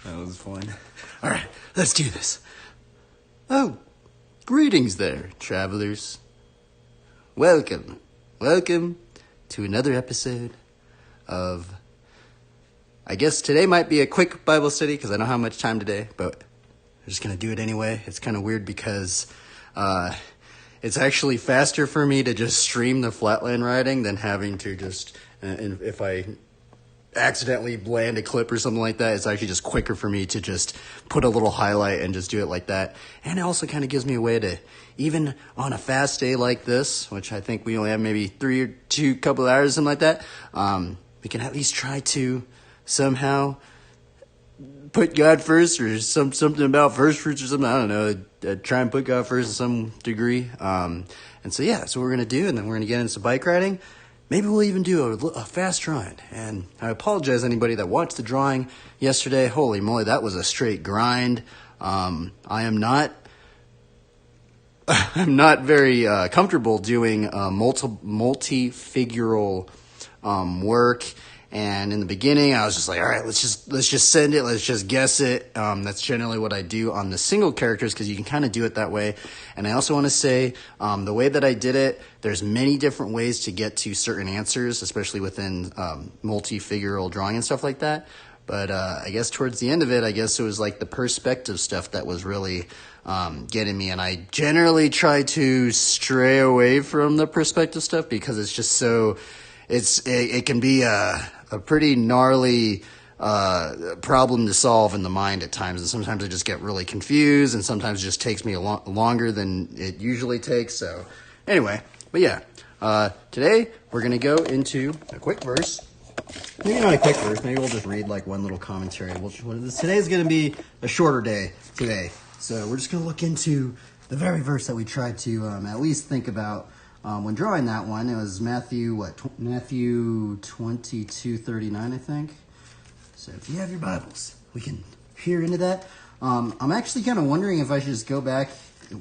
That was fun. All right, let's do this. Oh, greetings there, travelers. Welcome to another episode of, I guess today might be a quick Bible study because I don't have much time today, but I'm just going to do it anyway. It's kind of weird because it's actually faster for me to just stream the flatland writing than having to just, and if I accidentally land a clip or something like that, it's actually just quicker for me to just put a little highlight and just do it like that. And it also kind of gives me a way to, even on a fast day like this, which I think we only have maybe 3 or 2 couple of hours, something like that, we can at least try to somehow put God first, or something about first fruits or something. I don't know. Try and put God first to some degree. And so, yeah, that's what we're going to do. And then we're going to get into some bike riding. Maybe we'll even do a fast drawing. And I apologize to anybody that watched the drawing yesterday. Holy moly, that was a straight grind. I'm not very comfortable doing multi-figural work. And in the beginning, I was just like, all right, let's just send it. Let's just guess it. That's generally what I do on the single characters because you can kind of do it that way. And I also want to say the way that I did it, there's many different ways to get to certain answers, especially within multi-figural drawing and stuff like that. But I guess towards the end of it, I guess it was like the perspective stuff that was really getting me. And I generally try to stray away from the perspective stuff because it's just so... It can be a pretty gnarly problem to solve in the mind at times, and sometimes I just get really confused, and sometimes it just takes me longer than it usually takes. So anyway, but yeah, today we're going to go into a quick verse. Maybe not a quick verse, maybe we'll just read like one little commentary. Today's going to be a shorter day today, so we're just going to look into the very verse that we tried to at least think about when drawing that one. It was Matthew 22:39, I think. So if you have your Bibles, we can peer into that. I'm actually kind of wondering if I should just go back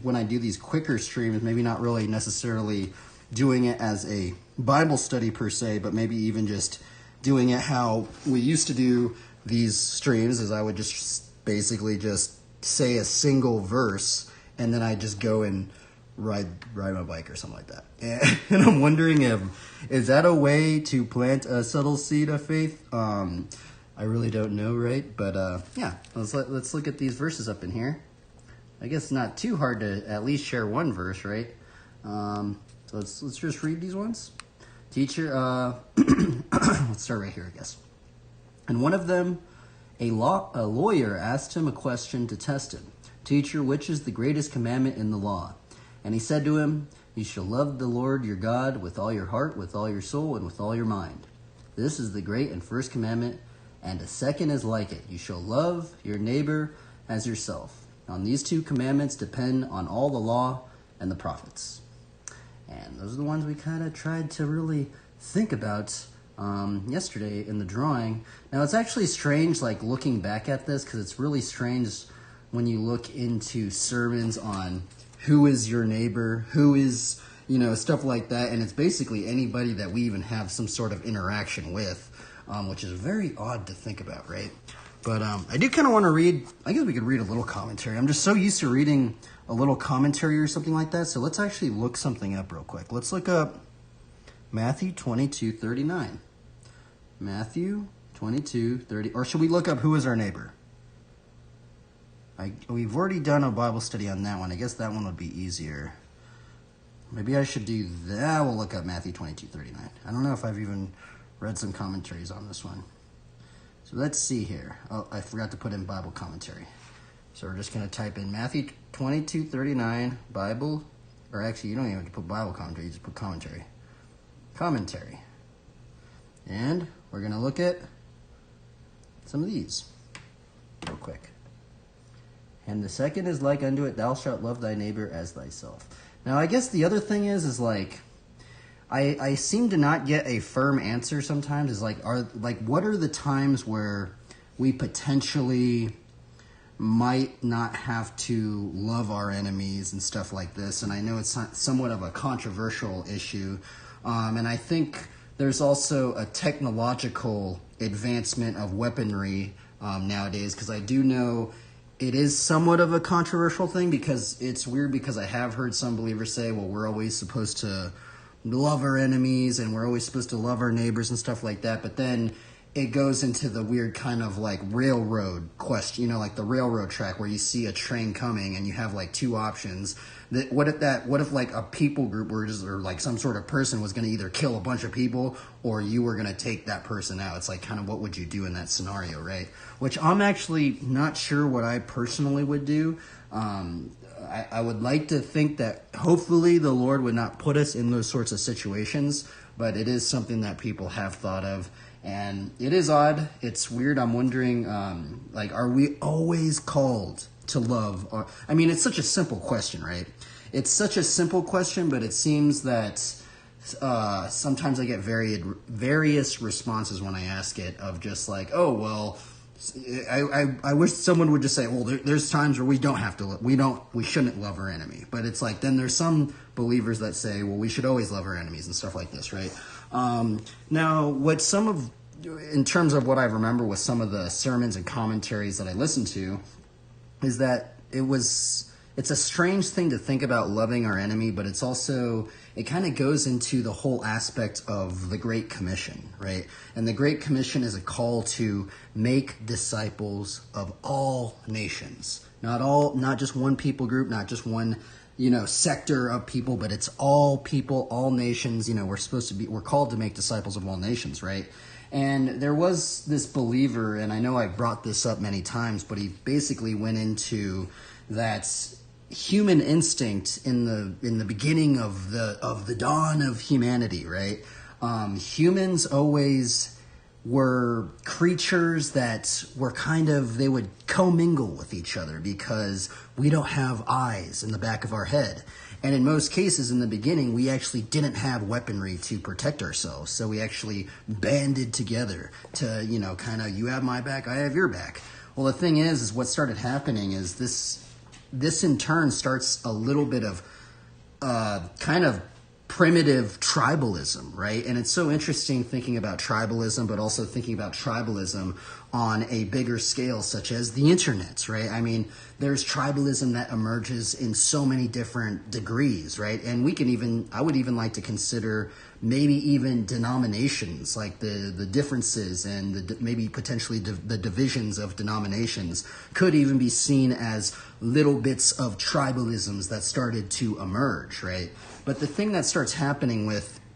when I do these quicker streams, maybe not really necessarily doing it as a Bible study per se, but maybe even just doing it how we used to do these streams, as I would just basically just say a single verse, and then I just go and ride my bike or something like that. And I'm wondering is that a way to plant a subtle seed of faith? I really don't know, right? But yeah, let's look at these verses up in here. I guess not too hard to at least share one verse, right? So let's just read these ones. Teacher, let's start right here, I guess. And one of them, a lawyer, asked him a question to test him. Teacher, which is the greatest commandment in the law? And he said to him, you shall love the Lord your God with all your heart, with all your soul, and with all your mind. This is the great and first commandment, and a second is like it. You shall love your neighbor as yourself. On these 2 commandments depend on all the law and the prophets. And those are the ones we kind of tried to really think about yesterday in the drawing. Now, it's actually strange, like, looking back at this, because it's really strange when you look into sermons on who is your neighbor, who is, stuff like that. And it's basically anybody that we even have some sort of interaction with, which is very odd to think about, right? But I do kind of want to read, I guess we could read a little commentary. I'm just so used to reading a little commentary or something like that. So let's actually look something up real quick. Let's look up Matthew 22:39. Matthew 22:30, or should we look up who is our neighbor? We've already done a Bible study on that one. I guess that one would be easier. Maybe I should do that. We'll look up Matthew 22:39. I don't know if I've even read some commentaries on this one. So let's see here. Oh, I forgot to put in Bible commentary. So we're just going to type in Matthew 22:39 Bible, or actually you don't even have to put Bible commentary, you just put commentary. Commentary. And we're going to look at some of these. real quick. And the second is like unto it, thou shalt love thy neighbor as thyself. Now, I guess the other thing is like, I seem to not get a firm answer sometimes. Is like, what are the times where we potentially might not have to love our enemies and stuff like this? And I know it's somewhat of a controversial issue. And I think there's also a technological advancement of weaponry nowadays, because I do know it is somewhat of a controversial thing, because it's weird, because I have heard some believers say, well, we're always supposed to love our enemies and we're always supposed to love our neighbors and stuff like that. But then it goes into the weird kind of like railroad question, you know, like the railroad track where you see a train coming and you have like two options. What if like a people group or like some sort of person was going to either kill a bunch of people or you were going to take that person out? It's like, kind of, what would you do in that scenario, right? Which I'm actually not sure what I personally would do. I would like to think that hopefully the Lord would not put us in those sorts of situations, but it is something that people have thought of. And it is odd. It's weird. I'm wondering, like, are we always called to love? I mean, it's such a simple question, right? It's such a simple question, but it seems that sometimes I get various responses when I ask it, of just like, oh, well, I wish someone would just say, well, there's times where we don't have to, we shouldn't love our enemy. But it's like, then there's some believers that say, well, we should always love our enemies and stuff like this, right? Now, in terms of what I remember with some of the sermons and commentaries that I listened to, is that it's a strange thing to think about loving our enemy, but it's also, it kind of goes into the whole aspect of the Great Commission, right? And the Great Commission is a call to make disciples of all nations. Not just one people group, not just one, sector of people, but it's all people, all nations. We're called to make disciples of all nations, right? And there was this believer, and I know I brought this up many times, but he basically went into that human instinct in the beginning of the dawn of humanity, right? Humans always were creatures that were they would commingle with each other because we don't have eyes in the back of our head. And in most cases, in the beginning, we actually didn't have weaponry to protect ourselves. So we actually banded together to, you have my back, I have your back. Well, the thing is what started happening is this in turn starts a little bit of kind of primitive tribalism, right? And it's so interesting thinking about tribalism, but also thinking about tribalism on a bigger scale, such as the internet, right? I mean, there's tribalism that emerges in so many different degrees, right? And I would even like to consider maybe even denominations, like the differences and maybe potentially the divisions of denominations could even be seen as little bits of tribalisms that started to emerge, right? But the thing that starts happening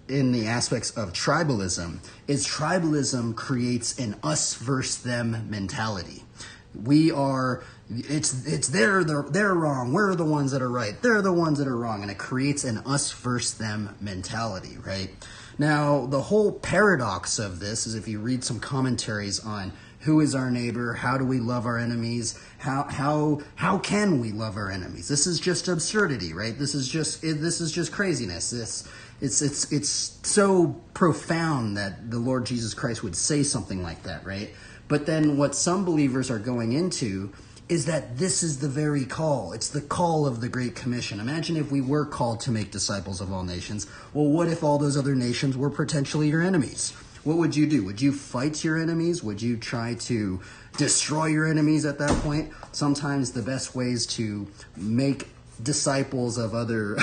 in the aspects of tribalism is tribalism creates an us versus them mentality. They're wrong, we're the ones that are right, they're the ones that are wrong, and it creates an us versus them mentality, right? Now, the whole paradox of this is, if you read some commentaries on who is our neighbor, how do we love our enemies, how can we love our enemies? This is just absurdity, right? This is just craziness. It's so profound that the Lord Jesus Christ would say something like that, right? But then what some believers are going into is that this is the very call. It's the call of the Great Commission. Imagine if we were called to make disciples of all nations. Well, what if all those other nations were potentially your enemies? What would you do? Would you fight your enemies? Would you try to destroy your enemies at that point? Sometimes the best ways to make disciples of other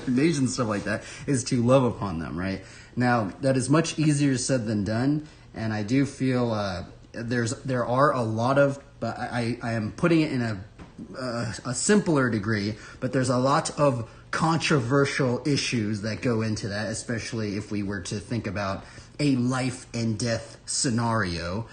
nations, stuff like that, is to love upon them, right? Now, that is much easier said than done, and I do feel there are a lot of, but I am putting it in a simpler degree, but there's a lot of controversial issues that go into that, especially if we were to think about a life and death scenario,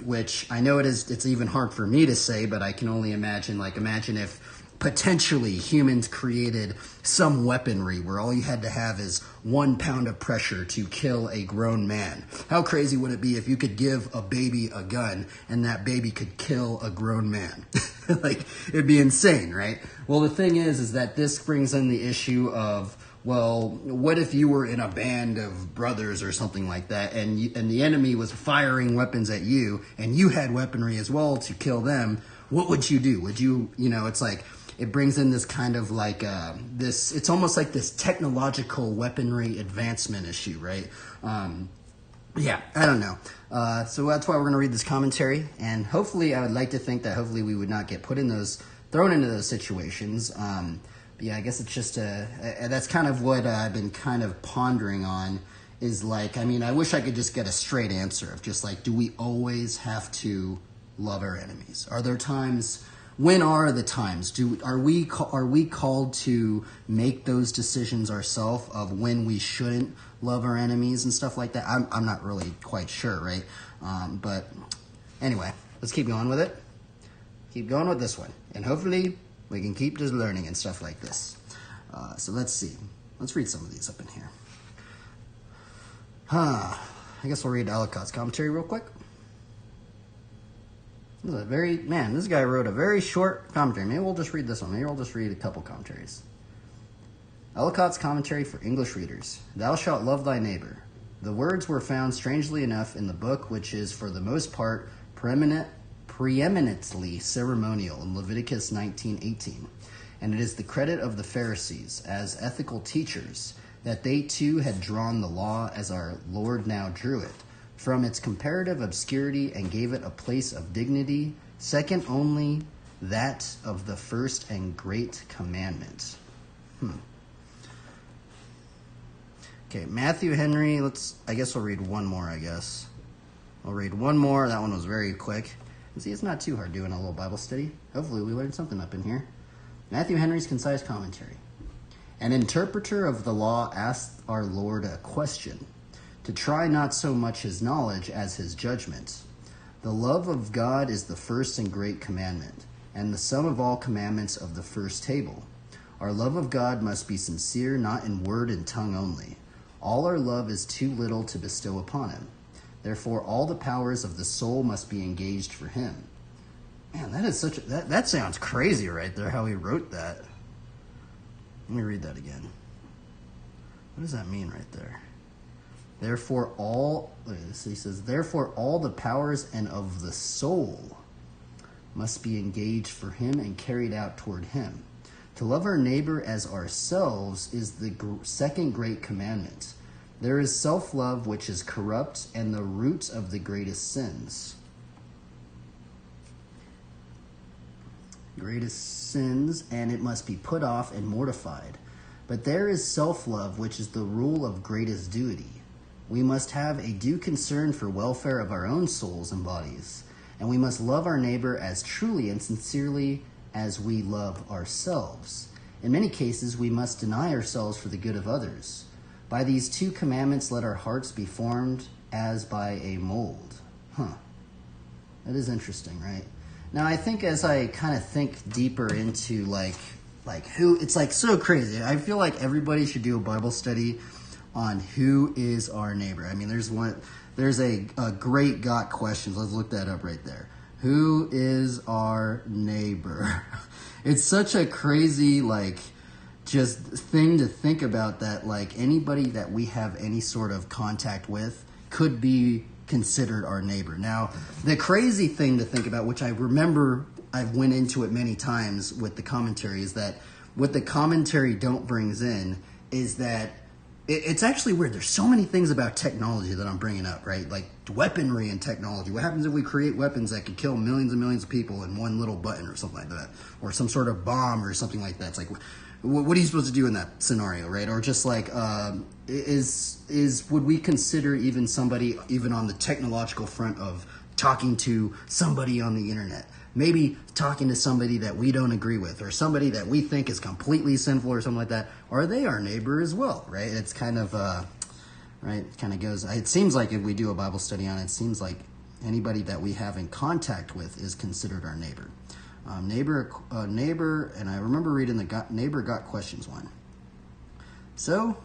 which I know it's even hard for me to say, but I can only imagine, imagine if potentially humans created some weaponry where all you had to have is 1 pound of pressure to kill a grown man. How crazy would it be if you could give a baby a gun and that baby could kill a grown man? Like, it'd be insane, right? Well, the thing is that this brings in the issue of, well, what if you were in a band of brothers or something like that, and the enemy was firing weapons at you, and you had weaponry as well to kill them? What would you do? Would you, it's like, it brings in this kind of like it's almost like this technological weaponry advancement issue, right? Yeah, I don't know. So that's why we're going to read this commentary, and hopefully, I would like to think that hopefully we would not get thrown into those situations. But yeah, I guess it's just that's kind of what I've been kind of pondering on, is like, I mean, I wish I could just get a straight answer of just like, do we always have to love our enemies? Are there times? When are the times? Are we called to make those decisions ourselves of when we shouldn't love our enemies and stuff like that? I'm not really quite sure, right? But anyway, let's keep going with it. Keep going with this one, and hopefully we can keep just learning and stuff like this. So let's see. Let's read some of these up in here. I guess we'll read Ellicott's commentary real quick. This guy wrote a very short commentary. Maybe we'll just read this one. Maybe we'll just read a couple commentaries. Ellicott's commentary for English readers. Thou shalt love thy neighbor. The words were found strangely enough in the book, which is for the most part preeminently ceremonial in Leviticus 19:18. And it is the credit of the Pharisees as ethical teachers that they too had drawn the law as our Lord now drew it, from its comparative obscurity, and gave it a place of dignity, second only that of the first and great commandment. Okay, Matthew Henry, I guess we'll read one more, I'll read one more. That one was very quick. And see, it's not too hard doing a little Bible study. Hopefully we learned something up in here. Matthew Henry's concise commentary. An interpreter of the law asked our Lord a question, to try not so much his knowledge as his judgment. The love of God is the first and great commandment, and the sum of all commandments of the first table. Our love of God must be sincere, not in word and tongue only. All our love is too little to bestow upon him. Therefore, all the powers of the soul must be engaged for him. Man, that sounds crazy right there, how he wrote that. Let me read that again. What does that mean right there? Therefore all the powers and of the soul must be engaged for him and carried out toward him. To love our neighbor as ourselves is the second great commandment. There is self-love which is corrupt and the root of the greatest sins. And it must be put off and mortified. But there is self-love which is the rule of greatest duty. We must have a due concern for welfare of our own souls and bodies, and we must love our neighbor as truly and sincerely as we love ourselves. In many cases, we must deny ourselves for the good of others. By these two commandments, let our hearts be formed as by a mold. That is interesting, right? Now, I think as I kind of think deeper into like who, it's like so crazy. I feel like everybody should do a Bible study on who is our neighbor. I mean, there's a great got questions. Let's look that up right there. Who is our neighbor? It's such a crazy, just thing to think about, that anybody that we have any sort of contact with could be considered our neighbor. Now, the crazy thing to think about, which I remember I've went into it many times with the commentary, is that what the commentary brings in is that it's actually weird. There's so many things about technology that I'm bringing up, right? Like weaponry and technology. What happens if we create weapons that could kill millions and millions of people in one little button or something like that? Or some sort of bomb or something like that. It's like, what are you supposed to do in that scenario, right? Or just would we consider even somebody, even on the technological front of talking to somebody on the internet, maybe talking to somebody that we don't agree with, or somebody that we think is completely sinful or something like that, are they our neighbor as well, right? It's kind of, right, it kind of goes, it seems like if we do a Bible study on it, it seems like anybody that we have in contact with is considered our neighbor. Neighbor, and I remember reading the neighbor got questions one. So,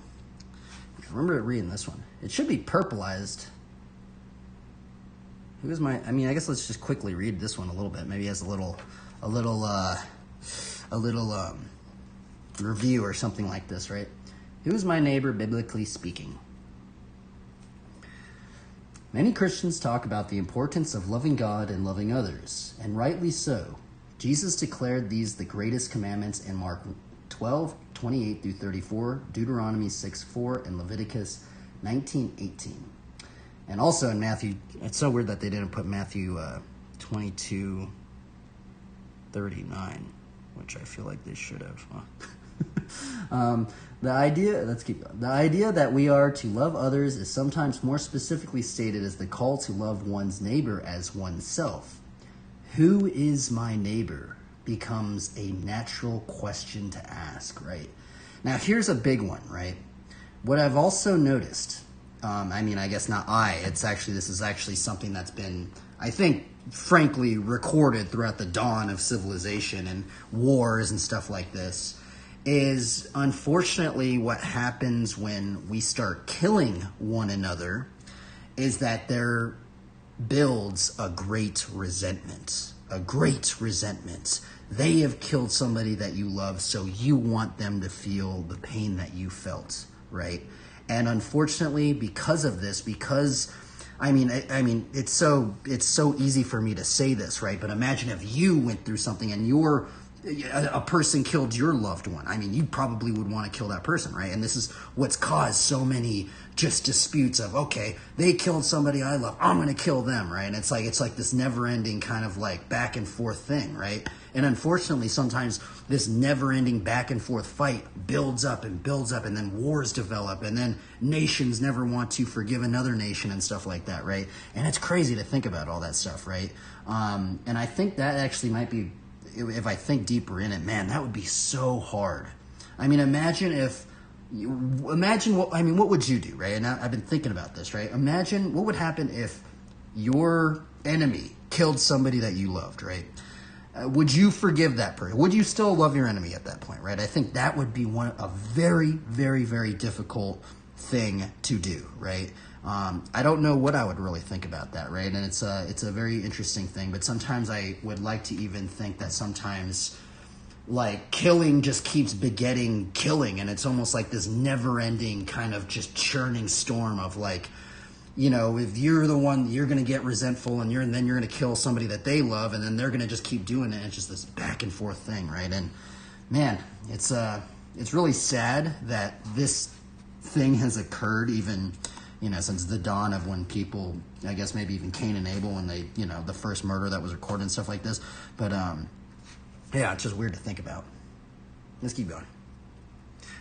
I remember reading this one. It should be purpleized. I guess let's just quickly read this one a little bit. Maybe it has a little review or something like this, right? Who is my neighbor, biblically speaking? Many Christians talk about the importance of loving God and loving others, and rightly so. Jesus declared these the greatest commandments in Mark 12:28 through 34, Deuteronomy 6:4, and Leviticus 19:18. And also in Matthew, it's so weird that they didn't put Matthew 22:39, which I feel like they should have. Let's keep going. The idea that we are to love others is sometimes more specifically stated as the call to love one's neighbor as oneself. Who is my neighbor becomes a natural question to ask, right? Now, here's a big one, right? What I've also noticed, I guess not this is actually something that's been, I think, frankly, recorded throughout the dawn of civilization and wars and stuff like this, is unfortunately what happens when we start killing one another is that there builds a great resentment. They have killed somebody that you love, so you want them to feel the pain that you felt, right? And unfortunately, because of this, it's so easy for me to say this, right? But imagine if you went through something and a person killed your loved one. You probably would want to kill that person, right? And this is what's caused so many just disputes of, okay, they killed somebody I love, I'm going to kill them, right? And it's like this never-ending kind of like back and forth thing, right? And unfortunately, sometimes this never-ending back and forth fight builds up, and then wars develop, and then nations never want to forgive another nation and stuff like that, right? And it's crazy to think about all that stuff, right? And I think that actually might be, if I think deeper in it, man, that would be so hard. What would you do, right? And I've been thinking about this, right? Imagine what would happen if your enemy killed somebody that you loved, right? Would you forgive that person? Would you still love your enemy at that point, right? I think that would be a very, very, very difficult thing to do, right? I don't know what I would really think about that, right? And it's a very interesting thing, but sometimes I would like to even think that sometimes like killing just keeps begetting killing, and it's almost like this never-ending kind of just churning storm of like, if you're the one, you're going to get resentful, and then you're going to kill somebody that they love, and then they're going to just keep doing it. And it's just this back and forth thing, right? And man, it's really sad that this thing has occurred even, since the dawn of when people, I guess maybe even Cain and Abel, when they, the first murder that was recorded and stuff like this. But yeah, it's just weird to think about. Let's keep going.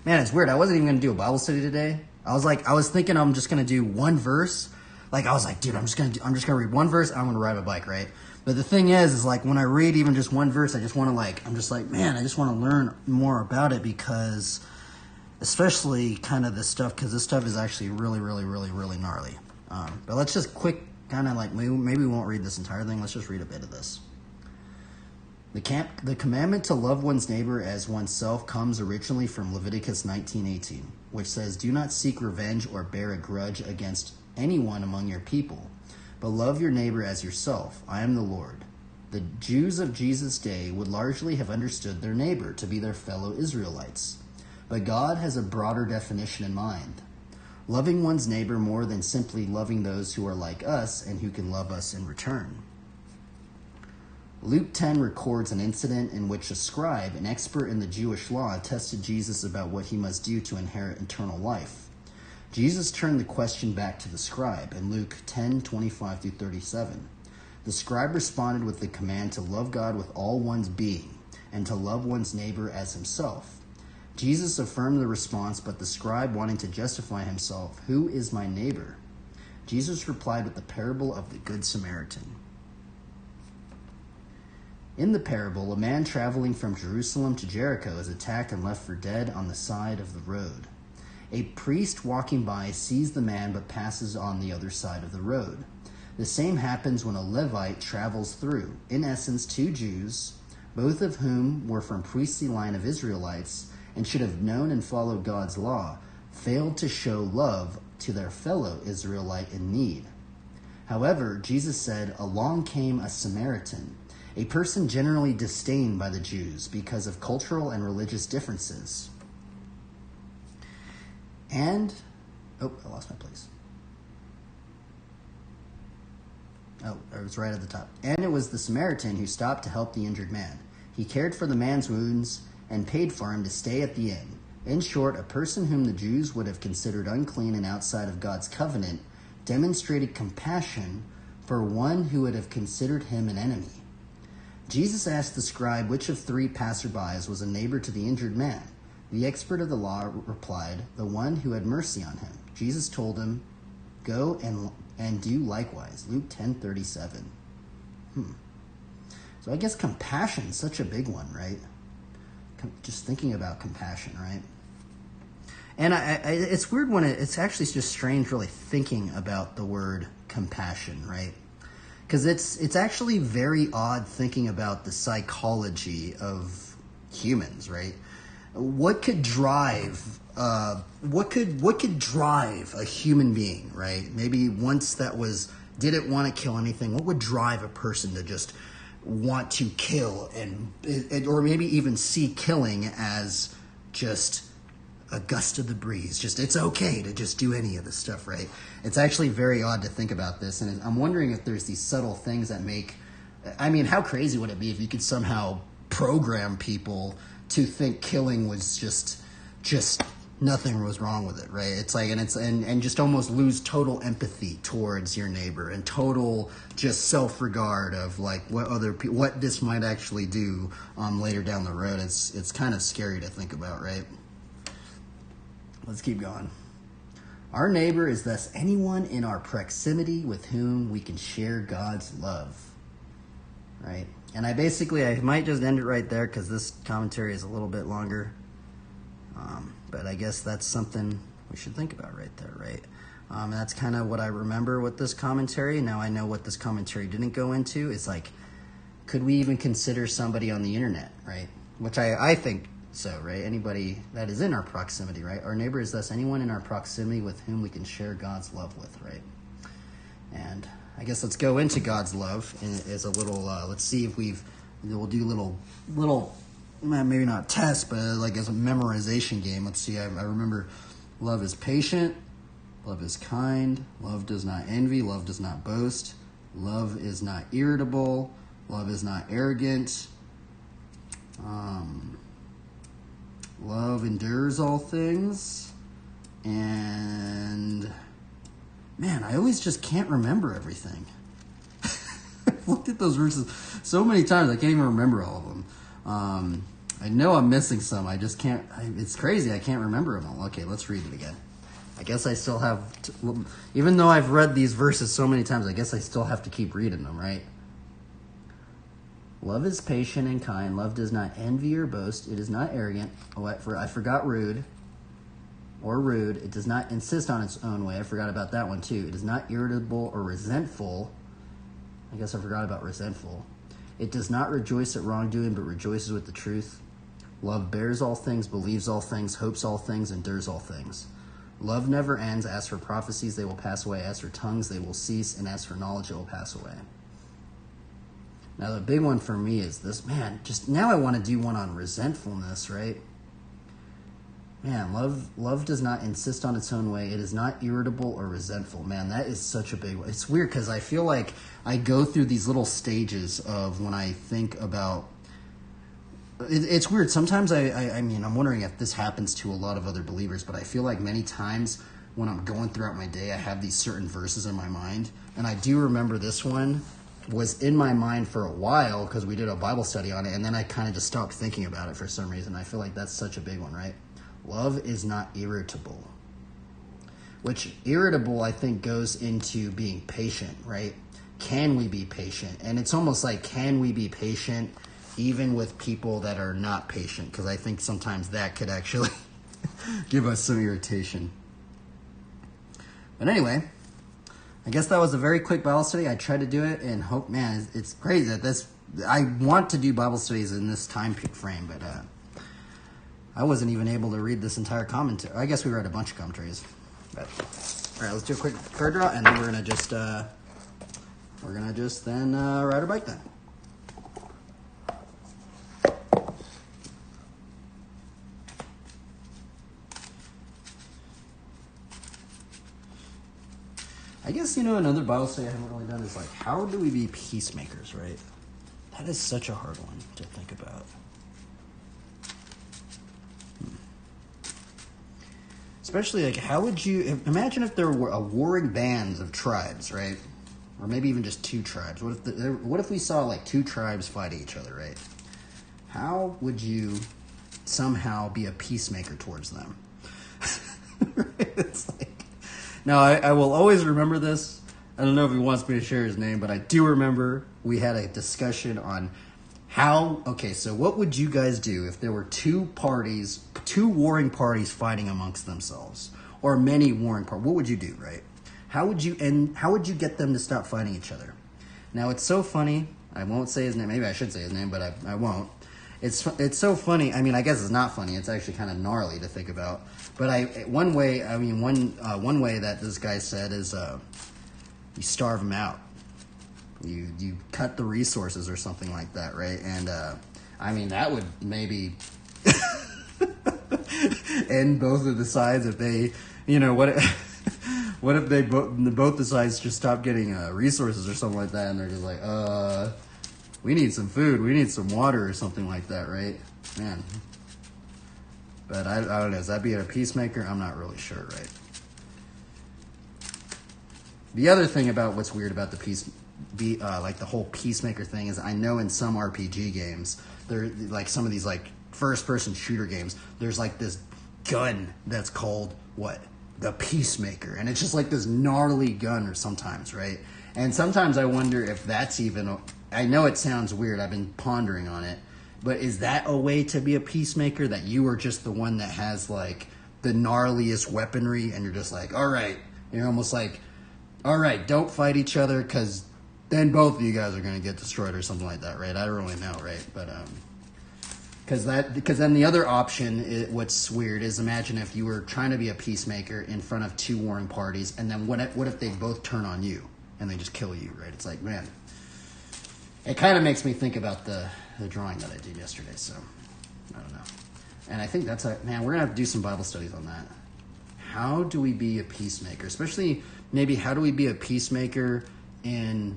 Man, it's weird. I wasn't even going to do a Bible study today. I was thinking I'm just going to do one verse. Like, I was like, dude, I'm just going to read one verse. I'm going to ride my bike, right? But the thing is like when I read even just one verse, I just want to I just want to learn more about it, because especially kind of this stuff, because this stuff is actually really, really, really, really gnarly. But let's just quick kind of maybe we won't read this entire thing. Let's just read a bit of this. The commandment to love one's neighbor as oneself comes originally from Leviticus 19:18, which says, "Do not seek revenge or bear a grudge against anyone among your people, but love your neighbor as yourself. I am the Lord." The Jews of Jesus' day would largely have understood their neighbor to be their fellow Israelites, but God has a broader definition in mind. Loving one's neighbor more than simply loving those who are like us and who can love us in return. Luke 10 records an incident in which a scribe, an expert in the Jewish law, tested Jesus about what he must do to inherit eternal life. Jesus turned the question back to the scribe in Luke 10:25 through 37. The scribe responded with the command to love God with all one's being and to love one's neighbor as himself. Jesus affirmed the response, but the scribe, wanting to justify himself, "Who is my neighbor?" Jesus replied with the parable of the Good Samaritan. In the parable, a man traveling from Jerusalem to Jericho is attacked and left for dead on the side of the road. A priest walking by sees the man but passes on the other side of the road. The same happens when a Levite travels through. In essence, two Jews, both of whom were from priestly line of Israelites and should have known and followed God's law, failed to show love to their fellow Israelite in need. However, Jesus said, along came a Samaritan, a person generally disdained by the Jews because of cultural and religious differences. And, I lost my place. I was right at the top. And it was the Samaritan who stopped to help the injured man. He cared for the man's wounds and paid for him to stay at the inn. In short, a person whom the Jews would have considered unclean and outside of God's covenant demonstrated compassion for one who would have considered him an enemy. Jesus asked the scribe which of three passerbys was a neighbor to the injured man. The expert of the law replied, the one who had mercy on him. Jesus told him, go and do likewise. Luke 10:37. So I guess compassion is such a big one, right? Just thinking about compassion, right? And it's weird when it's actually just strange really thinking about the word compassion, right? Because it's actually very odd thinking about the psychology of humans, right? What could drive what could drive a human being, right? Maybe once that was didn't want to kill anything, what would drive a person to just want to kill and or maybe even see killing as just a gust of the breeze. Just it's okay to just do any of this stuff, right? It's actually very odd to think about this, and I'm wondering if there's these subtle things that make. I mean, how crazy would it be if you could somehow program people to think killing was just nothing was wrong with it, right? It's like, and just almost lose total empathy towards your neighbor and total just self-regard of like what this might actually do later down the road. It's kind of scary to think about, right? Let's keep going. Our neighbor is thus anyone in our proximity with whom we can share God's love, right? And I might just end it right there because this commentary is a little bit longer. But I guess that's something we should think about right there, right? That's kind of what I remember with this commentary. Now I know what this commentary didn't go into. It's like, could we even consider somebody on the internet, right? Which I think so, right? Anybody that is in our proximity, right? Our neighbor is thus anyone in our proximity with whom we can share God's love with, right? And I guess let's go into God's love as a little, let's see if we'll do little, maybe not test, but like as a memorization game. Let's see, I remember love is patient, love is kind, love does not envy, love does not boast, love is not irritable, love is not arrogant, love endures all things, and man, I always just can't remember everything. I've looked at those verses so many times, I can't even remember all of them. I know I'm missing some. I just can't. It's crazy. I can't remember them all. Okay, let's read it again. I guess I still have, even though I've read these verses so many times, I guess I still have to keep reading them, right? Love is patient and kind. Love does not envy or boast. It is not arrogant. I forgot rude. Or rude. It does not insist on its own way. I forgot about that one too. It is not irritable or resentful. I guess I forgot about resentful. It does not rejoice at wrongdoing, but rejoices with the truth. Love bears all things, believes all things, hopes all things, endures all things. Love never ends. As for prophecies, they will pass away. As for tongues, they will cease. And as for knowledge, it will pass away. Now, the big one for me is this. Man, just now I want to do one on resentfulness, right? Man, love does not insist on its own way. It is not irritable or resentful. Man, that is such a big one. It's weird because I feel like I go through these little stages of when I think about... It's weird. Sometimes I mean, I'm wondering if this happens to a lot of other believers, but I feel like many times when I'm going throughout my day, I have these certain verses in my mind. And I do remember this one was in my mind for a while because we did a Bible study on it, and then I kind of just stopped thinking about it for some reason. I feel like that's such a big one, right? Love is not irritable. Which irritable, I think, goes into being patient, right? Can we be patient? And it's almost like, can we be patient even with people that are not patient? Because I think sometimes that could actually give us some irritation. But anyway, I guess that was a very quick Bible study. I tried to do it and hope, man, it's crazy that I want to do Bible studies in this time frame, but I wasn't even able to read this entire commentary. I guess we read a bunch of commentaries. But all right, let's do a quick card draw, and then we're gonna just then ride our bike then. I guess, another Bible study I haven't really done is like, how do we be peacemakers, right? That is such a hard one to think about. Especially, like, how would you... Imagine if there were a warring bands of tribes, right? Or maybe even just two tribes. What if we saw, like, two tribes fighting each other, right? How would you somehow be a peacemaker towards them? It's like... Now, I will always remember this. I don't know if he wants me to share his name, but I do remember we had a discussion on how... Okay, so what would you guys do if there were two warring parties fighting amongst themselves? Or many warring parties? What would you do, right? How would you get them to stop fighting each other? Now, it's so funny. I won't say his name. Maybe I should say his name, but I won't. It's so funny. I mean, I guess it's not funny. It's actually kind of gnarly to think about. But one way that this guy said is you starve them out. You cut the resources or something like that, right? And I mean, that would maybe end both of the sides if they, what if they both the sides just stop getting resources or something like that, and they're just like, we need some food, we need some water or something like that, right? Man. But I don't know, is that being a peacemaker? I'm not really sure, right? The other thing about what's weird about like the whole peacemaker thing is, I know in some RPG games, there like some of these like first-person shooter games, there's like this gun that's called what? The Peacemaker, and it's just like this gnarly gun or sometimes, right? And sometimes I wonder if that's even... I know it sounds weird. I've been pondering on it. But is that a way to be a peacemaker? That you are just the one that has, like, the gnarliest weaponry, and you're just like, all right. You're almost like, all right, don't fight each other, because then both of you guys are going to get destroyed or something like that, right? I don't really know, right? But, because then the other option, what's weird, is imagine if you were trying to be a peacemaker in front of two warring parties, and then what if they both turn on you, and they just kill you, right? It's like, man... It kind of makes me think about the drawing that I did yesterday, so I don't know. And I think that's man, we're going to have to do some Bible studies on that. How do we be a peacemaker? Especially, maybe, how do we be a peacemaker in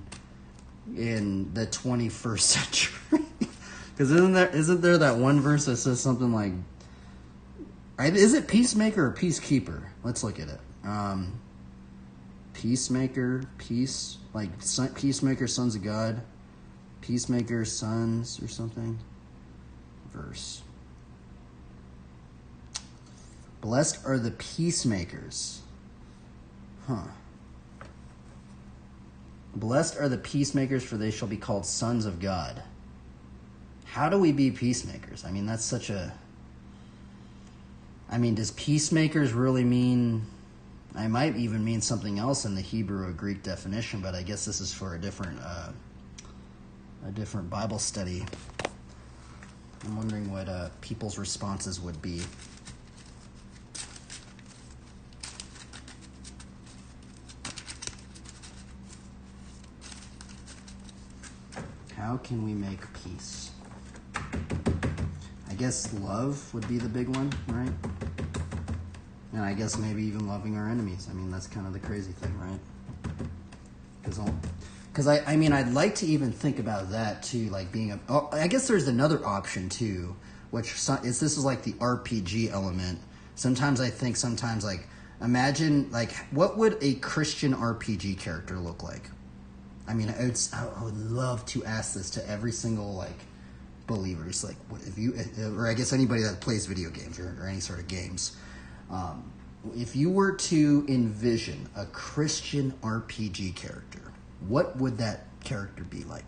the 21st century? Because isn't there that one verse that says something like... Is it peacemaker or peacekeeper? Let's look at it. Peacemaker, peace, like peacemaker, sons of God. Peacemaker, sons, or something. Verse. Blessed are the peacemakers. Blessed are the peacemakers, for they shall be called sons of God. How do we be peacemakers? I mean, that's such a... I mean, does peacemakers really mean... I might even mean something else in the Hebrew or Greek definition, but I guess this is for a different Bible study. I'm wondering what people's responses would be. How can we make peace? I guess love would be the big one, right? And I guess maybe even loving our enemies. I mean, that's kind of the crazy thing, right? Because I mean, I'd like to even think about that too, like being a... Oh, I guess there's another option too, which this is like the RPG element. Sometimes I think, like, imagine, like, what would a Christian RPG character look like? I mean, I would love to ask this to every single, like, believer. It's like, if you, or I guess anybody that plays video games or any sort of games. If you were to envision a Christian RPG character, what would that character be like?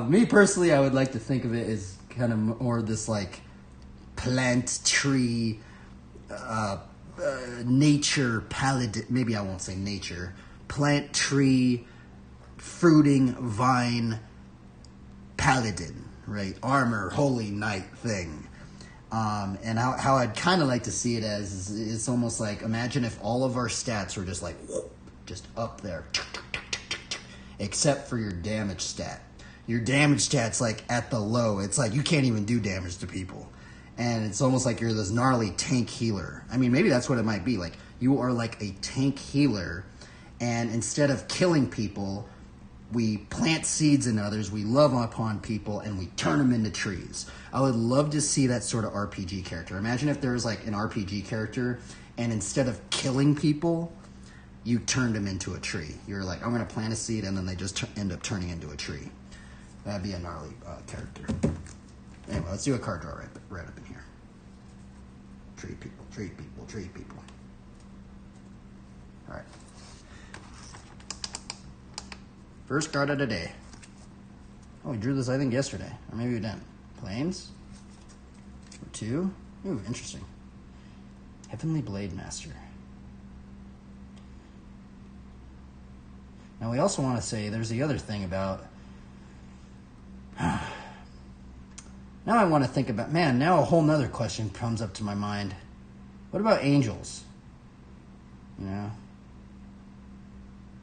Me personally, I would like to think of it as kind of more this, like, plant, tree, nature, paladin, maybe I won't say nature, plant, tree, fruiting vine paladin, right? Armor, holy knight thing. And how I'd kind of like to see it as is it's almost like, imagine if all of our stats were just like, whoop, just up there, except for your damage stat. Your damage stat's like at the low. It's like you can't even do damage to people. And it's almost like you're this gnarly tank healer. I mean, maybe that's what it might be. Like, you are like a tank healer, and instead of killing people, we plant seeds in others, we love upon people, and we turn them into trees. I would love to see that sort of RPG character. Imagine if there was like an RPG character, and instead of killing people, you turned them into a tree. You're like, I'm going to plant a seed, and then they just end up turning into a tree. That'd be a gnarly character. Anyway, let's do a card draw right up in here. Treat people, treat people, treat people. All right. First card of the day. Oh, we drew this, I think, yesterday. Or maybe we didn't. Plains. For 2. Ooh, interesting. Heavenly Blade Master. Now, we also want to say there's the other thing about... Now I want to think about... Man, now a whole nother question comes up to my mind. What about angels? You know?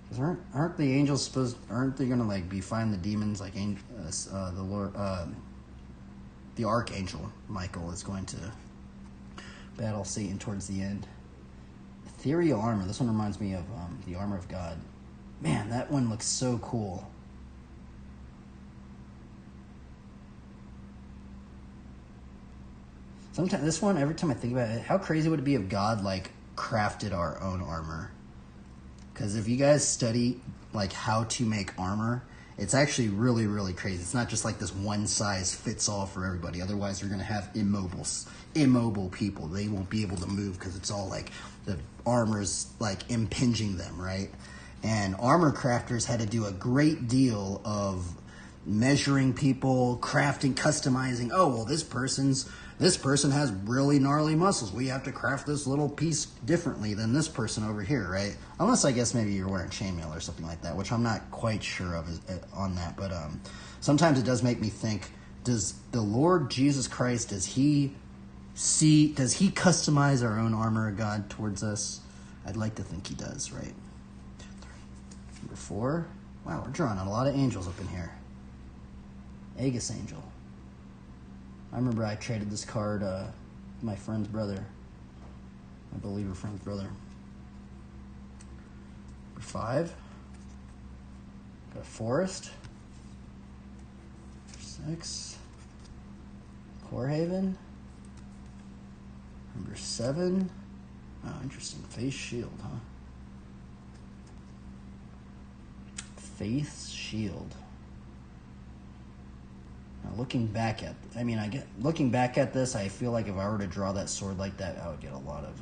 Because aren't the angels supposed... Aren't they going to, like, be fighting the demons? Like, the Lord... the Archangel, Michael, is going to battle Satan towards the end. Ethereal armor. This one reminds me of the armor of God. Man, that one looks so cool. Sometimes this one, every time I think about it, how crazy would it be if God like crafted our own armor? Because if you guys study like how to make armor, it's actually really, really crazy. It's not just like this one size fits all for everybody. Otherwise, you're going to have immobile people. They won't be able to move because it's all like the armor's like impinging them, right? And armor crafters had to do a great deal of measuring people, crafting, customizing. Oh, well, this person has really gnarly muscles. We have to craft this little piece differently than this person over here, right? Unless I guess maybe you're wearing chainmail or something like that, which I'm not quite sure of on that. But sometimes it does make me think, does the Lord Jesus Christ, does he customize our own armor of God towards us? I'd like to think he does, right? 3. Number 4. Wow, we're drawing on a lot of angels up in here. Aegis Angel. I remember I traded this card my friend's brother. My believer friend's brother. Number 5. Got a forest. Number 6. Corehaven. Number 7. Oh, interesting. Faith Shield, huh? Faith's Shield. Now, looking back at this, I feel like if I were to draw that sword like that, I would get a lot of,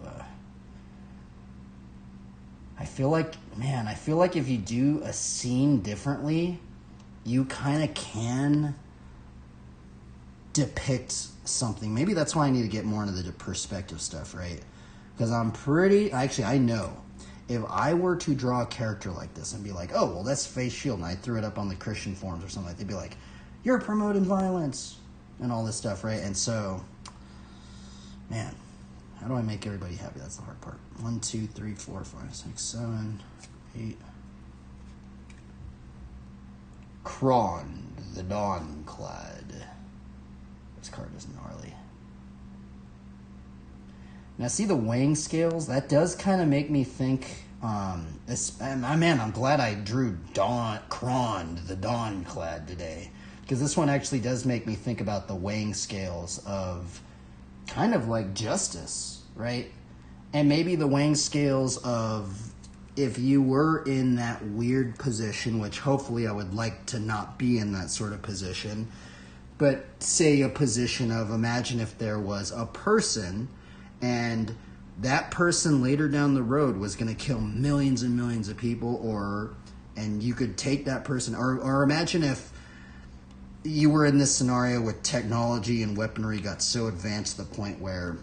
I feel like if you do a scene differently, you kind of can depict something. Maybe that's why I need to get more into the perspective stuff, right? Because I know if I were to draw a character like this and be like, oh, well, that's Faith Shield, and I threw it up on the Christian forums or something, they'd be like, you're promoting violence and all this stuff, right? And so, man, how do I make everybody happy? That's the hard part. 1, 2, 3, 4, 5, 6, 7, 8. Kron, the Dawnclad. This card is gnarly. Now, see the weighing scales? That does kind of make me think. I'm glad I drew Kron, the Dawnclad today. Because this one actually does make me think about the weighing scales of kind of like justice, right? And maybe the weighing scales of if you were in that weird position, which hopefully I would like to not be in that sort of position, but say a position of imagine if there was a person and that person later down the road was going to kill millions and millions of people, and you could take that person, or imagine if you were in this scenario with technology and weaponry got so advanced to the point where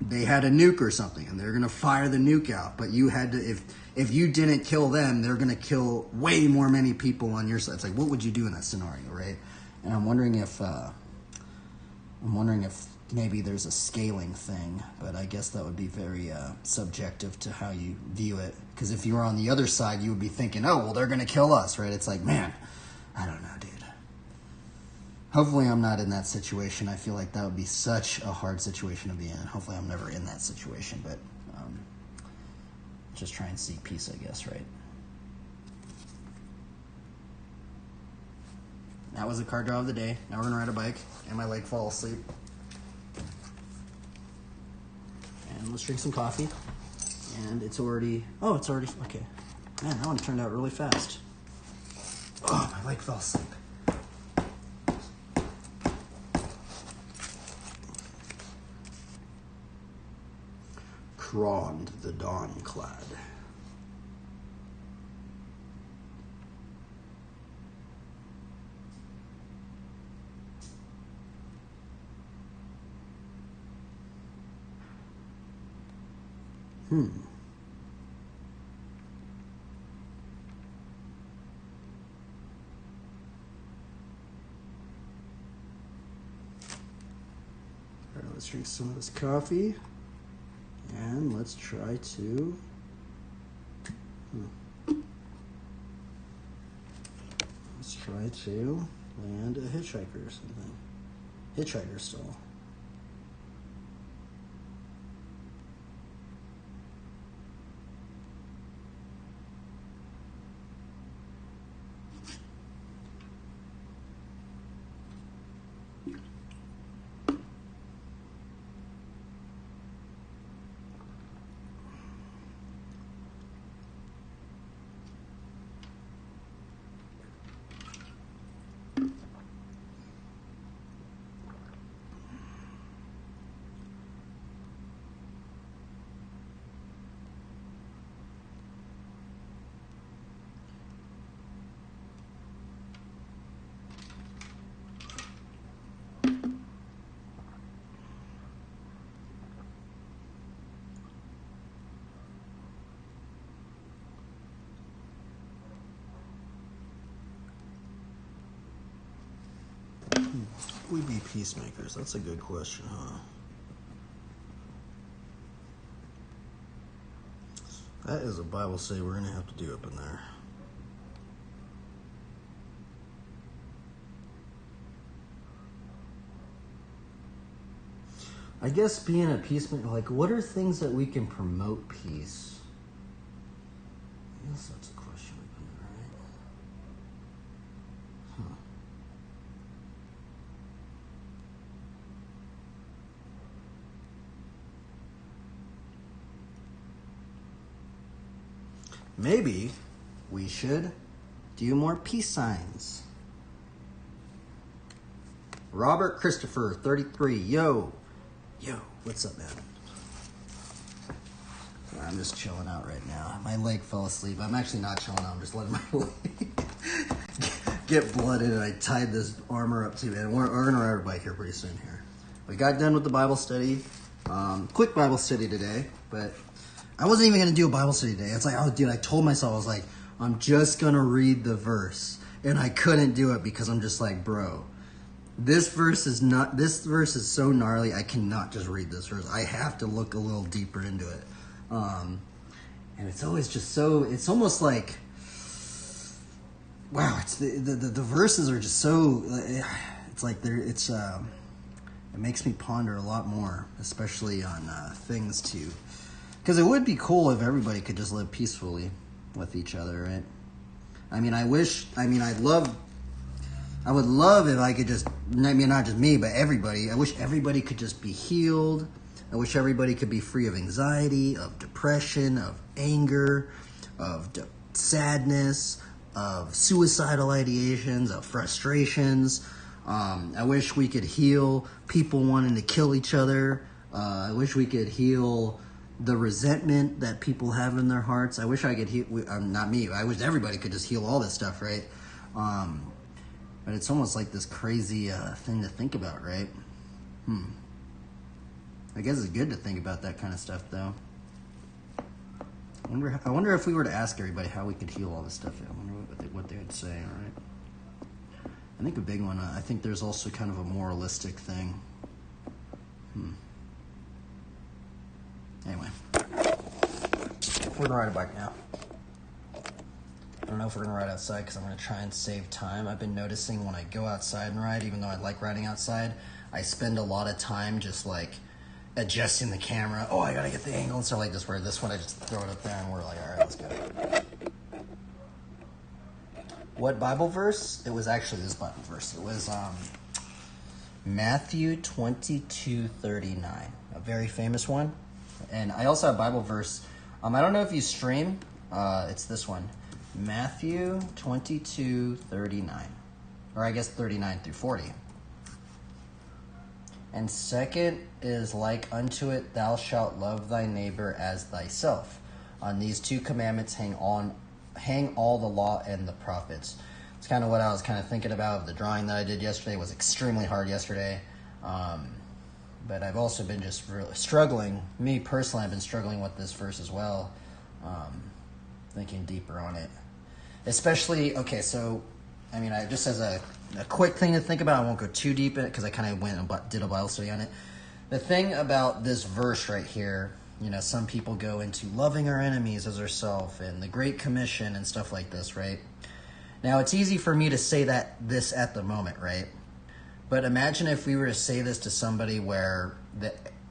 they had a nuke or something and they're going to fire the nuke out, but you had to, if you didn't kill them, they're going to kill way more many people on your side. It's like, what would you do in that scenario, right? And I'm wondering if maybe there's a scaling thing, but I guess that would be very subjective to how you view it. Because if you were on the other side, you would be thinking, oh, well, they're going to kill us, right? It's like, man, I don't know, dude. Hopefully I'm not in that situation. I feel like that would be such a hard situation to be in. Hopefully I'm never in that situation, but just try and seek peace, I guess, right? That was the car drive of the day. Now we're going to ride a bike, and my leg fall asleep. And let's drink some coffee. And it's already, okay. Man, that one turned out really fast. Oh, my leg fell asleep. Crond the dawn-clad. All right, let's drink some of this coffee. And let's try to land a hitchhiker or something. Hitchhiker stall. We be peacemakers? That's a good question, huh? That is a Bible study we're going to have to do up in there. I guess being a peacemaker, like, what are things that we can promote peace? I guess that's a question up in there, right? Huh. Maybe we should do more peace signs. Robert Christopher, 33. Yo, what's up, man? I'm just chilling out right now. My leg fell asleep. I'm actually not chilling out. I'm just letting my leg get blooded, and I tied this armor up too, man. We're going to ride a bike here pretty soon here. We got done with the Bible study. Quick Bible study today, but I wasn't even going to do a Bible study today. It's like, oh, dude, I told myself, I was like, I'm just going to read the verse. And I couldn't do it because I'm just like, bro, this verse is so gnarly, I cannot just read this verse. I have to look a little deeper into it. And it's always just so, it's almost like, wow, it's the verses are just so, it's like it makes me ponder a lot more, especially on things to, because it would be cool if everybody could just live peacefully with each other, right? I mean, I would love if I could just, I mean, not just me, but everybody. I wish everybody could just be healed. I wish everybody could be free of anxiety, of depression, of anger, of sadness, of suicidal ideations, of frustrations. I wish we could heal people wanting to kill each other. I wish we could heal the resentment that people have in their hearts. I wish I could heal, not me, I wish everybody could just heal all this stuff, right? But it's almost like this crazy thing to think about, right? I guess it's good to think about that kind of stuff, though. I wonder if we were to ask everybody how we could heal all this stuff. I wonder what they would say, all right? I think a big one, I think there's also kind of a moralistic thing. Anyway, we're gonna ride a bike now. I don't know if we're gonna ride outside because I'm gonna try and save time. I've been noticing when I go outside and ride, even though I like riding outside, I spend a lot of time just like adjusting the camera. Oh, I gotta get the angle. So like just where this one, I just throw it up there and we're like, all right, let's go. What Bible verse? It was actually this Bible verse. It was Matthew 22:39, a very famous one. And I also have Bible verse. I don't know if you stream. It's this one, Matthew 22:39, or I guess 39 through 40. And second is, like unto it, thou shalt love thy neighbor as thyself. On these two commandments hang all the law and the prophets. It's kind of what I was kind of thinking about. The drawing that I did yesterday was extremely hard yesterday. But I've also been just really struggling. Me personally, I've been struggling with this verse as well. Thinking deeper on it. Especially, okay, so, I mean, just as a quick thing to think about, I won't go too deep in it because I kind of went and did a Bible study on it. The thing about this verse right here, you know, some people go into loving our enemies as ourselves and the Great Commission and stuff like this, right? Now, it's easy for me to say this at the moment, right? But imagine if we were to say this to somebody where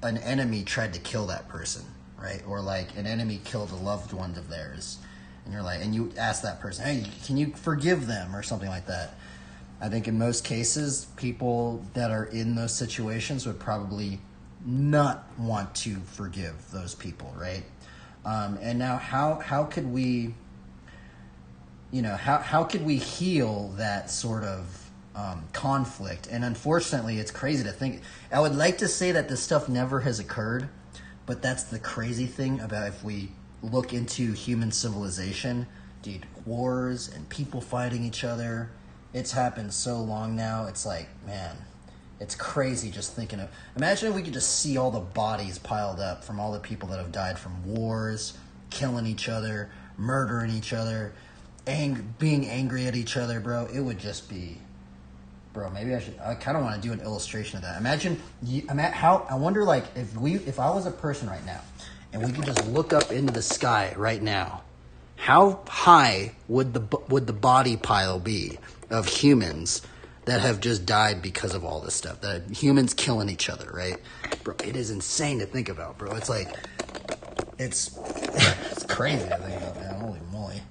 an enemy tried to kill that person, right? Or like an enemy killed a loved one of theirs. And you're like, and you ask that person, hey, can you forgive them or something like that? I think in most cases, people that are in those situations would probably not want to forgive those people, right? And now how could we, you know, how could we heal that sort of conflict? And unfortunately, it's crazy to think. I would like to say that this stuff never has occurred, but that's the crazy thing about if we look into human civilization, dude, wars and people fighting each other. It's happened so long now. It's like, man, it's crazy just thinking of. Imagine if we could just see all the bodies piled up from all the people that have died from wars, killing each other, murdering each other, being angry at each other, bro. It would just be, bro. Maybe I kind of want to do an illustration of that. Imagine I wonder, like, if I was a person right now, and we could just look up into the sky right now, how high would the body pile be of humans that have just died because of all this stuff? That humans killing each other, right? Bro, it is insane to think about, bro. It's like, it's crazy to think about, man. Holy moly.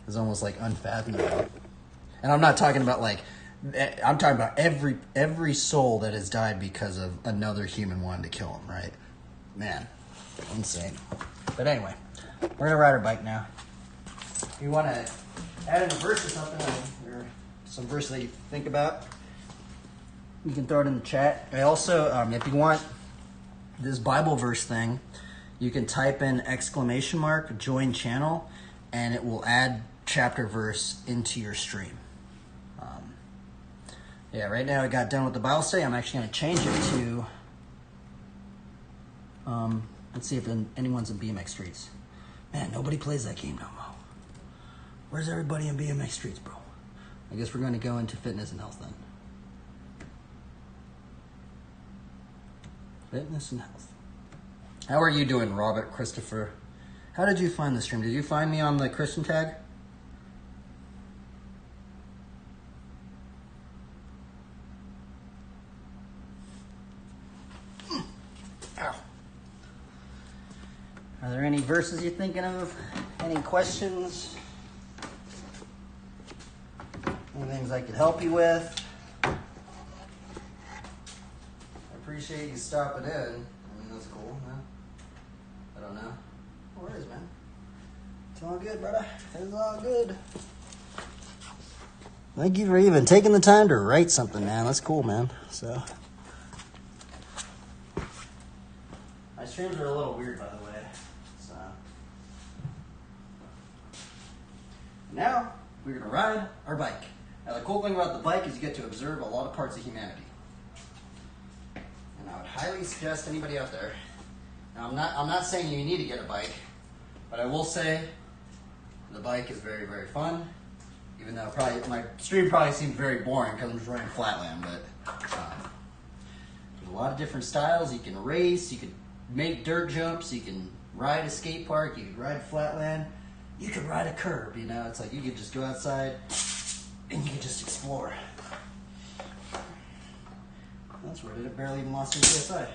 It's almost like unfathomable. And I'm not talking about like, I'm talking about every soul that has died because of another human wanting to kill him, right? Man, insane. But anyway, we're going to ride our bike now. If you want to add in a verse or something, or some verse that you think about, you can throw it in the chat. I also, if you want this Bible verse thing, you can type in !, join channel, and it will add chapter verse into your stream. Yeah, right now I got done with the Bible study. I'm actually going to change it to, let's see if anyone's in BMX Streets. Man, nobody plays that game no more. Where's everybody in BMX Streets, bro? I guess we're going to go into fitness and health then. Fitness and health. How are you doing, Robert Christopher? How did you find the stream? Did you find me on the Christian tag? Ow. Are there any verses you're thinking of? Any questions? Any things I could help you with? I appreciate you stopping in. I mean, that's cool, man. I don't know. No worries, man. It's all good, brother. It's all good. Thank you for even taking the time to write something, man. That's cool, man. So, my streams are a little weird, by the way. So, now we're gonna ride our bike. Now, the cool thing about the bike is you get to observe a lot of parts of humanity. And I would highly suggest anybody out there. Now I'm not saying you need to get a bike, but I will say the bike is very, very fun. Even though my stream probably seemed very boring because I'm just running flatland, but there's a lot of different styles. You can race, you can make dirt jumps, you can ride a skate park, you can ride flatland, you can ride a curb, you know, it's like you could just go outside and you can just explore. That's where it barely even lost any PSI.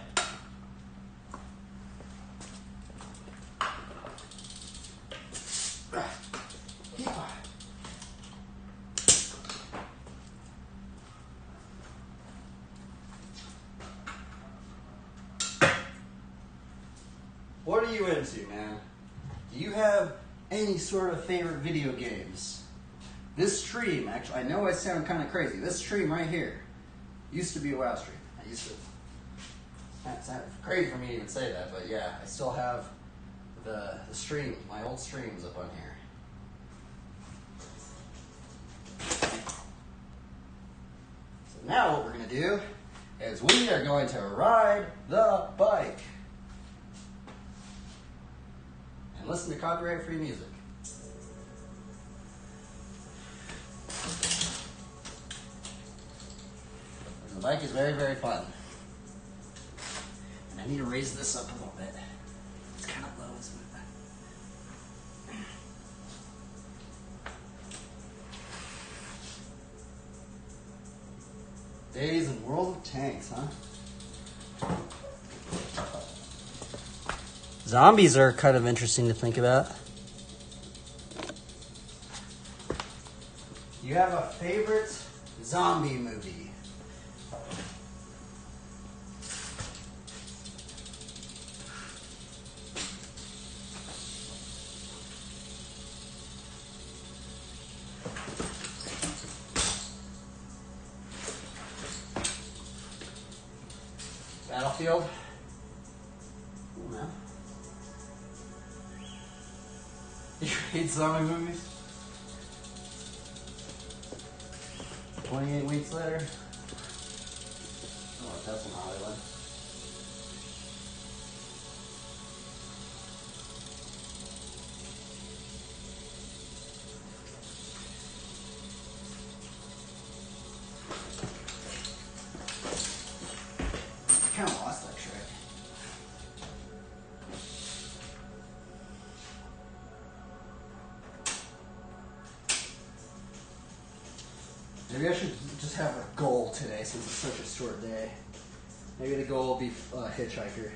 What are you into, man? Do you have any sort of favorite video games? This stream, actually, I know I sound kind of crazy. This stream right here used to be a WoW stream. That's crazy for me to even say that, but yeah, I still have the stream, my old streams up on here. So now what we're going to do is we are going to ride the bike. And listen to copyright-free music. The bike is very, very fun. And I need to raise this up a little bit. It's kind of low, isn't it? Days in World of Tanks, huh? Zombies are kind of interesting to think about. You have a favorite zombie movie? Battlefield? Cool, man. You hate zombie movies? 28 weeks later? Oh, that's in Hollywood. I kind of lost that trick. Maybe I should just have a goal today since it's such a short day. Maybe the goal will be hitchhiker.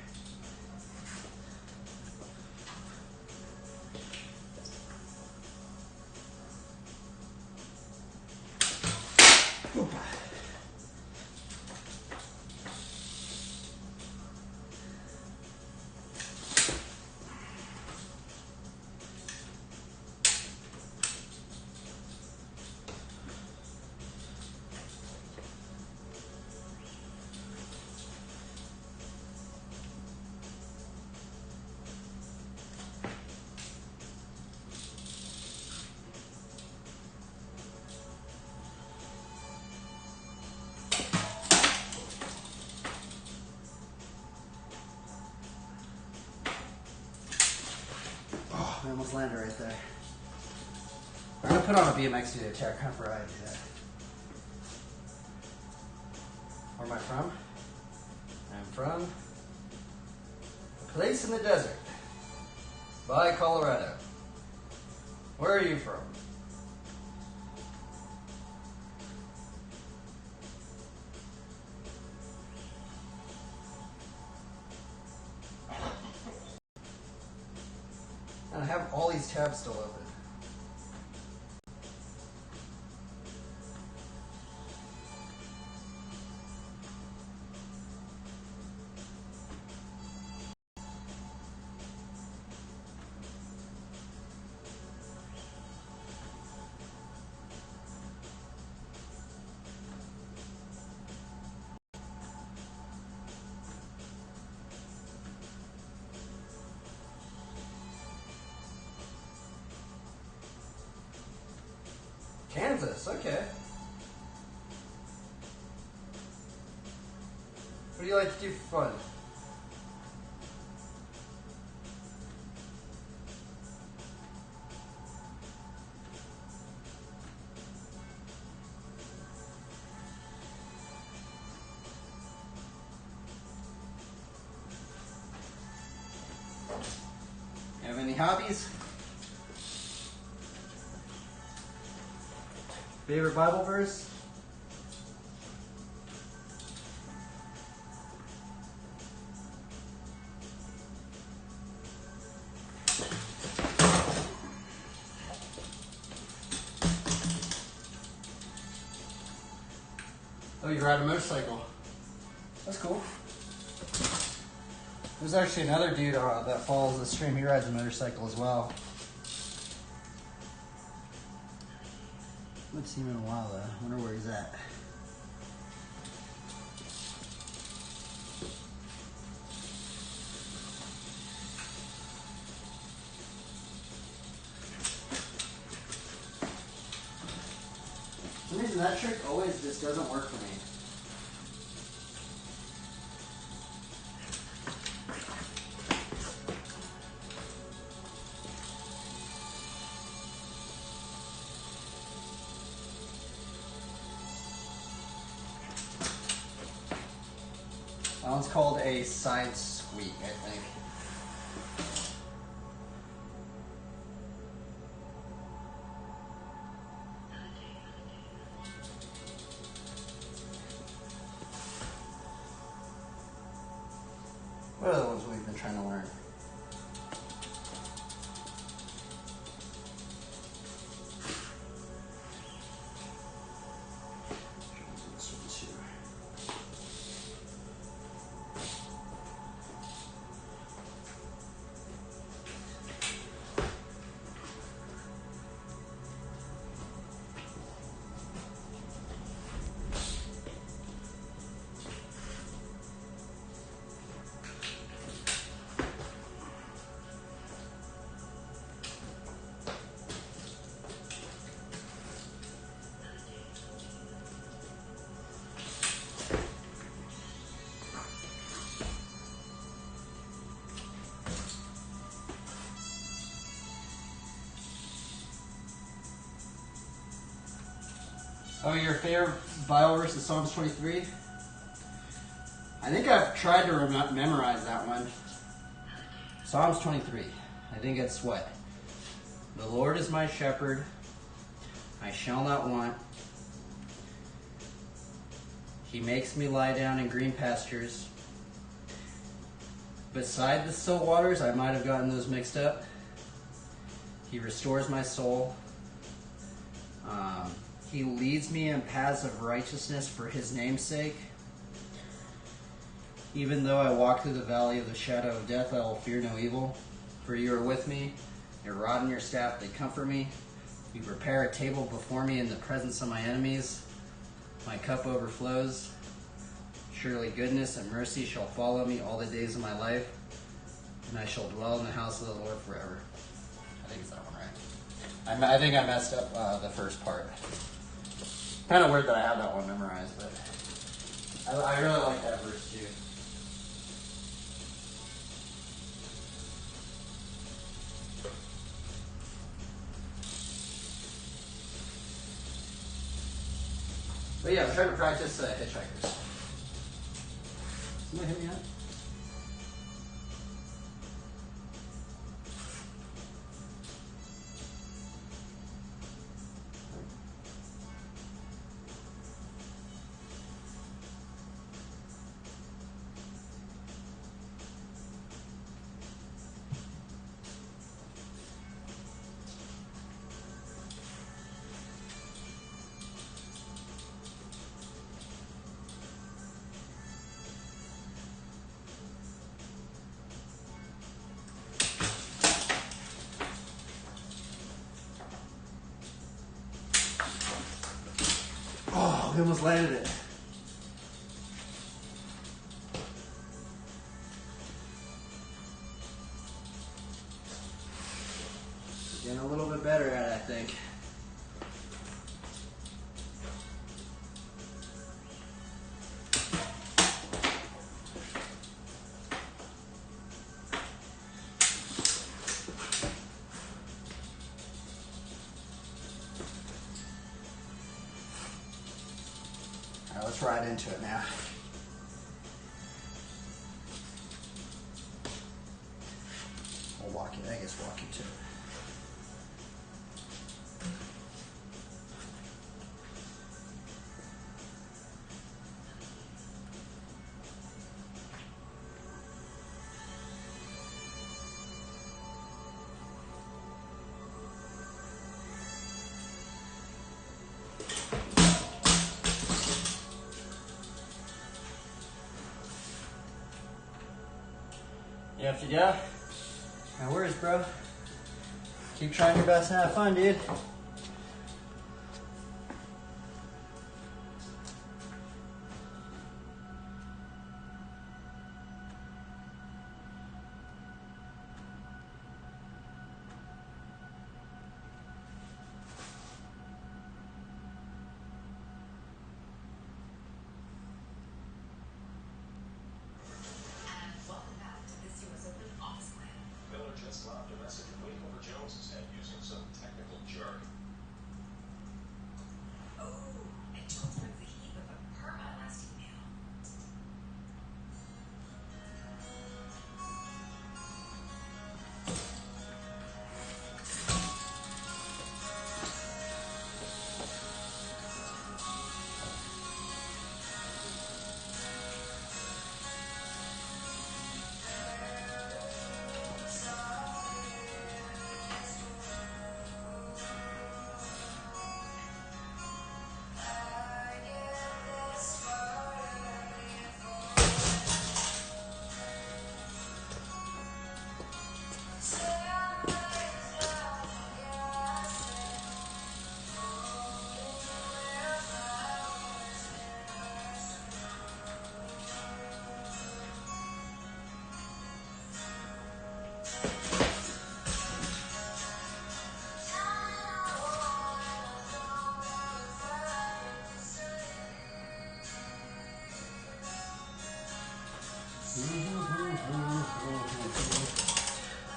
I almost landed right there. I'm going to put on a BMX video too. I kind of forgot to do that. Where am I from? I'm from a place in the desert by Colorado. Where are you from? And I have all these tabs still open. Kansas, okay. What do you like to do for fun? Have any hobbies? Favorite Bible verse? Oh, you ride a motorcycle. That's cool. There's actually another dude that follows the stream. He rides a motorcycle as well. I haven't seen him in a while though. I wonder where he's at. For some reason that trick always just doesn't work for me. That one's called a side squeak, I think. What are the ones we've been trying to learn? Oh, your favorite Bible verse is Psalms 23? I think I've tried to memorize that one. Psalms 23. I think it's what? The Lord is my shepherd. I shall not want. He makes me lie down in green pastures. Beside the still waters, I might have gotten those mixed up. He restores my soul. He leads me in paths of righteousness for his name's sake. Even though I walk through the valley of the shadow of death, I will fear no evil. For you are with me. Your rod and your staff, they comfort me. You prepare a table before me in the presence of my enemies. My cup overflows. Surely goodness and mercy shall follow me all the days of my life, and I shall dwell in the house of the Lord forever. I think it's that one, right? I think I messed up the first part. Kind of weird that I have that one memorized, but I really like that verse too. But yeah, I'm trying to practice hitchhikers. Somebody hit me up? Oh, we almost landed it. Getting a little bit better at it, I think. jumps right into it now. I'll walk you, I guess walk you to it. You have to go? No worries, bro. Keep trying your best and have fun, dude.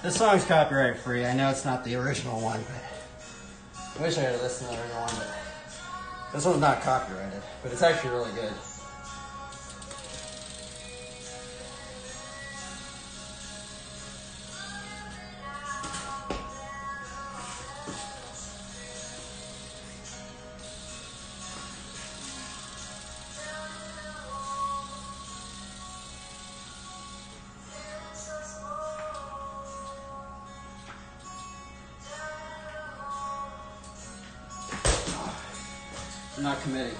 This song's copyright free. I know it's not the original one, but I wish I had listened to the original one, but this one's not copyrighted, but it's actually really good. I'm not committing.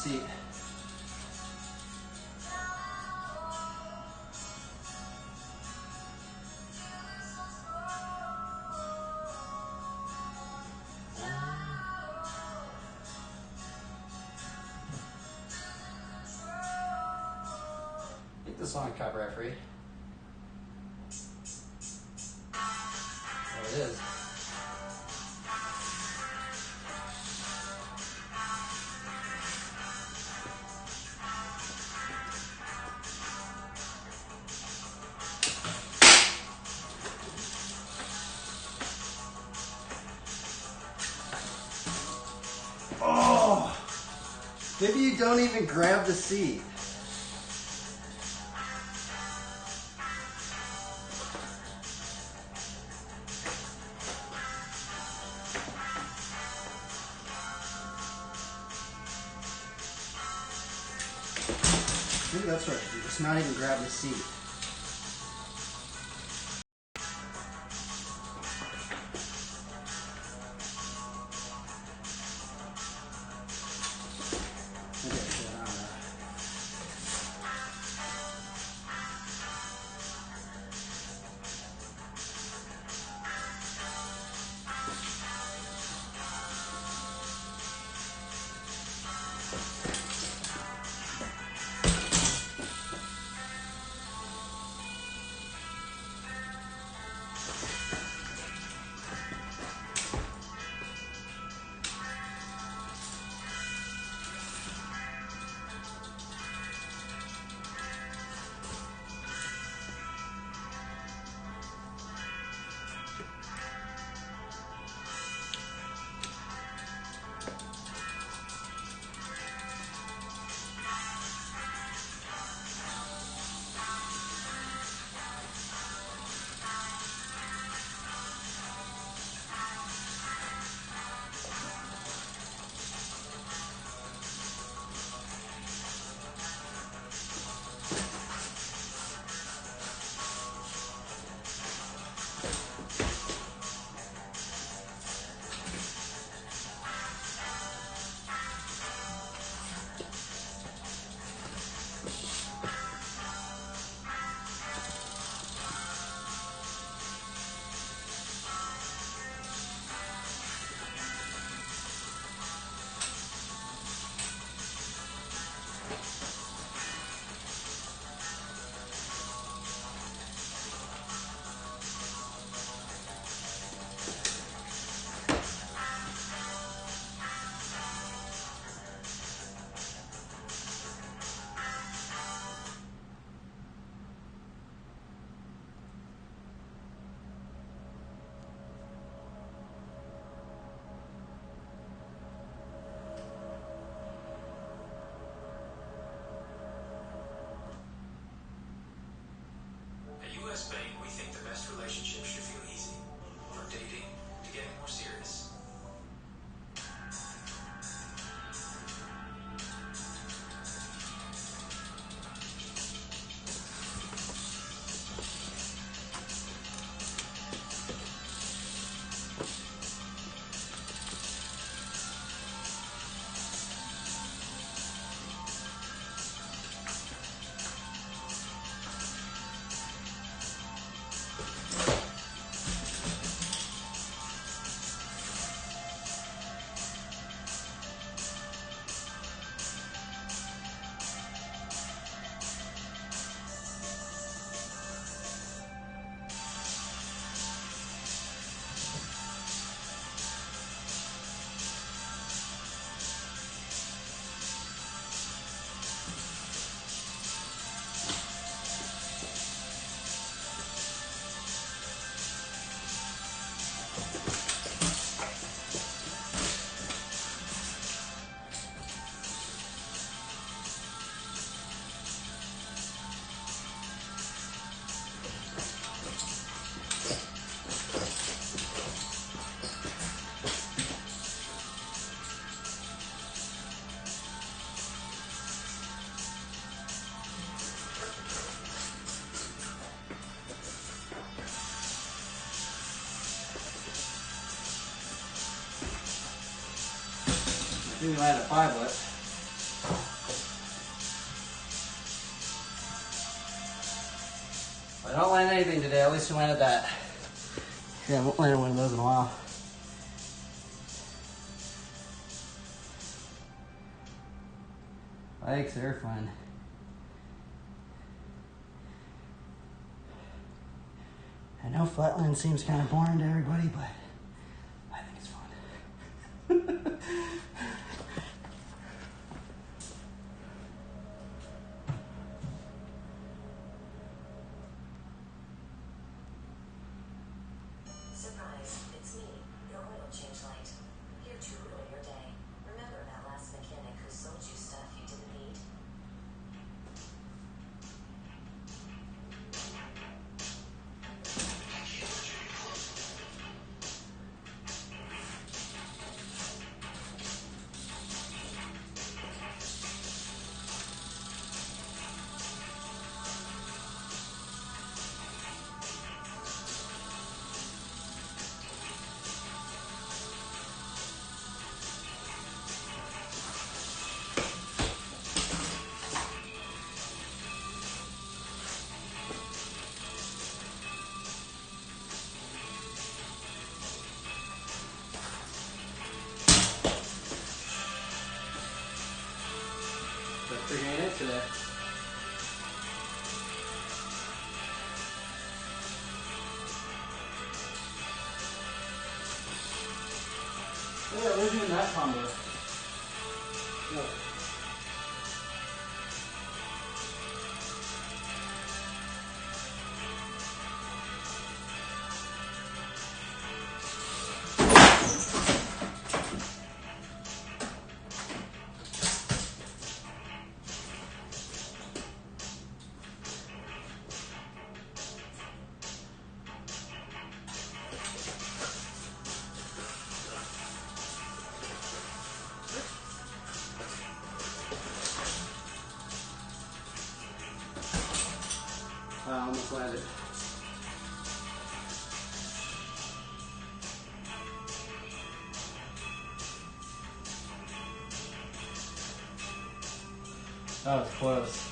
seat. I think this song is copyright free. Oh, it is. Oh, maybe you don't even grab the seat. Maybe that's right. You're just not even grab the seat. We might have 5 left. I don't land anything today. At least we landed that. Yeah, I won't land one of those in a while. Bikes are fun. I know flatland seems kind of boring to everybody, but I think it's fun. Surprise, it's me, your oil change light. Here to ruin your day. Remember that last mechanic who sold you stuff you didn't need? Figuring it today. Yeah, we're doing that combo. No. I almost landed. That was close.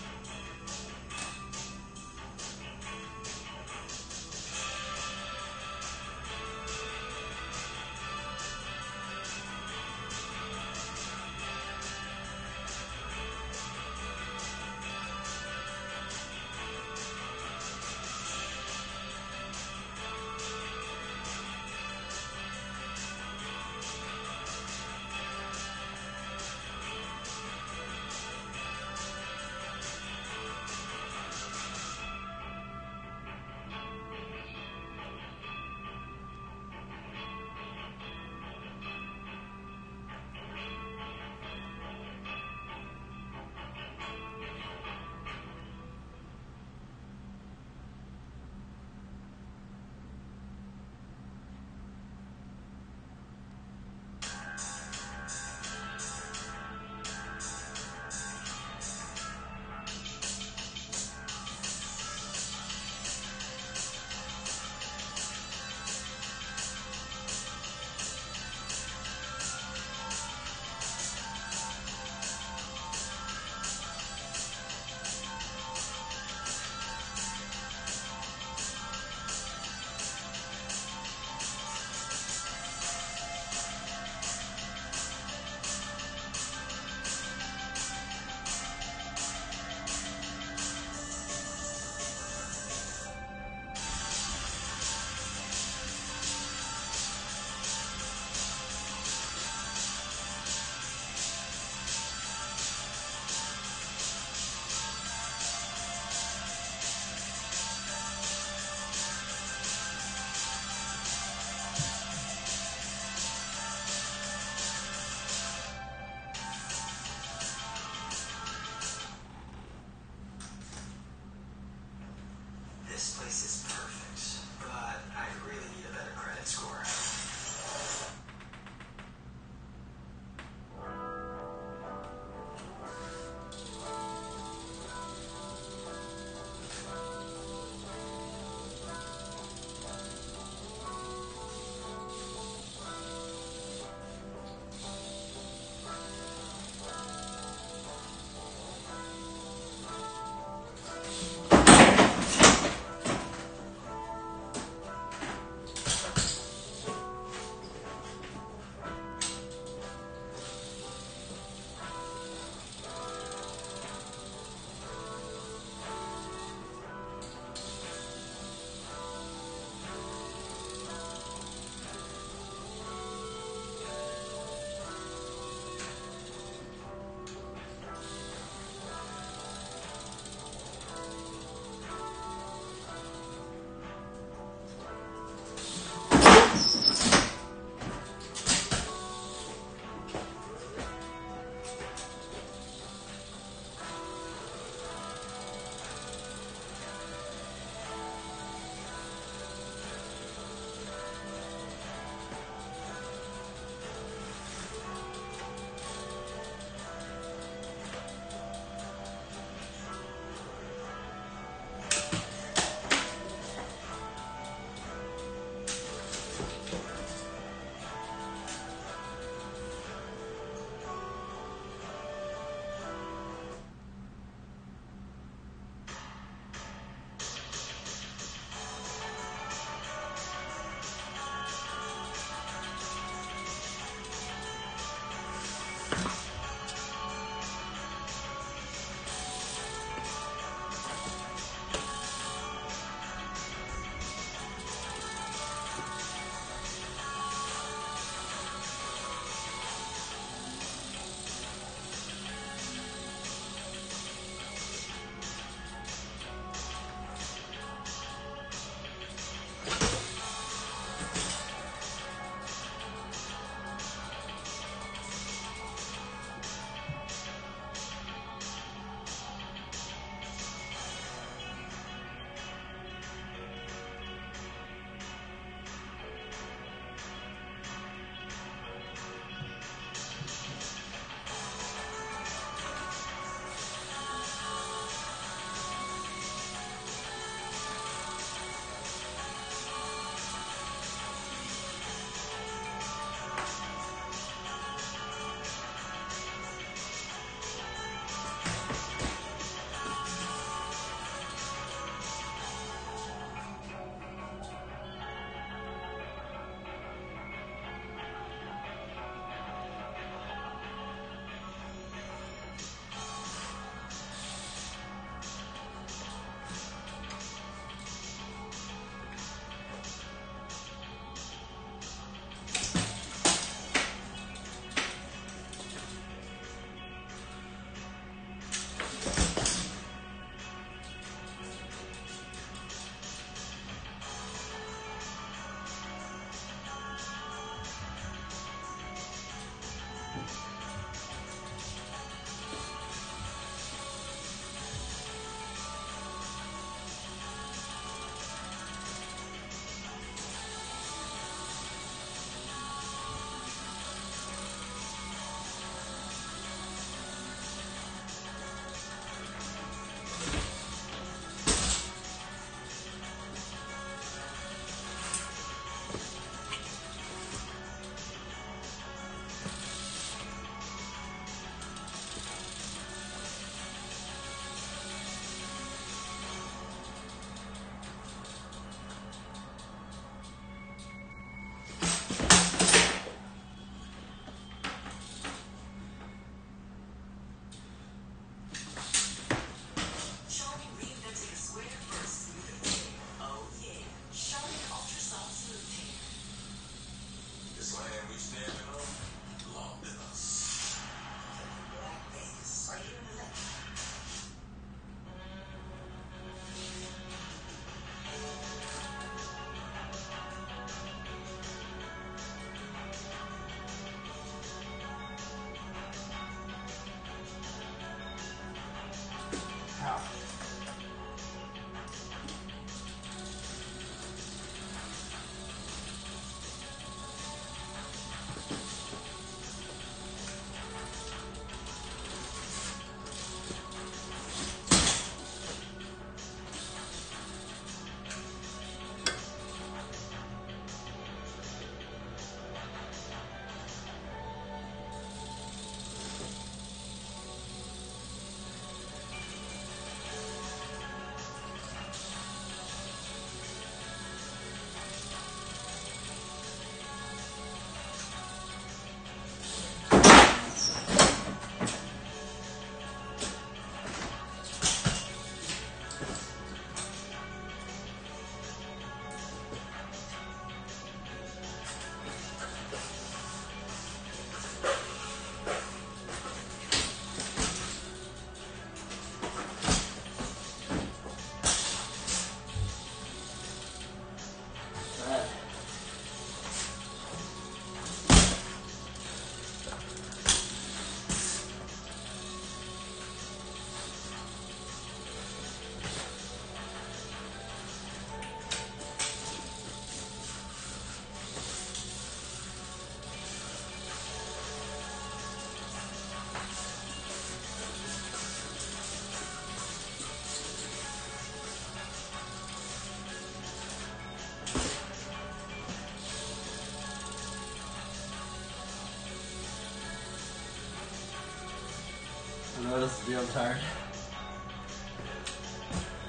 you I'm tired.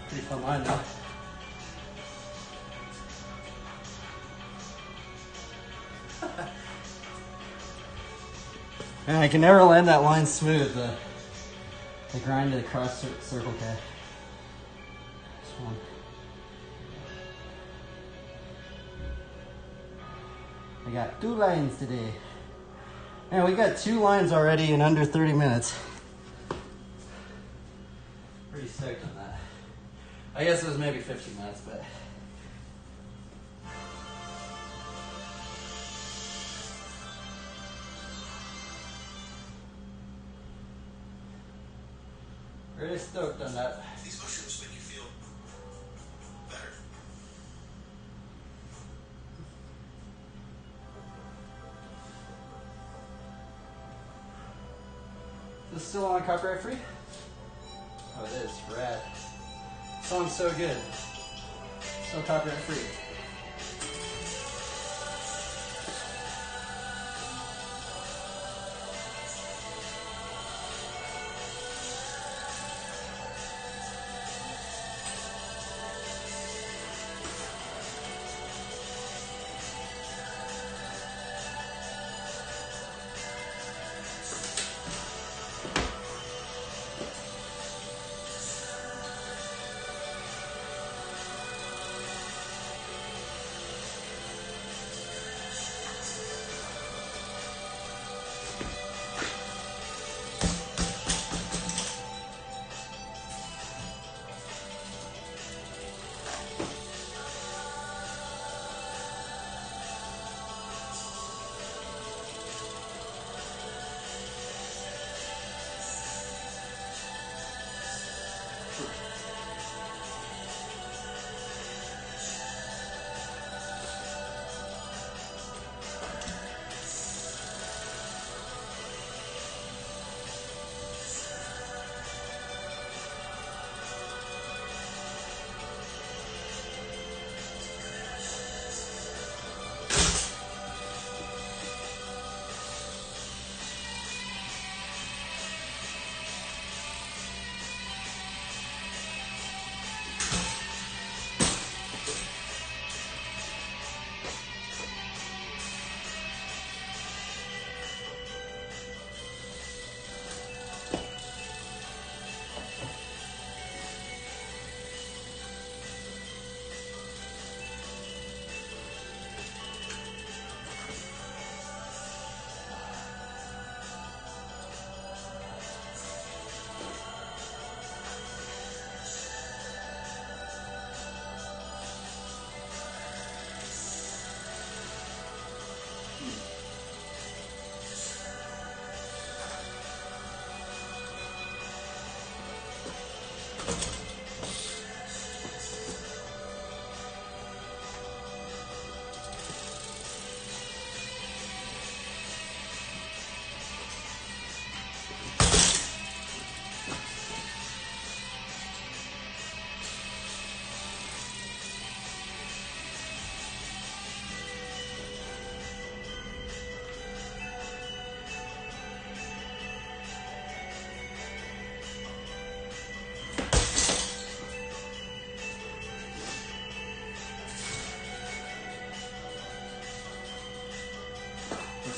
Pretty fun line though. And I can never land that line smooth. The grind to the cross circle K. This one. I got 2 lines today. And we got 2 lines already in under 30 minutes. Pretty stoked on that. I guess it was maybe 15 minutes, but. Really stoked on that. These mushrooms make you feel better. Is this still on copyright free? Oh, it is. Rad. Song's so good. So copyright free.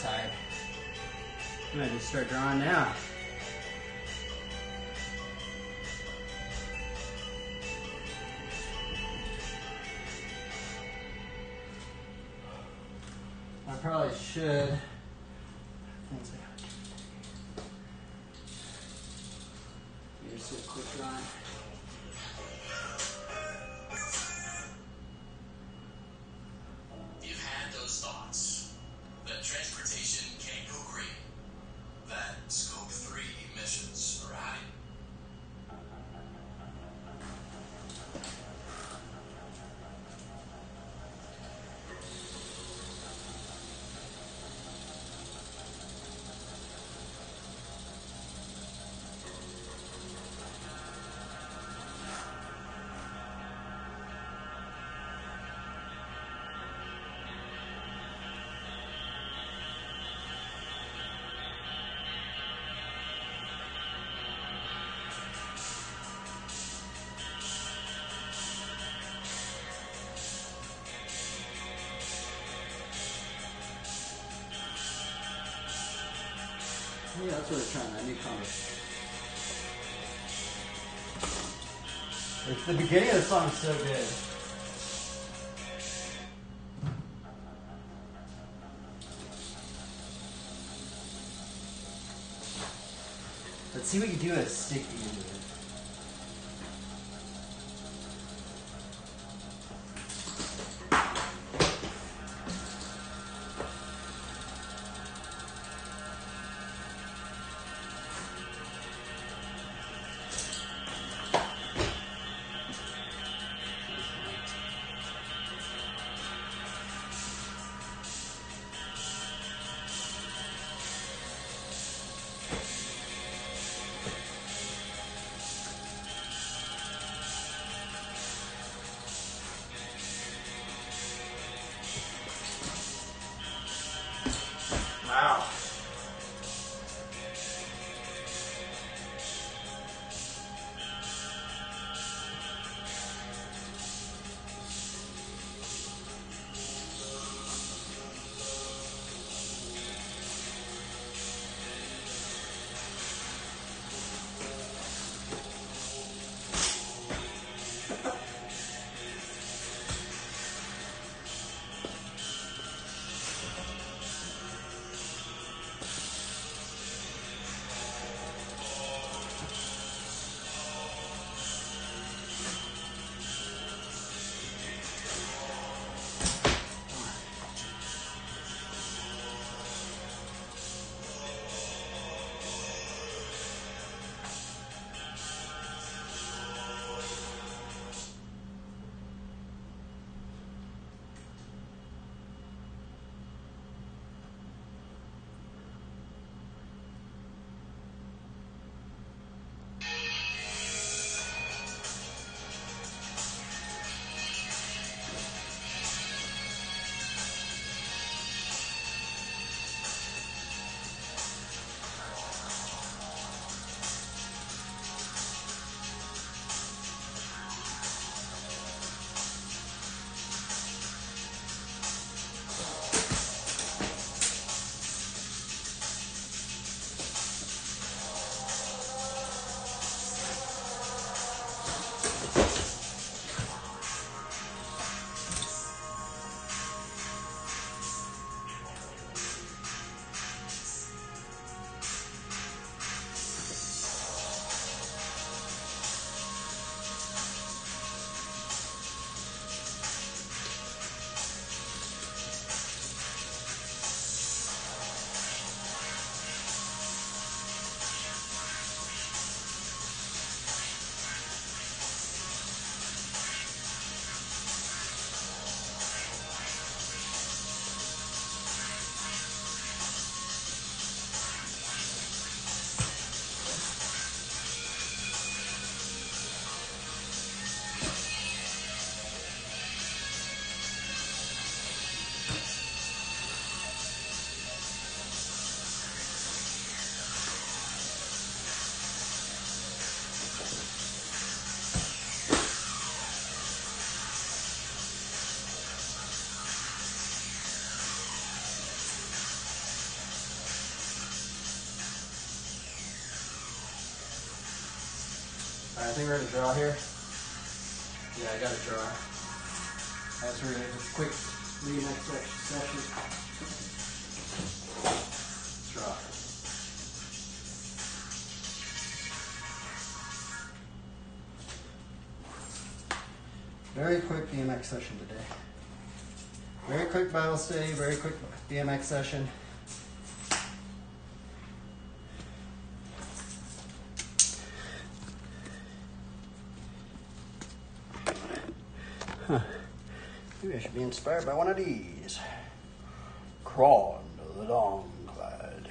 Tired. I'm gonna just start drawing now. I probably should. Things I gotta do. Just do a quick drawing. You've had those thoughts. That transportation can't go green. That Scope 3 emissions are high. That's what we're trying, a new combo. It's the beginning of the song so good. Let's see if we can do a sticky into it. Wow. I think we're gonna draw here. Yeah, I got a draw. As we're gonna just quick lead next session. Draw. Very quick BMX session today. Very quick Bible study, very quick BMX session. Huh. Maybe I should be inspired by one of these. Crawl into the Downclad.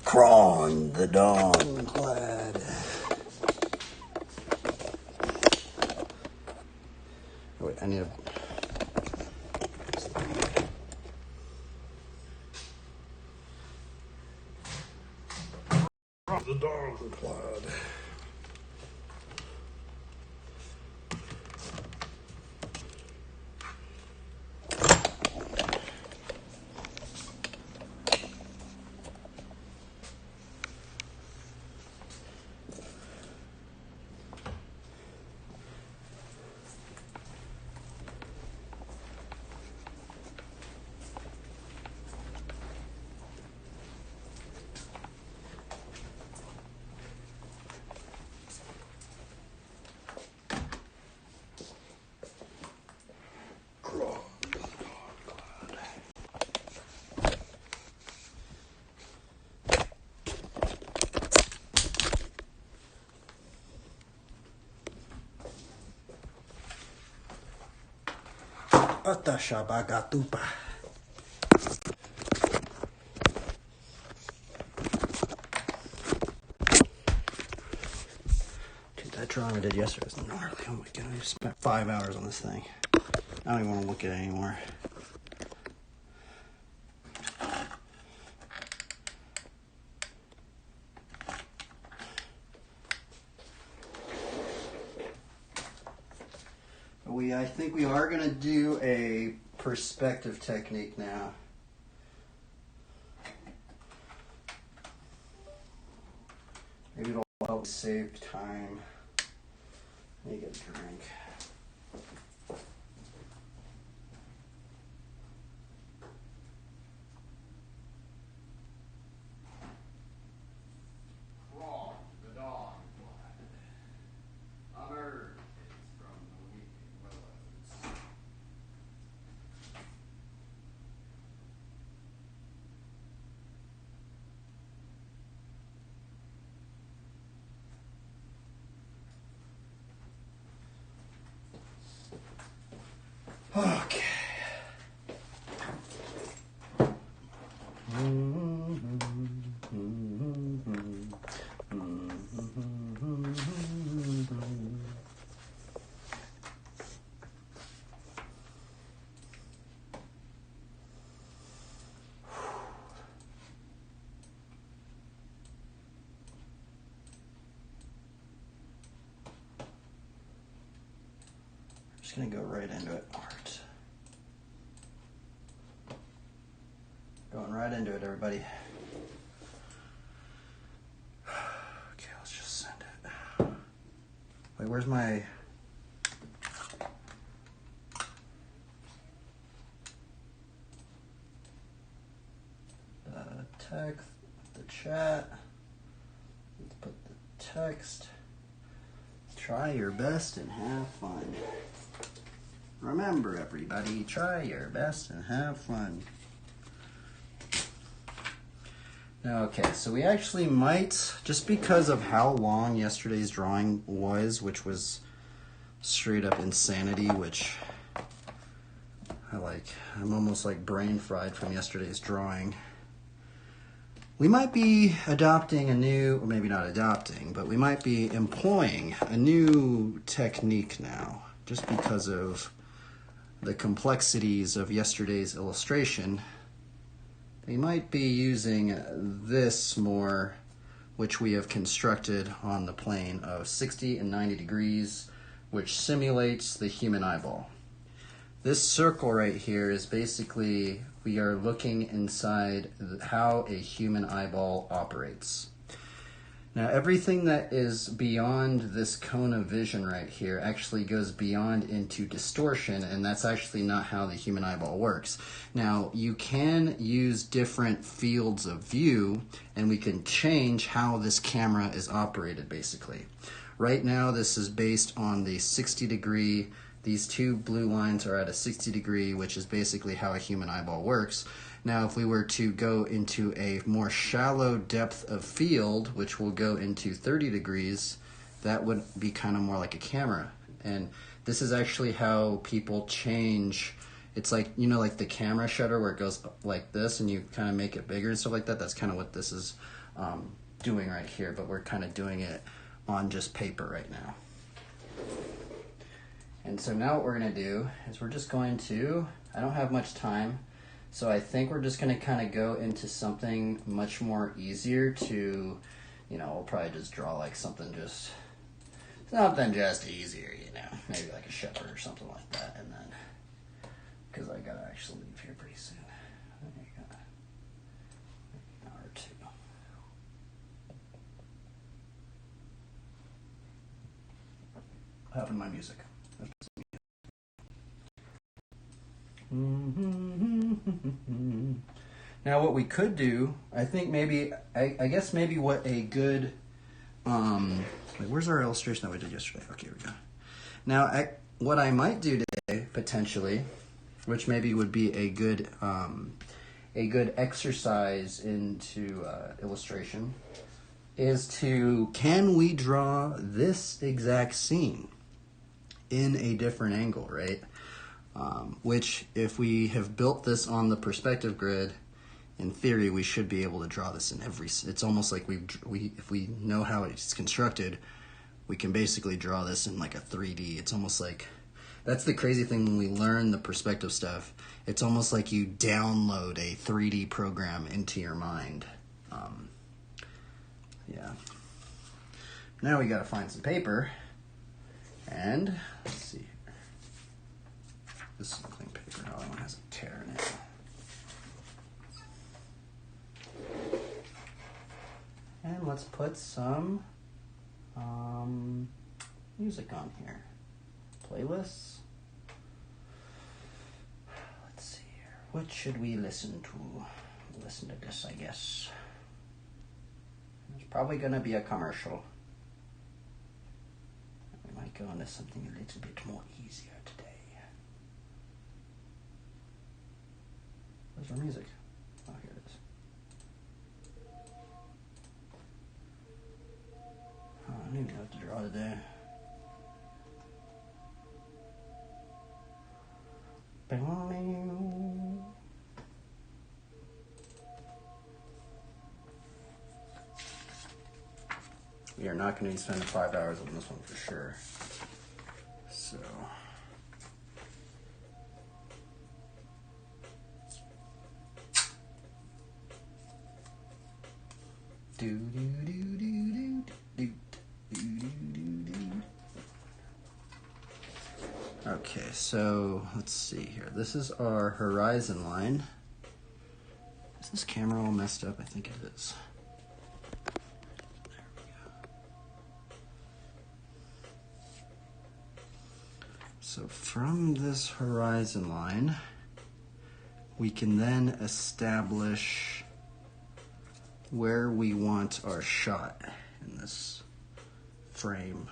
Crawl into the Downclad. Oh, wait, I need a... The Downclad. Hata shabagatupa. Dude, that drawing I did yesterday was gnarly. Oh my god, I spent 5 hours on this thing. I don't even want to look at it anymore. I think we are going to do a perspective technique now. Maybe it'll help save time. Let me get a drink. Okay. Just gonna go right into it. Art. Going right into it, everybody. Okay, let's just send it. Wait, where's my... text, the chat. Let's put the text. Try your best and have fun. Remember, everybody, try your best and have fun. Okay, so we actually might, just because of how long yesterday's drawing was, which was straight up insanity, which I'm almost like brain fried from yesterday's drawing. We might be adopting a new, or maybe not adopting, but we might be employing a new technique now, just because of the complexities of yesterday's illustration. We might be using this more, which we have constructed on the plane of 60 and 90 degrees, which simulates the human eyeball. This circle right here is basically, we are looking inside how a human eyeball operates. Now, everything that is beyond this cone of vision right here actually goes beyond into distortion, and that's actually not how the human eyeball works. Now, you can use different fields of view, and we can change how this camera is operated, basically. Right now, this is based on the 60 degree. These two blue lines are at a 60 degree, which is basically how a human eyeball works. Now, if we were to go into a more shallow depth of field, which will go into 30 degrees, that would be kind of more like a camera. And this is actually how people change. It's like, you know, like the camera shutter where it goes like this and you kind of make it bigger and stuff like that. That's kind of what this is doing right here, but we're kind of doing it on just paper right now. And so now what we're going to do is we're just going to, I don't have much time, so I think we're just going to kind of go into something much more easier to, you know, we'll probably just draw like something just easier, you know, maybe like a shepherd or something like that, and then, because I got to actually leave here pretty soon. There you go. Maybe an hour or two. What happened to my music? Now what we could do, I think maybe, I guess maybe what a good, wait, where's our illustration that we did yesterday? Okay, here we go. Now, what I might do today, potentially, which maybe would be a good exercise into illustration, is can we draw this exact scene in a different angle, right? which if we have built this on the perspective grid, in theory, we should be able to draw this in every, it's almost like if we know how it's constructed, we can basically draw this in like a 3D. It's almost like, that's the crazy thing when we learn the perspective stuff. It's almost like you download a 3D program into your mind. Yeah. Now we gotta find some paper. And, let's see here. This is clean paper. The other one has a tear in it. And let's put some music on here. Playlists. Let's see here. What should we listen to? Listen to this, I guess. There's probably going to be a commercial. We might go into something a little bit more easier today. Where's our music? Oh, here it is. Oh, I need to have to draw today. We are not going to spend 5 hours on this one for sure. So. Okay, so let's see here. This is our horizon line. Is this camera all messed up? I think it is. There we go. So from this horizon line, we can then establish where we want our shot in this frame.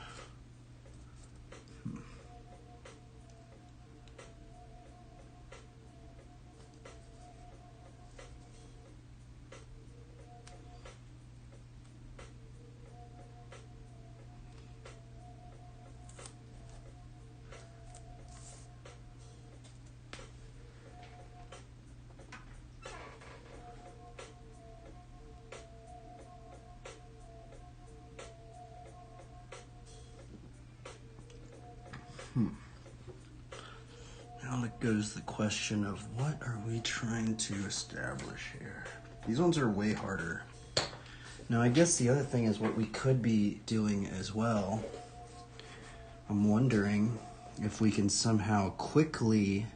Now it goes the question of what are we trying to establish here? These ones are way harder. Now I guess the other thing is what we could be doing as well. I'm wondering if we can somehow quickly,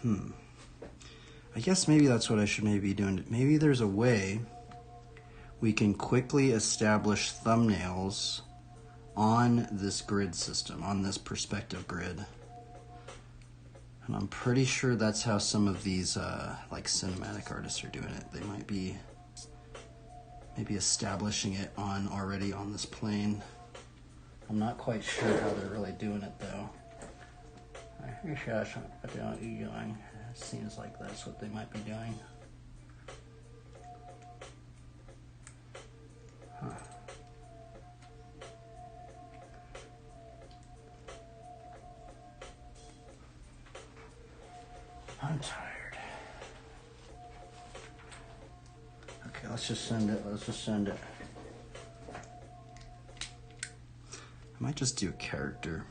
I guess maybe that's what I should maybe be doing. Maybe there's a way we can quickly establish thumbnails on this grid system, on this perspective grid. And I'm pretty sure that's how some of these like cinematic artists are doing it. They might be maybe establishing it already on this plane. I'm not quite sure how they're really doing it though. I think that's what they might be doing. It seems like that's what they might be doing. Huh. I'm tired. Okay, let's just send it. I might just do a character.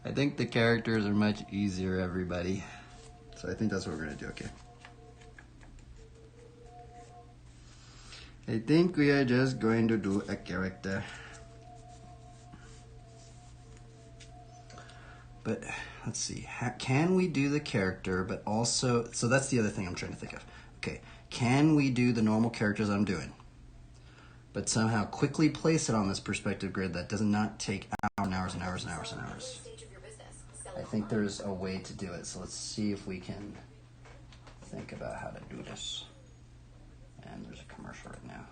I think the characters are much easier, everybody. So I think that's what we're going to do, okay? I think we are just going to do a character. But let's see, can we do the character, but also, so that's the other thing I'm trying to think of. Okay, can we do the normal characters I'm doing, but somehow quickly place it on this perspective grid that does not take hours and hours and hours and hours? I think there's a way to do it, so let's see if we can think about how to do this. And there's a commercial right now.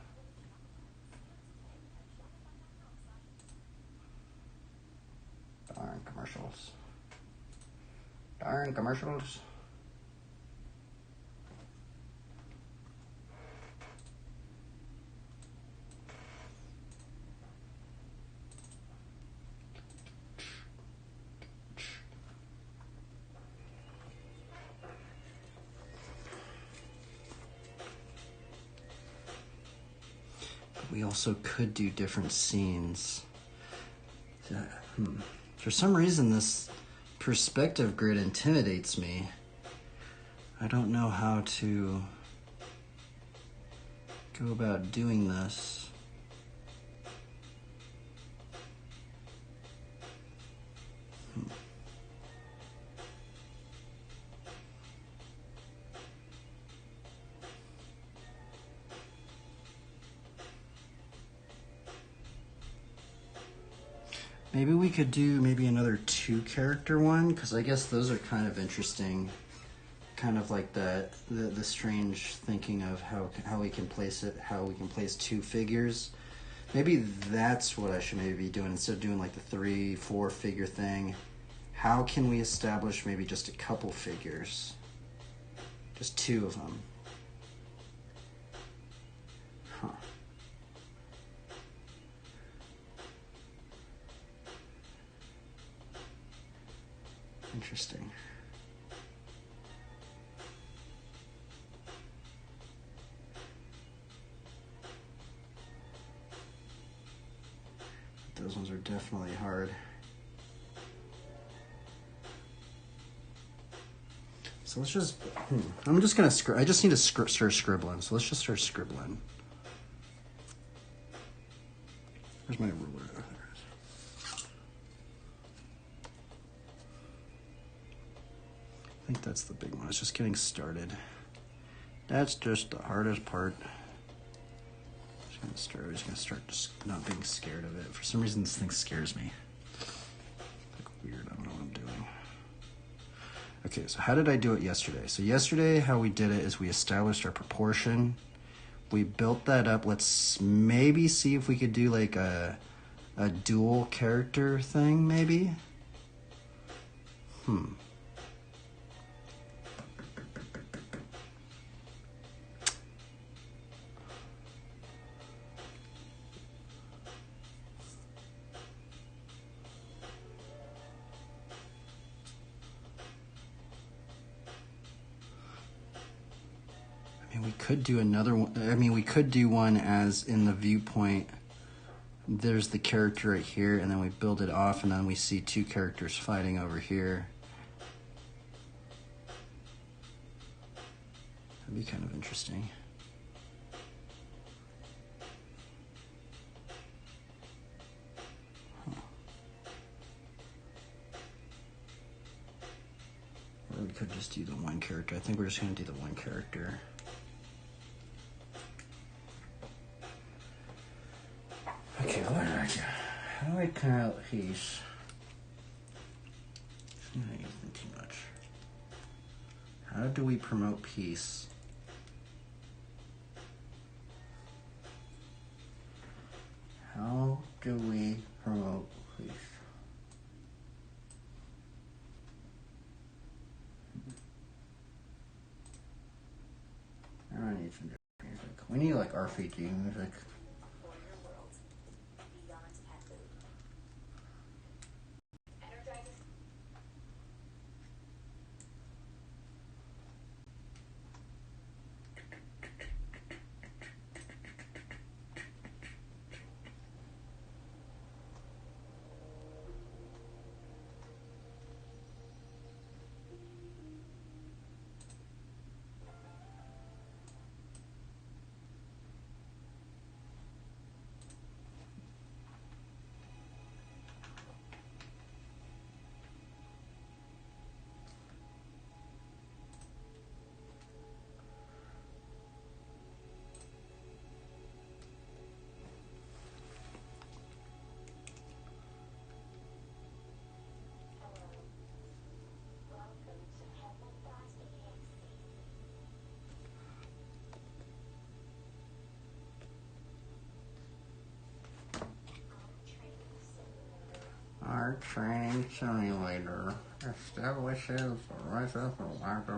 Darn commercials. Darn commercials. We also could do different scenes. For some reason, this perspective grid intimidates me. I don't know how to go about doing this. Maybe we could do another 2-character one, because I guess those are kind of interesting. Kind of like the strange thinking of how we can place it, how we can place 2 figures. Maybe that's what I should maybe be doing instead of doing like the 3-4 figure thing. How can we establish maybe just a couple figures? Just 2 of them. Huh. Interesting. Those ones are definitely hard. So let's just, I'm just gonna I just need to start scribbling. So let's just start scribbling. Where's my ruler? Oh, there it is. I think that's the big one. It's just getting started. That's just the hardest part. I'm just gonna start just not being scared of it. For some reason, this thing scares me. Like weird. I don't know what I'm doing. Okay, so how did I do it yesterday? So yesterday, how we did it is we established our proportion. We built that up. Let's maybe see if we could do like a dual character thing, maybe. We could do another one. I mean, we could do one as in the viewpoint. There's the character right here, and then we build it off, and then we see 2 characters fighting over here. That'd be kind of interesting. Or we could just do the 1 character. I think we're just going to do the 1 character. Okay, what do I do? How do I cut out peace? I'm not using too much. How do we promote peace? How do we promote peace? I need some different music. We need like RPG music. Our training simulator establishes the rights of the lack of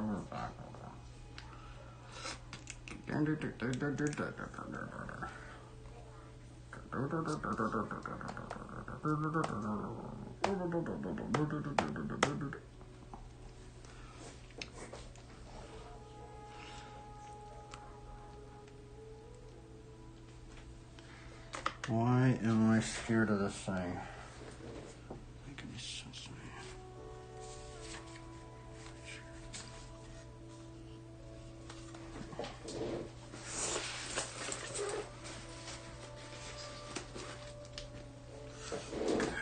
Why am I scared of this thing? Make any sense to me.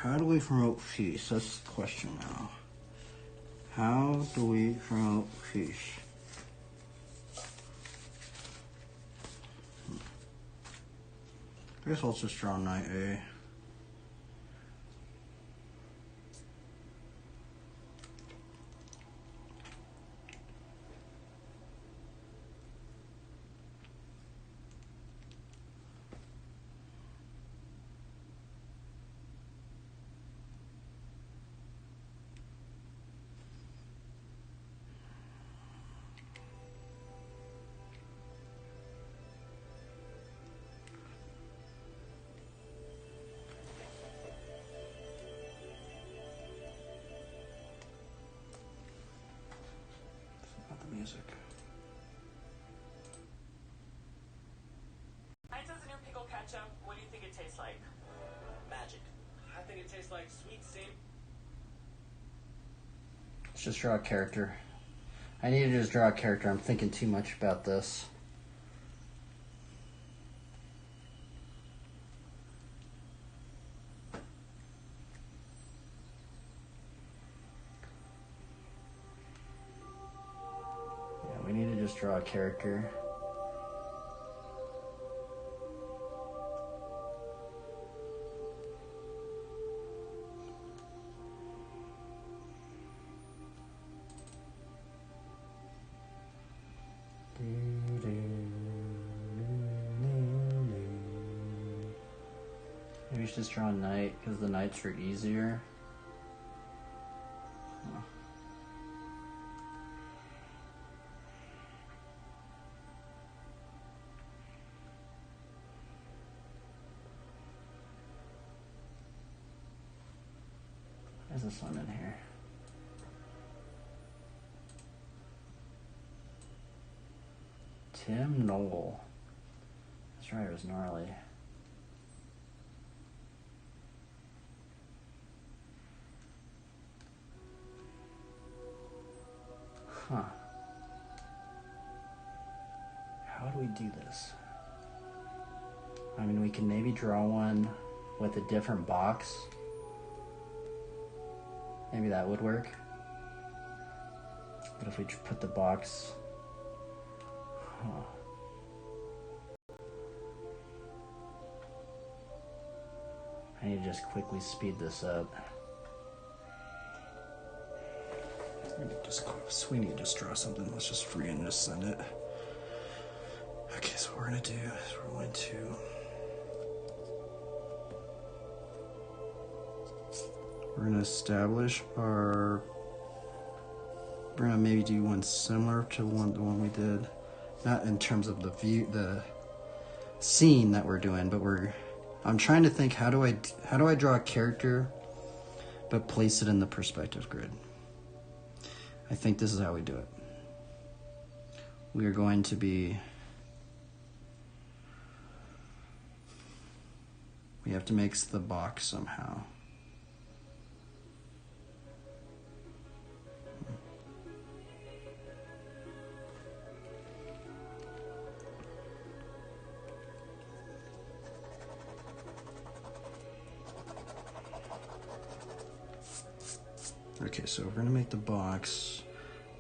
How do we promote peace? That's the question now. How do we promote peace? I guess I'll just draw Knight A. Music. Knight does a new pickle ketchup. What do you think it tastes like? Magic. I think it tastes like sweet savory. Let's just draw a character. I need to just draw a character. I'm thinking too much about this. Yeah, we need to just draw a character. Maybe we should just draw a knight because the knights are easier. There's this one in here. Tim Knoll. That's right, it was gnarly. Huh. How do we do this? I mean, we can maybe draw one with a different box. Maybe that would work. But if we put the box... I need to just quickly speed this up. We need to just draw something. Let's just free and just send it. Okay, so what we're gonna do is we're gonna establish our. We're gonna maybe do one similar to the one we did, not in terms of the scene that we're doing, but I'm trying to think how do I draw a character, but place it in the perspective grid. I think this is how we do it. We are going to be. We have to make the box somehow. Okay, so we're going to make the box.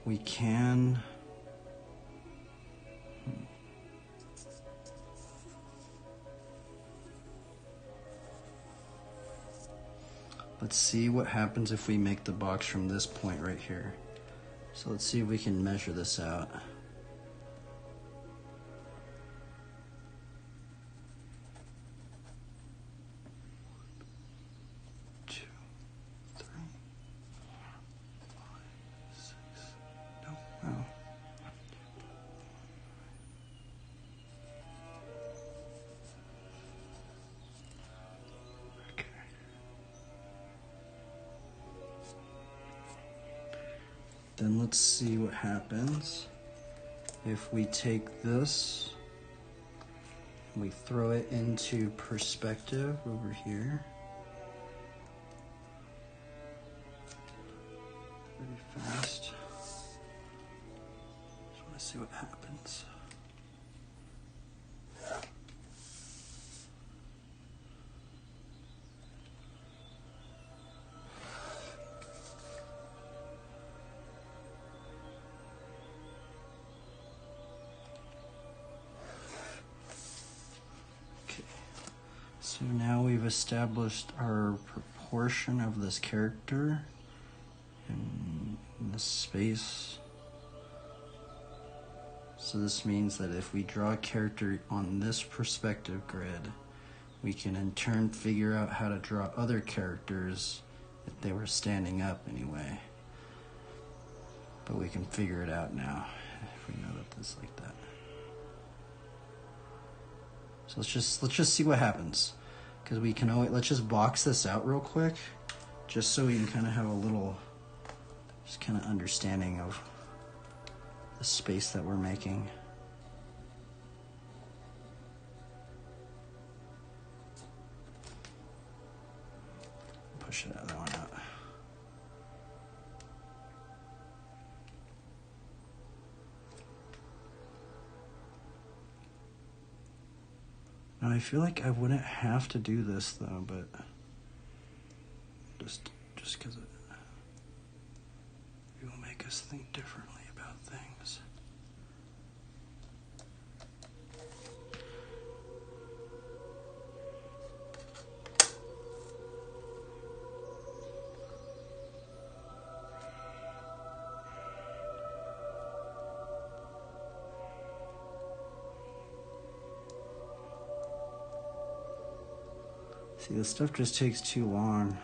We can... Let's see what happens if we make the box from this point right here. So let's see if we can measure this out. Then let's see what happens if we take this We throw it into perspective over here. Pretty fast. Just want to see what happens. So now we've established our proportion of this character in this space. So this means that if we draw a character on this perspective grid, we can in turn figure out how to draw other characters if they were standing up anyway. But we can figure it out now if we know that this is like that. So let's just see what happens. Because we can always, let's just box this out real quick, just so we can kind of have a little, just kind of understanding of the space that we're making. Push that other one out. Now I feel like I wouldn't have to do this though, but just because it will make us think differently about things. See, this stuff just takes too long.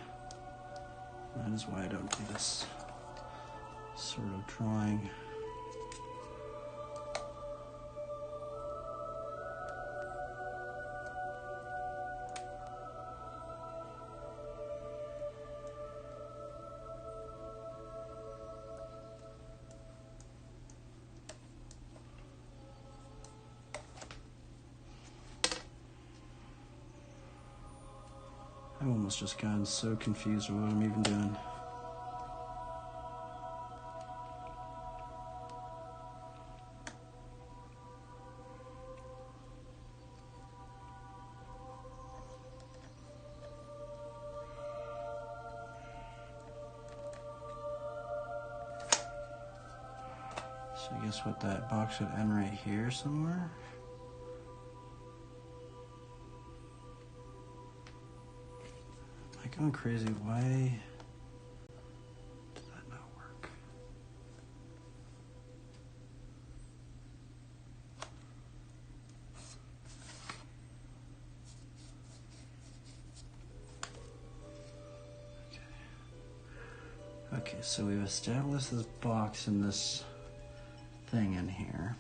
That is why I don't do this sort of drawing. I've almost just gotten so confused with what I'm even doing. So I guess what, that box would end right here somewhere? Going crazy. Why did that not work? Okay, so we've established this box and this thing in here.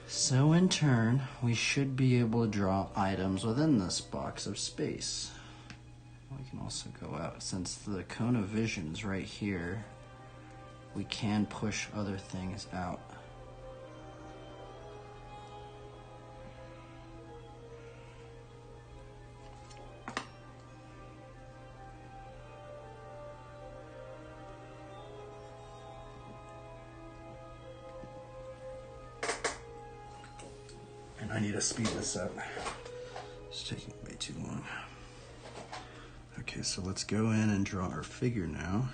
So in turn, we should be able to draw items within this box of space. We can also go out. Since the cone of vision is right here, we can push other things out. I need to speed this up. It's taking way too long. Okay, so let's go in and draw our figure now.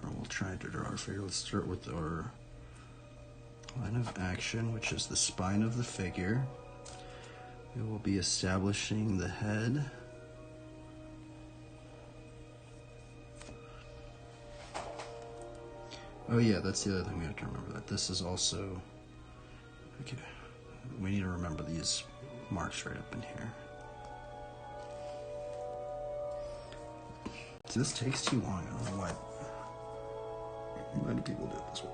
Or we'll try to draw our figure. Let's start with our line of action, which is the spine of the figure. We will be establishing the head. Oh yeah, that's the other thing we have to remember, that this is also, okay. We need to remember these marks right up in here. So this takes too long. I don't know why. Why do people do it this way?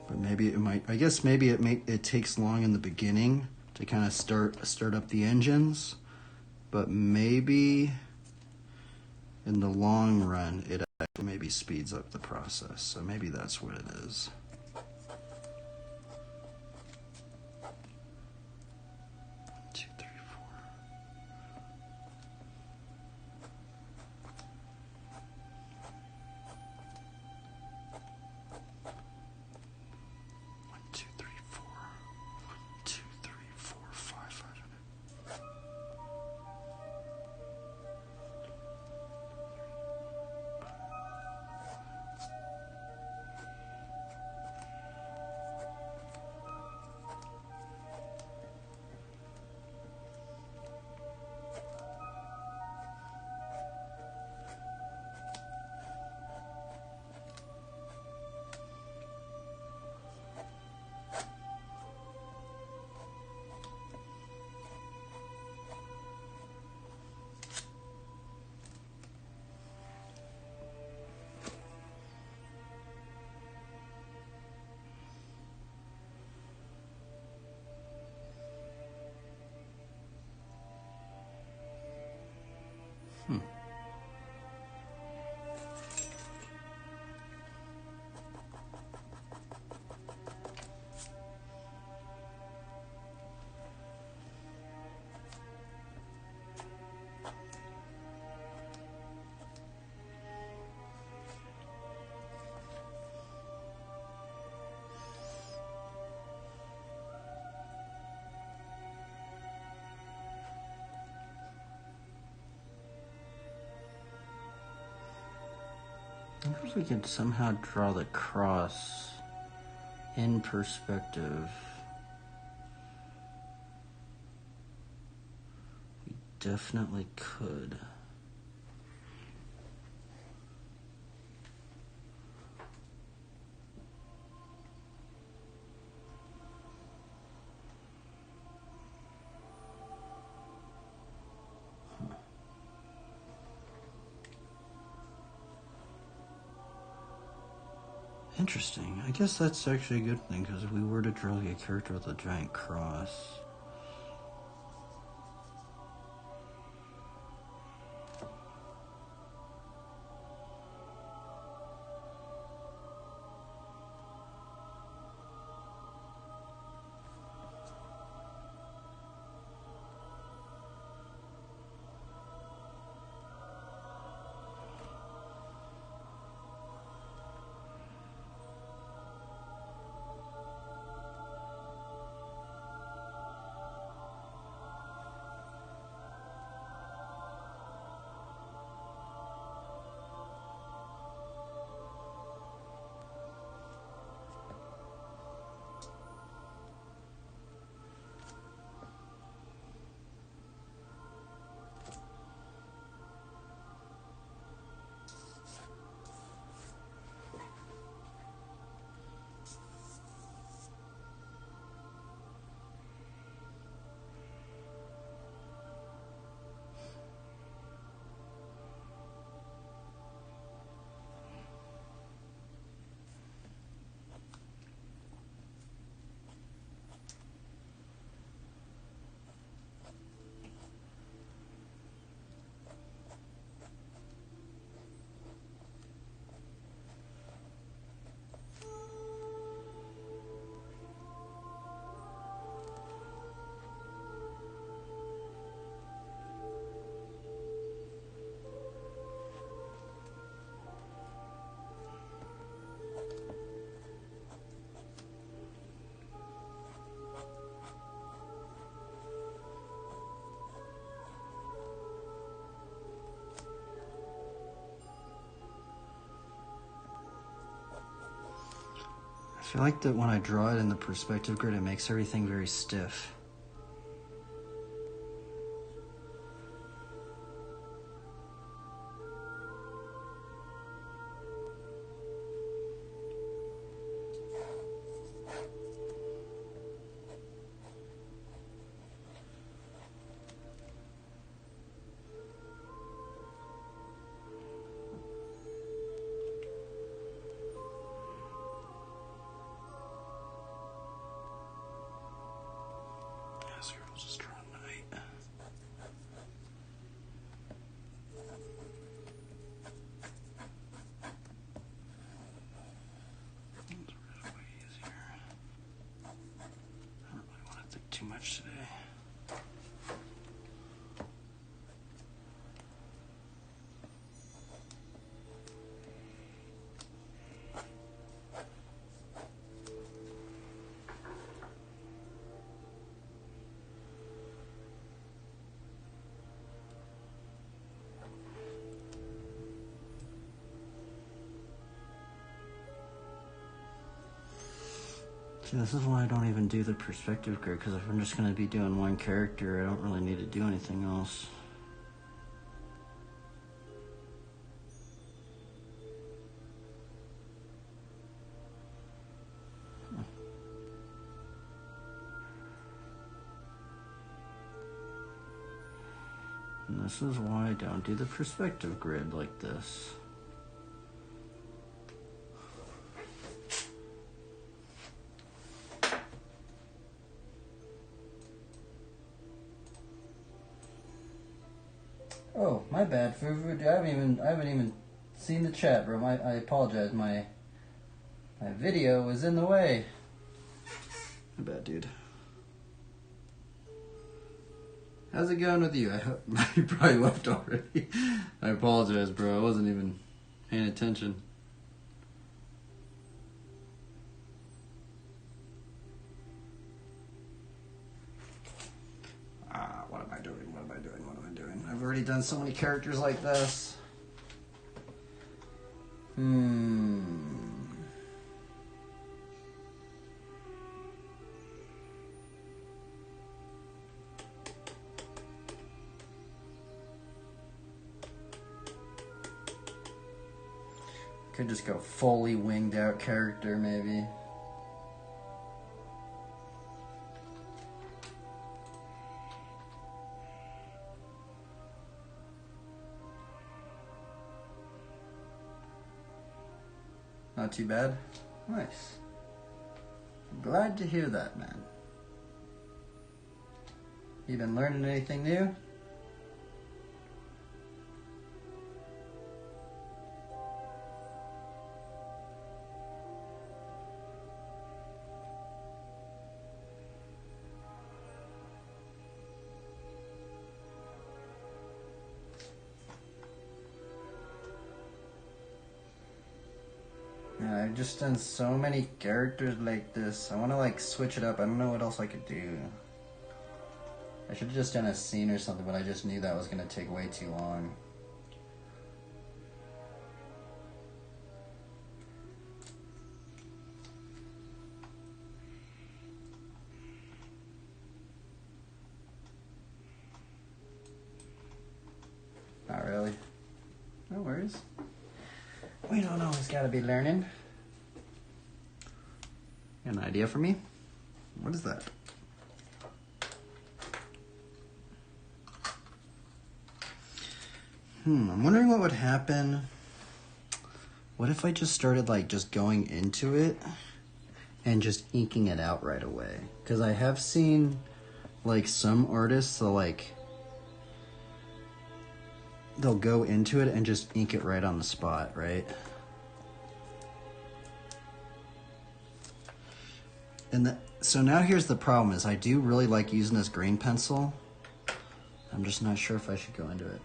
But maybe it might. I guess maybe it takes long in the beginning to kind of start up the engines, but maybe in the long run it actually maybe speeds up the process. So maybe that's what it is. I wonder if we could somehow draw the cross in perspective. We definitely could. Interesting. I guess that's actually a good thing, because if we were to draw a character with a giant cross, I feel like that when I draw it in the perspective grid, it makes everything very stiff. Just draw a knight. That's way easier. I don't really want to think too much today. See, this is why I don't even do the perspective grid, because if I'm just going to be doing one character, I don't really need to do anything else. And this is why I don't do the perspective grid like this. Oh, my bad, Fufu. I haven't even seen the chat, bro. I apologize. My video was in the way. My bad, dude. How's it going with you? I hope you probably left already. I apologize, bro. I wasn't even paying attention. What am I doing? I've already done so many characters like this. Could just go fully winged out character, maybe. Not too bad. Nice. I'm glad to hear that, man. You been learning anything new? I've just done so many characters like this. I want to like switch it up. I don't know what else I could do. I should have just done a scene or something, but I just knew that was going to take way too long. Not really. No worries. We don't always gotta be learning. An idea for me? What is that? I'm wondering what would happen. What if I just started like just going into it and just inking it out right away? Because I have seen like some artists, they'll go into it and just ink it right on the spot, right? And so now here's the problem is I do really like using this green pencil. I'm just not sure if I should go into it.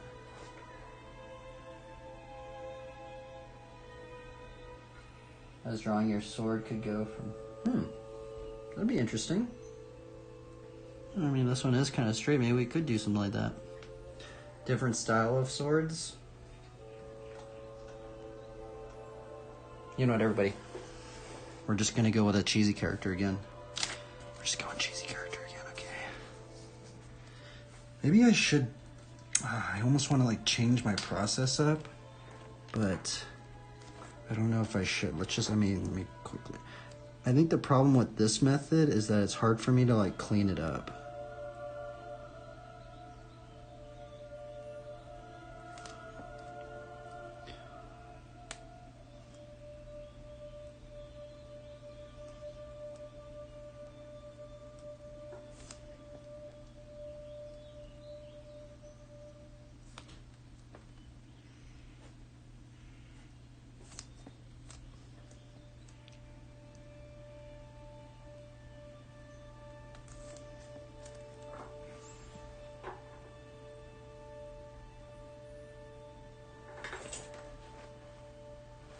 As drawing your sword could go from, that'd be interesting. I mean, this one is kind of straight. Maybe we could do something like that. Different style of swords. You know what, everybody? We're just gonna go with a cheesy character again. We're just going cheesy character again, okay. Maybe I should, I almost want to like change my process up, but I don't know if I should. Let me quickly. I think the problem with this method is that it's hard for me to like clean it up.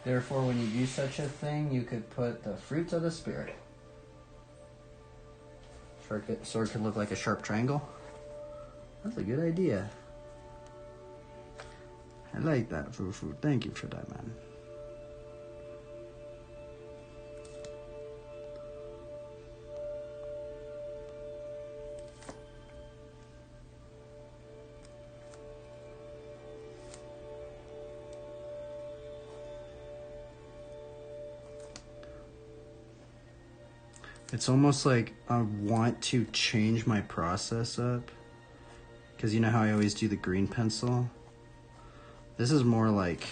Therefore, when you do such a thing, you could put the fruits of the Spirit. Sword could look like a sharp triangle. That's a good idea. I like that, Fufu. Thank you for that, man. It's almost like I want to change my process up. Because you know how I always do the green pencil? This is more like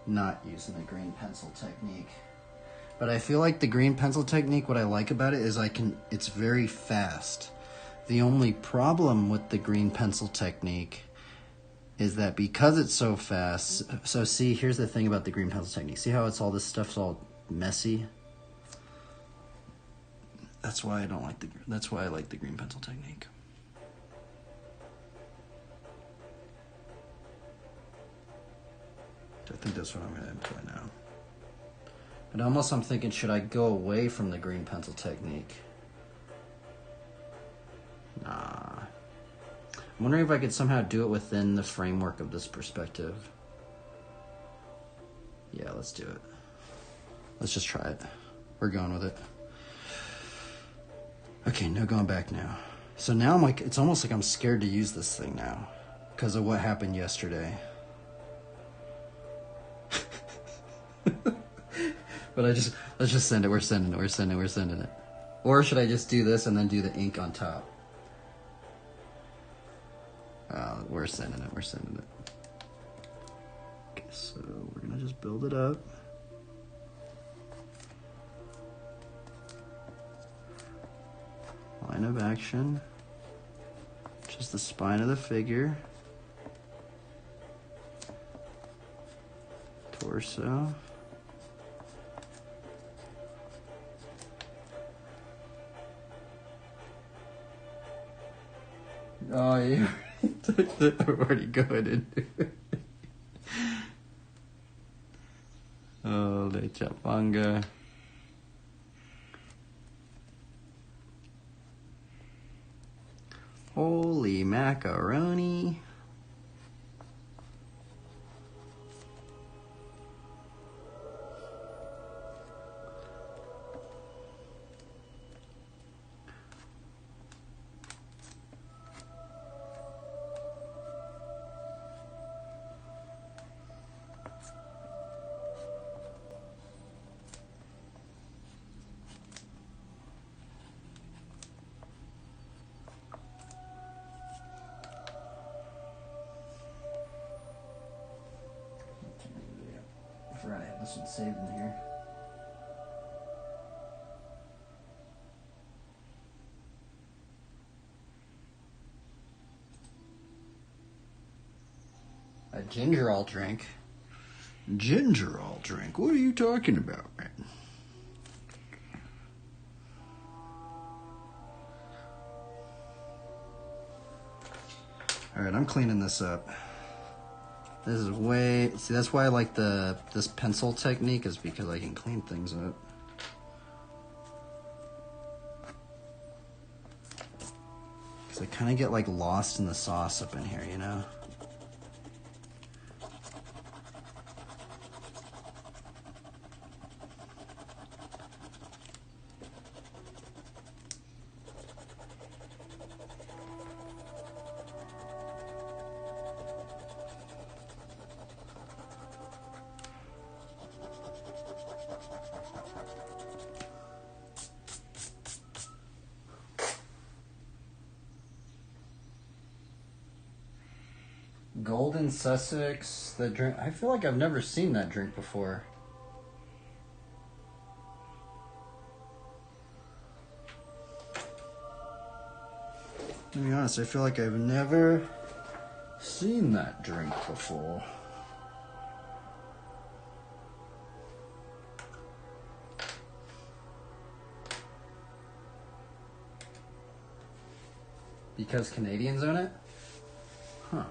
not using the green pencil technique. But I feel like the green pencil technique, what I like about it is it's very fast. The only problem with the green pencil technique is that because it's so fast, so see, here's the thing about the green pencil technique. See how this stuff's all messy? That's why I like the green pencil technique. I think that's what I'm going to employ now. But almost I'm thinking, should I go away from the green pencil technique? Nah. I'm wondering if I could somehow do it within the framework of this perspective. Yeah, let's do it. Let's just try it. We're going with it. Okay, no going back now. So now I'm like, it's almost like I'm scared to use this thing now because of what happened yesterday. But let's just send it. We're sending it. Or should I just do this and then do the ink on top? We're sending it. Okay, so we're gonna just build it up. Line of action, just the spine of the figure, torso, oh yeah, I'm already going into it. Oh, le chapanga. Holy macaroni. I forgot I had this one saved in here. A ginger ale drink. Ginger ale drink? What are you talking about, man? Alright, I'm cleaning this up. This is way... See, that's why I like this pencil technique, is because I can clean things up. Because I kind of get, like, lost in the sauce up in here, you know? Golden Sussex, the drink. I feel like I've never seen that drink before. To be honest, I feel like I've never seen that drink before. Because Canadians own it? Huh.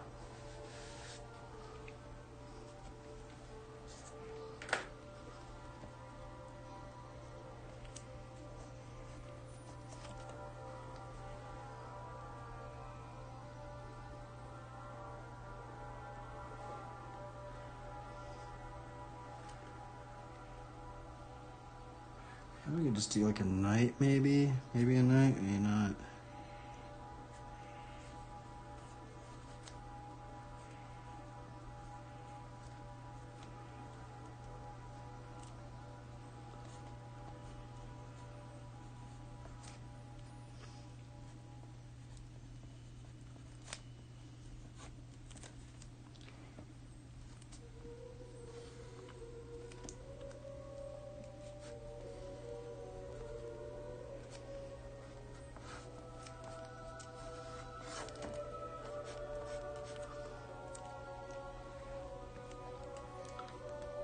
just do like a knight, maybe? Maybe a knight, maybe not.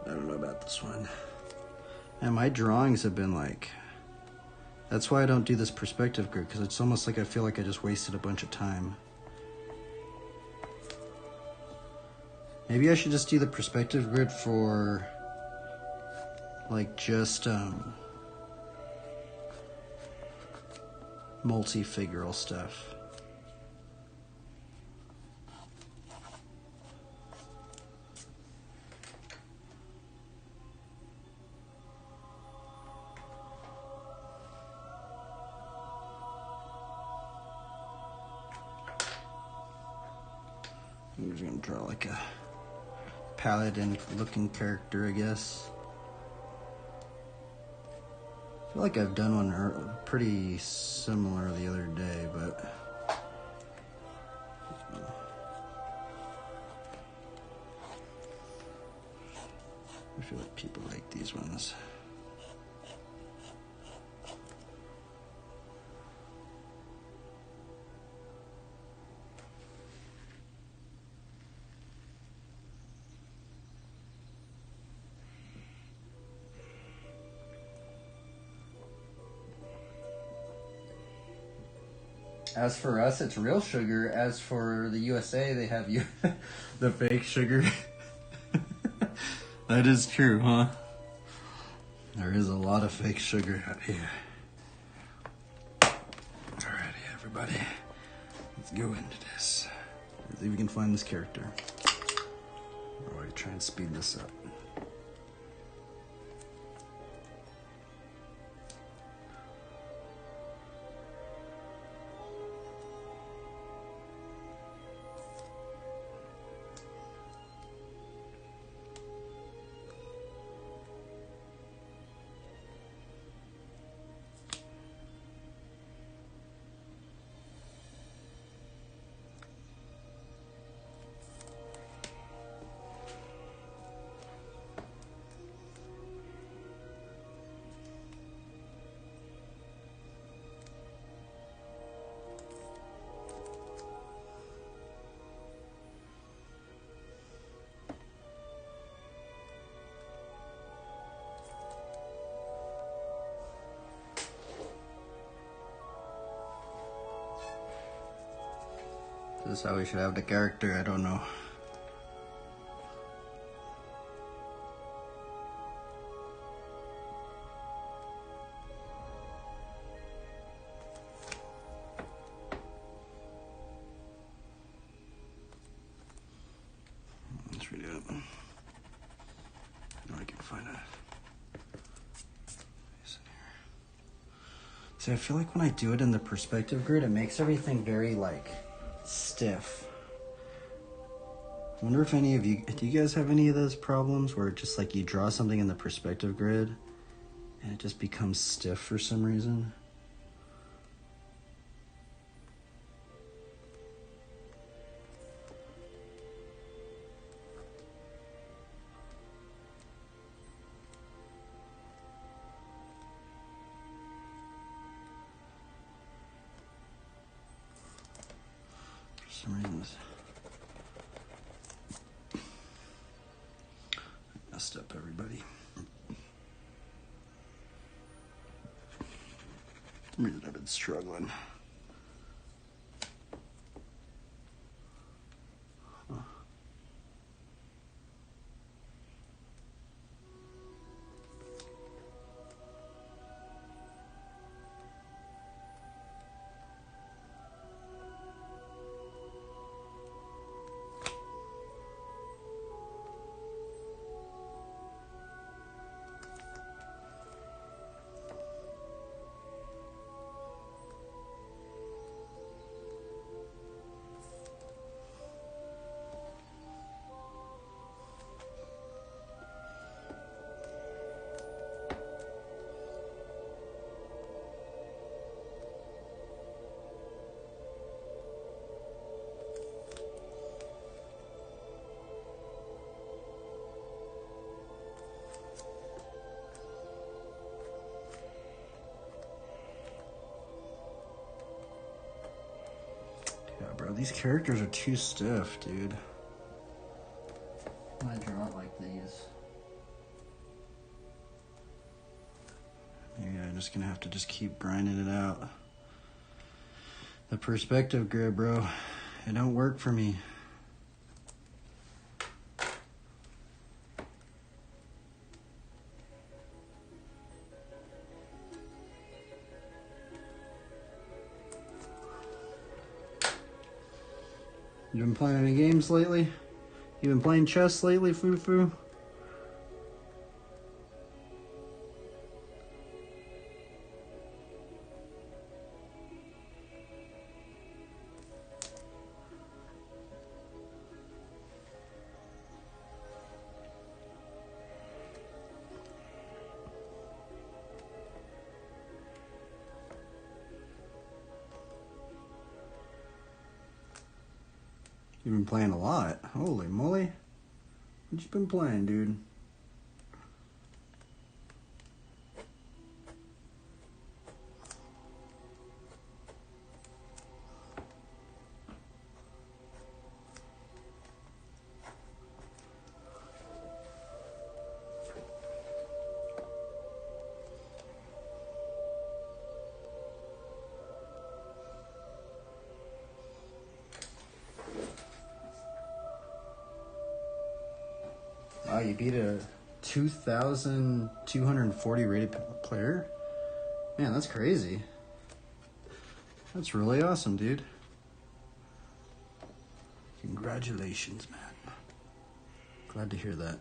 I don't know about this one. And my drawings have been like, that's why I don't do this perspective grid, because it's almost like I feel like I just wasted a bunch of time. Maybe I should just do the perspective grid for like just multi-figural stuff. I'm just gonna draw like a paladin looking character, I guess. I feel like I've done one pretty similar the other day, but I feel like people like these ones. As for us, it's real sugar. As for the USA, they have the fake sugar. That is true, huh? There is a lot of fake sugar out here. Alrighty, everybody. Let's go into this. Let's see if we can find this character. Alright, try and speed this up. This is how we should have the character, I don't know. Let's redo it. Now I can find it. See, I feel like when I do it in the perspective grid, it makes everything very like stiff. I wonder if any of you, do you guys have any of those problems where just like you draw something in the perspective grid and it just becomes stiff for some reason? For some reason, I messed up everybody. For some reason I've been struggling. These characters are too stiff, dude. I draw it like these. Maybe I'm just gonna have to just keep grinding it out. The perspective grid, bro, it don't work for me. You been playing any games lately? You been playing chess lately, Foo-Foo? You've been playing a lot. Holy moly. What you been playing, dude? Wow, you beat a 2,240 rated player? Man, that's crazy. That's really awesome, dude. Congratulations, man. Glad to hear that.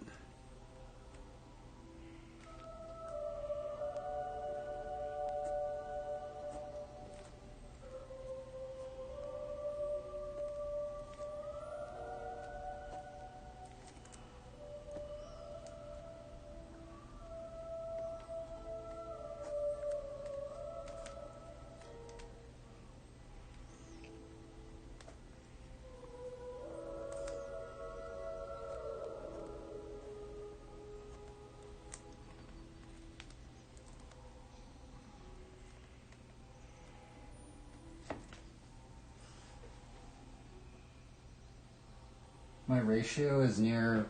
My ratio is near...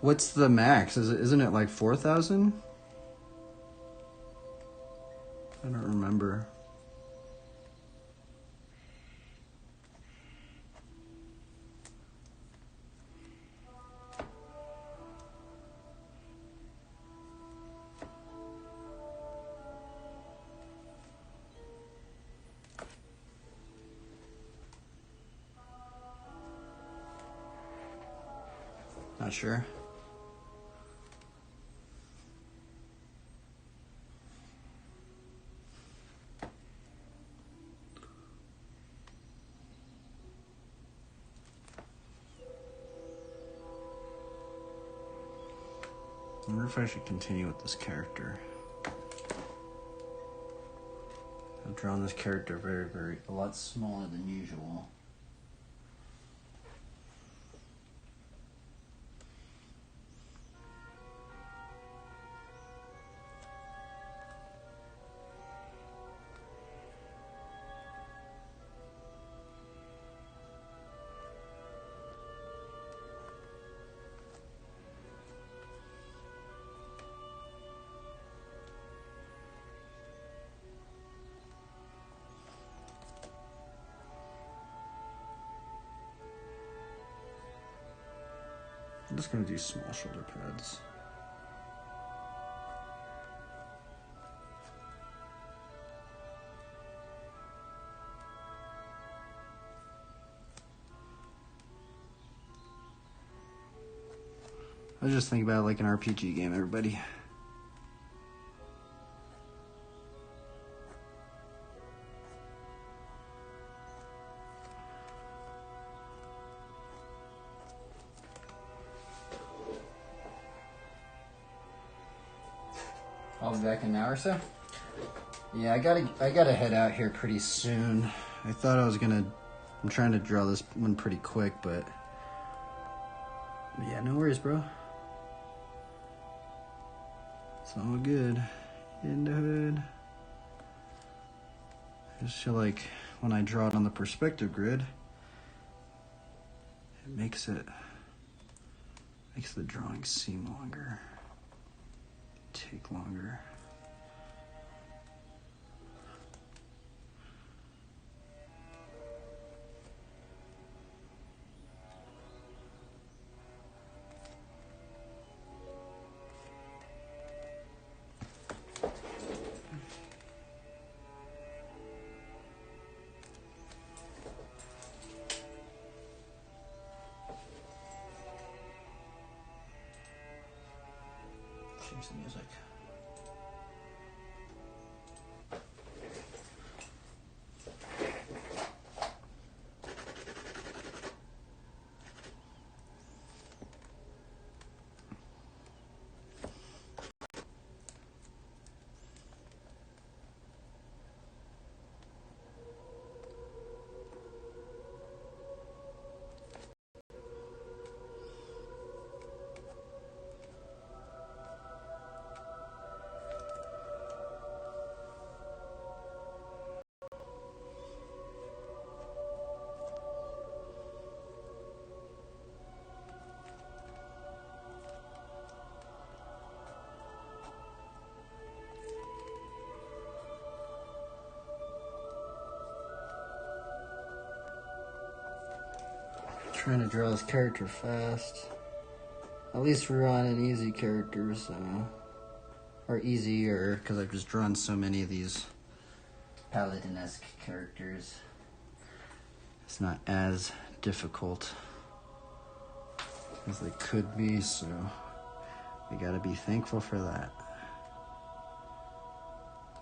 What's the max? Isn't it like 4,000? I don't remember. Not sure. I wonder if I should continue with this character. I've drawn this character a lot smaller than usual. I'm just going to do small shoulder pads. I just think about it like an RPG game, everybody. I'll be back in an hour or so. Yeah, I gotta head out here pretty soon. I thought I was gonna. I'm trying to draw this one pretty quick, but yeah, no worries, bro. It's all good. In the hood. I just feel like when I draw it on the perspective grid, it makes the drawing seem longer, take longer. Change the music. Trying to draw this character fast. At least we're on an easy character, so, or easier, because I've just drawn so many of these Paladin-esque characters. It's not as difficult as they could be, so we gotta be thankful for that.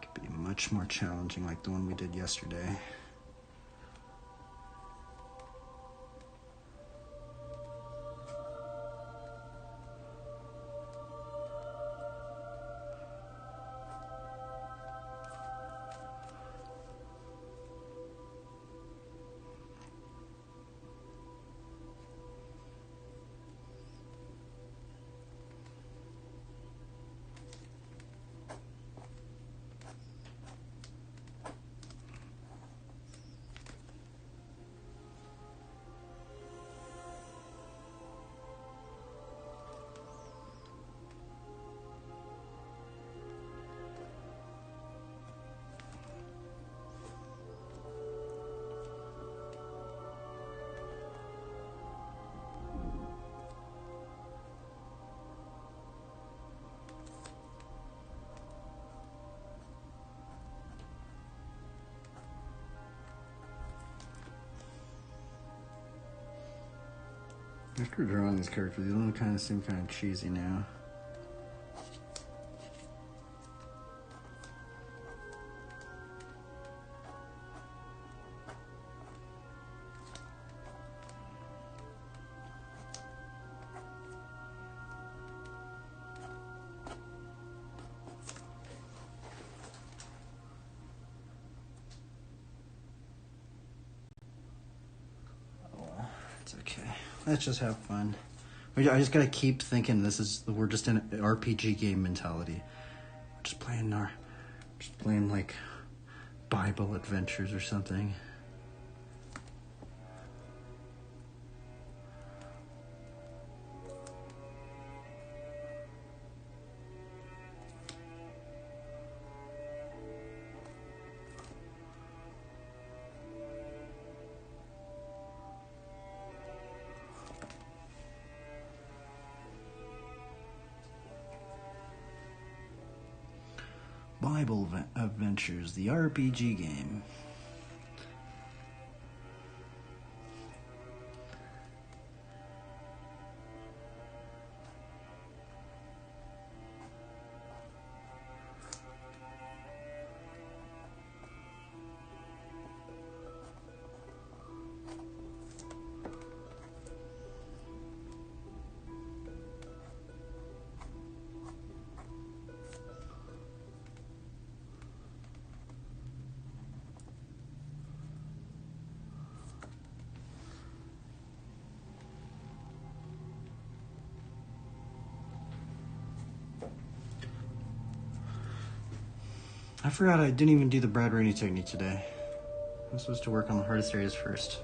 It could be much more challenging, like the one we did yesterday. After drawing these characters, they all kind of seem kind of cheesy now. It's okay. Let's just have fun. I just gotta keep thinking we're just in an RPG game mentality. We're just playing like Bible adventures or something. Bible Adventures, the RPG game. I forgot I didn't even do the Brad Rainey technique today. I'm supposed to work on the hardest areas first.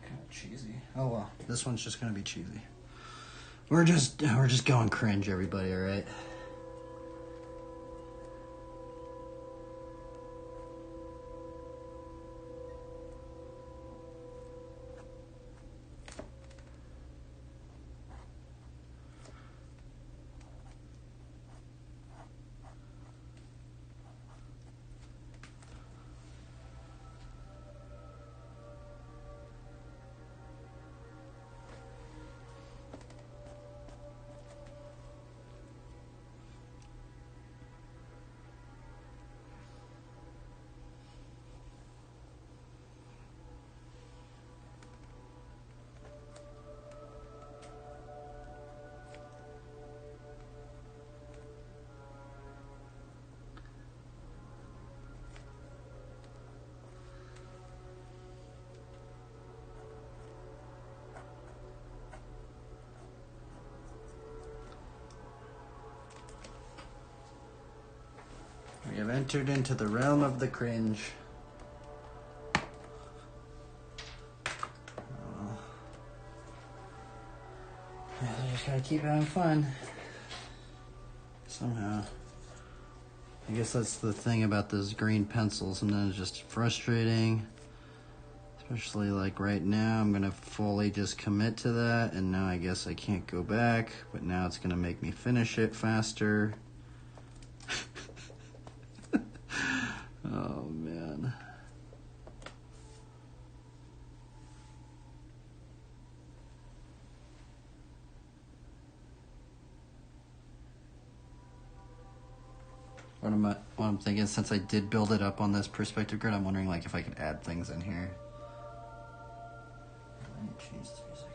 Kind of cheesy. Oh well, this one's just gonna be cheesy. We're just going cringe, everybody. All right. We have entered into the realm of the cringe. Yeah, I just gotta keep having fun. Somehow. I guess that's the thing about those green pencils. Sometimes it's just frustrating. Especially like right now, I'm gonna fully just commit to that, and now I guess I can't go back, but now it's gonna make me finish it faster. Oh man. What I'm thinking, since I did build it up on this perspective grid, I'm wondering like if I could add things in here. Let me change the music.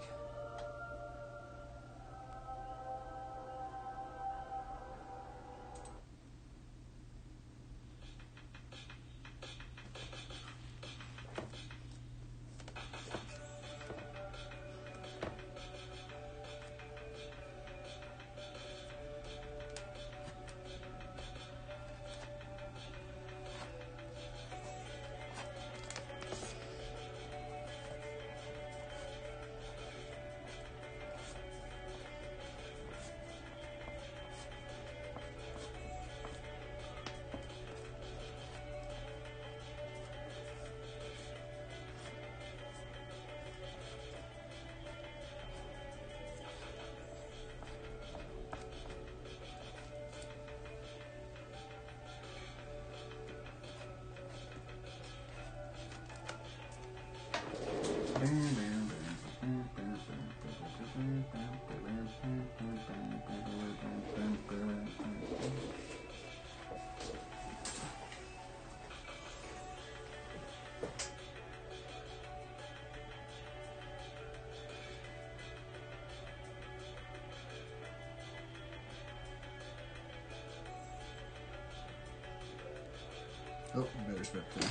Oh, better start there.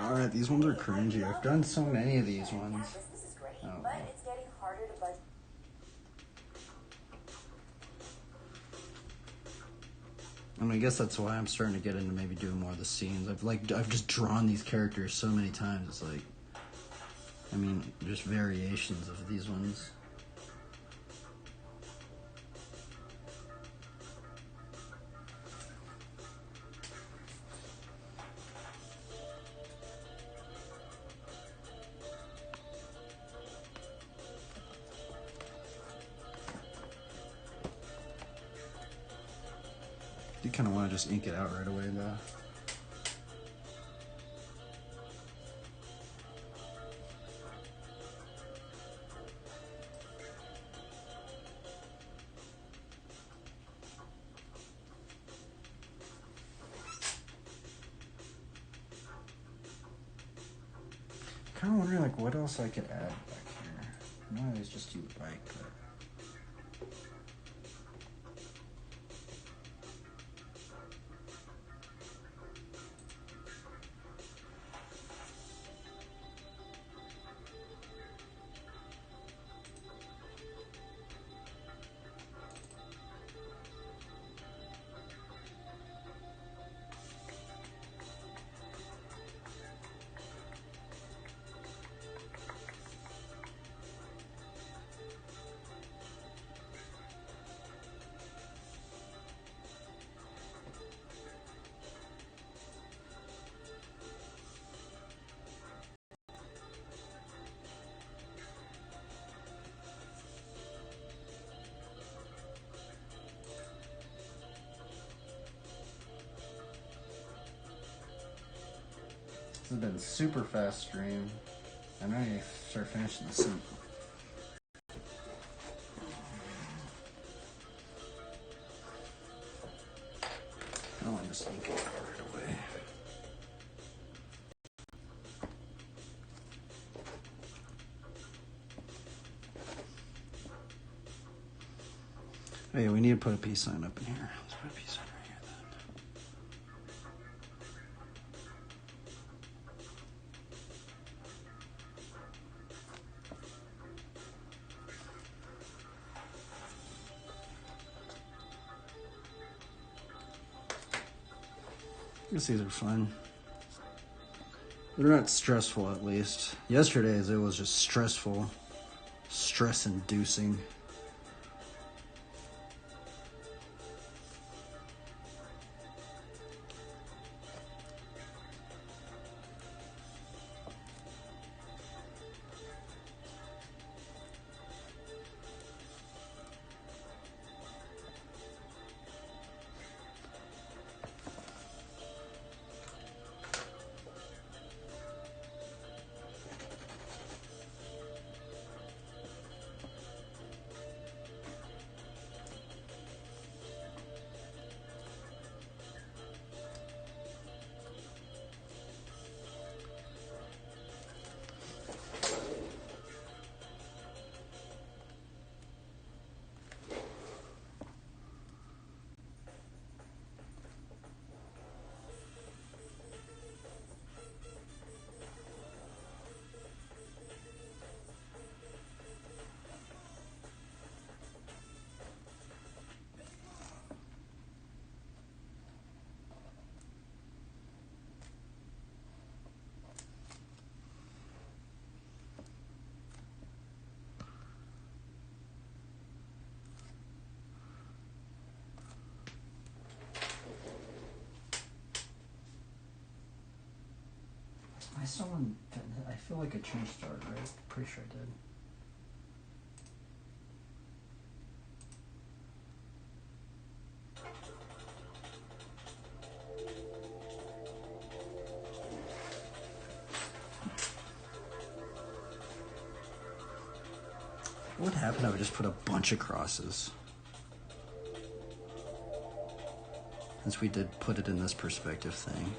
Alright, these ones are cringy. I've done so many of these ones. This is great, Oh. but it's getting harder to budget. I mean, I guess that's why I'm starting to get into maybe doing more of the scenes. I've just drawn these characters so many times. It's like, I mean, just variations of these ones. You kind of want to just ink it out right away, though. Kind of wondering like what else I could add back here. I know I always just do bike, but. This has been super fast stream. I know you start finishing the soup. I want to just ink it out right away. Oh yeah, we need to put a peace sign up in here. Let's put a peace sign right here then. I guess these are fun. They're not stressful, at least. Yesterday's, it was just stressful. Stress-inducing. I feel like a change started, right? Pretty sure I did. What would happen if I just put a bunch of crosses? Since we did put it in this perspective thing.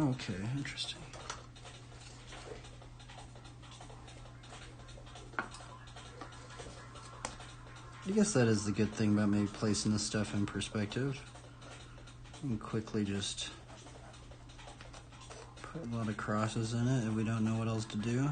Okay, interesting. I guess that is the good thing about maybe placing this stuff in perspective. And quickly just put a lot of crosses in it if we don't know what else to do.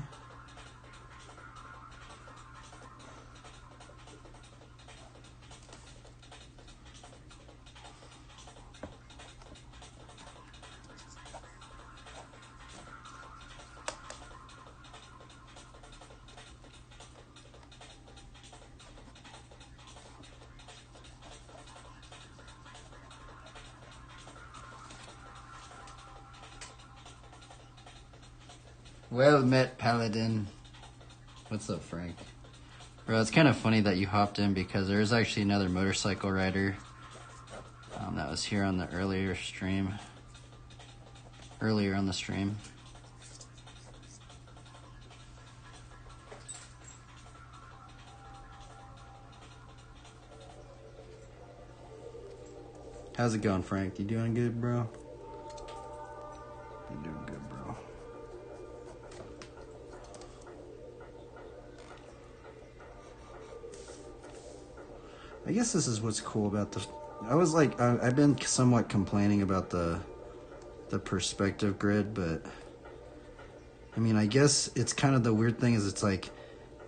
Well met, Paladin. What's up, Frank? Bro, it's kind of funny that you hopped in because there is actually another motorcycle rider that was here on the earlier on the stream. How's it going, Frank? You doing good, bro? You're doing good, bro. I guess this is what's cool about the... I've been somewhat complaining about the perspective grid, but I mean, I guess it's kind of the weird thing is it's like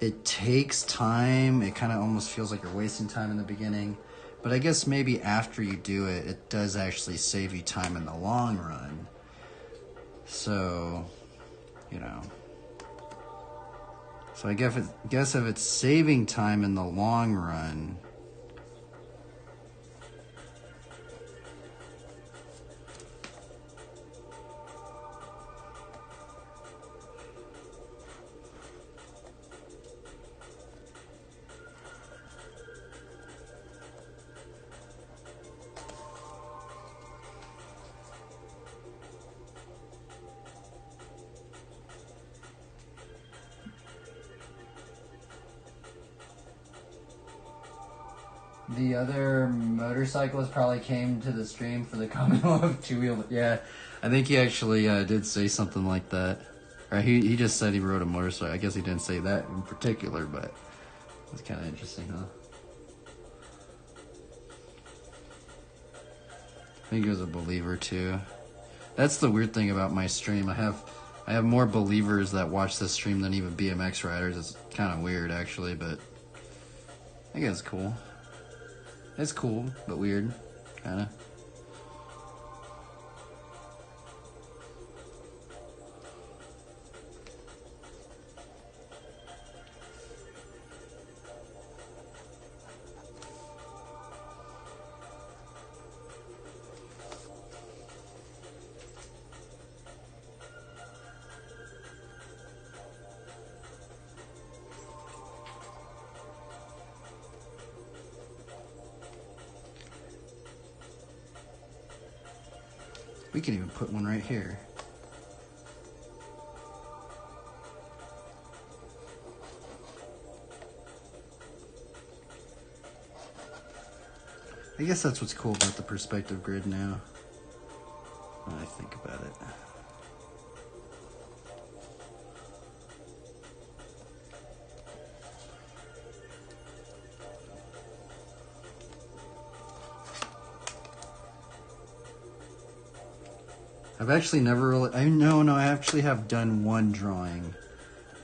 it takes time. It kind of almost feels like you're wasting time in the beginning, but I guess maybe after you do it, it does actually save you time in the long run. So, you know. So I guess if it's saving time in the long run... The other motorcyclist probably came to the stream for the Commonwealth of two-wheel. Yeah, I think he actually did say something like that. Or he just said he rode a motorcycle. I guess he didn't say that in particular, but it's kind of interesting, huh? I think he was a believer too. That's the weird thing about my stream. I have more believers that watch this stream than even BMX riders. It's kind of weird actually, but I guess it's cool. It's cool, but weird, kind of. We can even put one right here. I guess that's what's cool about the perspective grid now, when I think about it. I've actually never really... I actually have done one drawing,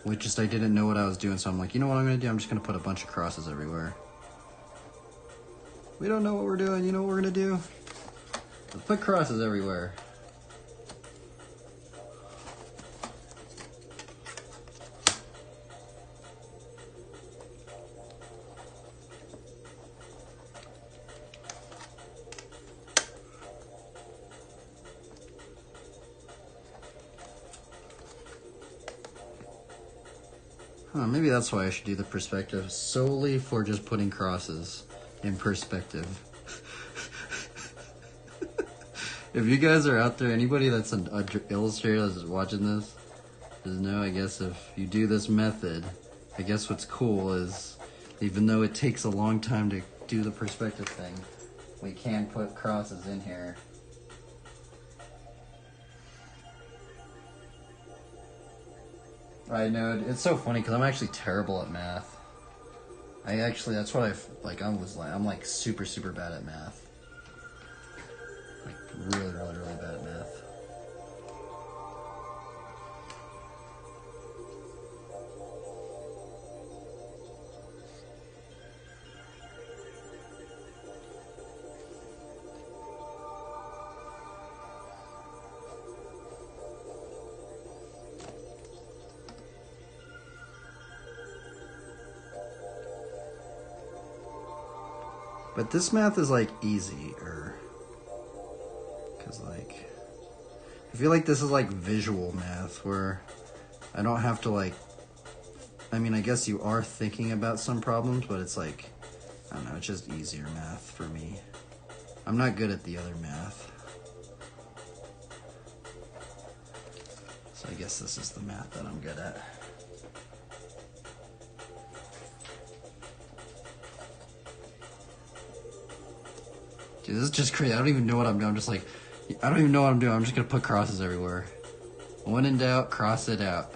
which just I didn't know what I was doing, so I'm like, you know what I'm going to do? I'm just going to put a bunch of crosses everywhere. We don't know what we're doing. You know what we're going to do? Let's put crosses everywhere. Maybe that's why I should do the perspective solely for just putting crosses in perspective. If you guys are out there, anybody that's an illustrator that's watching this, just know, I guess if you do this method, I guess what's cool is, even though it takes a long time to do the perspective thing, we can put crosses in here. I know, it's so funny because I'm actually terrible at math. That's what I'm like super, super bad at math. Like really, really, really bad at math. But this math is like easier. Cause like, I feel like this is like visual math where I don't have to like, I mean, I guess you are thinking about some problems, but it's like, I don't know, it's just easier math for me. I'm not good at the other math. So I guess this is the math that I'm good at. Dude, this is just crazy. I don't even know what I'm doing. I'm just like, I don't even know what I'm doing. I'm just going to put crosses everywhere. When in doubt, cross it out.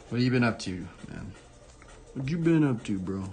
What have you been up to, man? What you been up to, bro?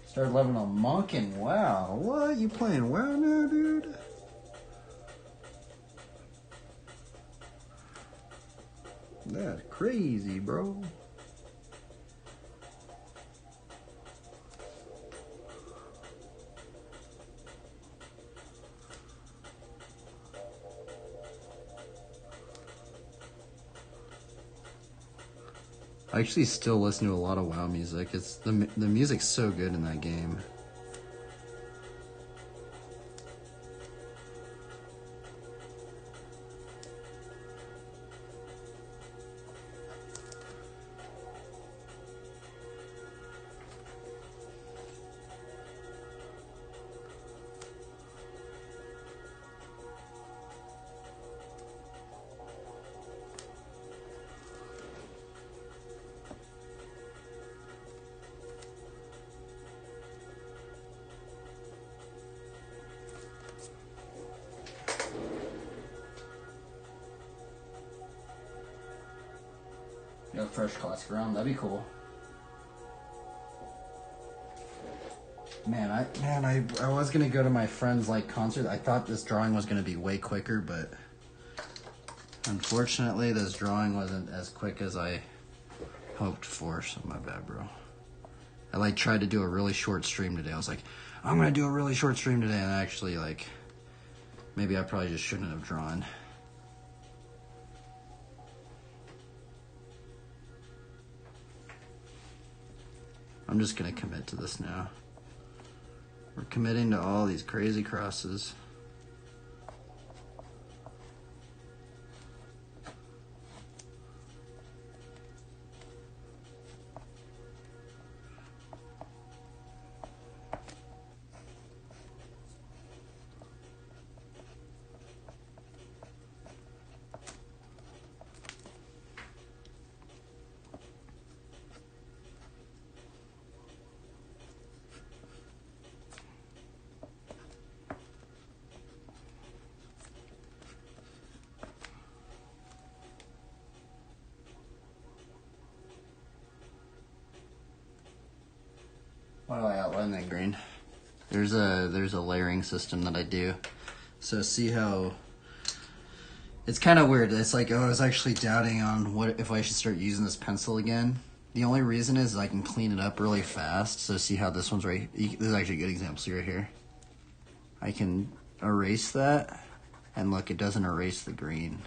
Started loving on monking. Wow. What? You playing WoW now, dude? That's crazy, bro. I actually still listen to a lot of WoW music. It's the music's so good in that game. Got a fresh classic round, that'd be cool. Man, I was gonna go to my friend's like concert. I thought this drawing was gonna be way quicker, but unfortunately this drawing wasn't as quick as I hoped for, so my bad, bro. I like tried to do a really short stream today. I was like, I'm gonna do a really short stream today, and actually like, maybe I probably just shouldn't have drawn. I'm just gonna commit to this now. We're committing to all these crazy crosses. drawing that green. There's a layering system that I do. So see how it's kind of weird. It's like, oh, I was actually doubting on what if I should start using this pencil again. The only reason is I can clean it up really fast. So see how this one's right. This is actually a good example. See right here. I can erase that, and look, it doesn't erase the green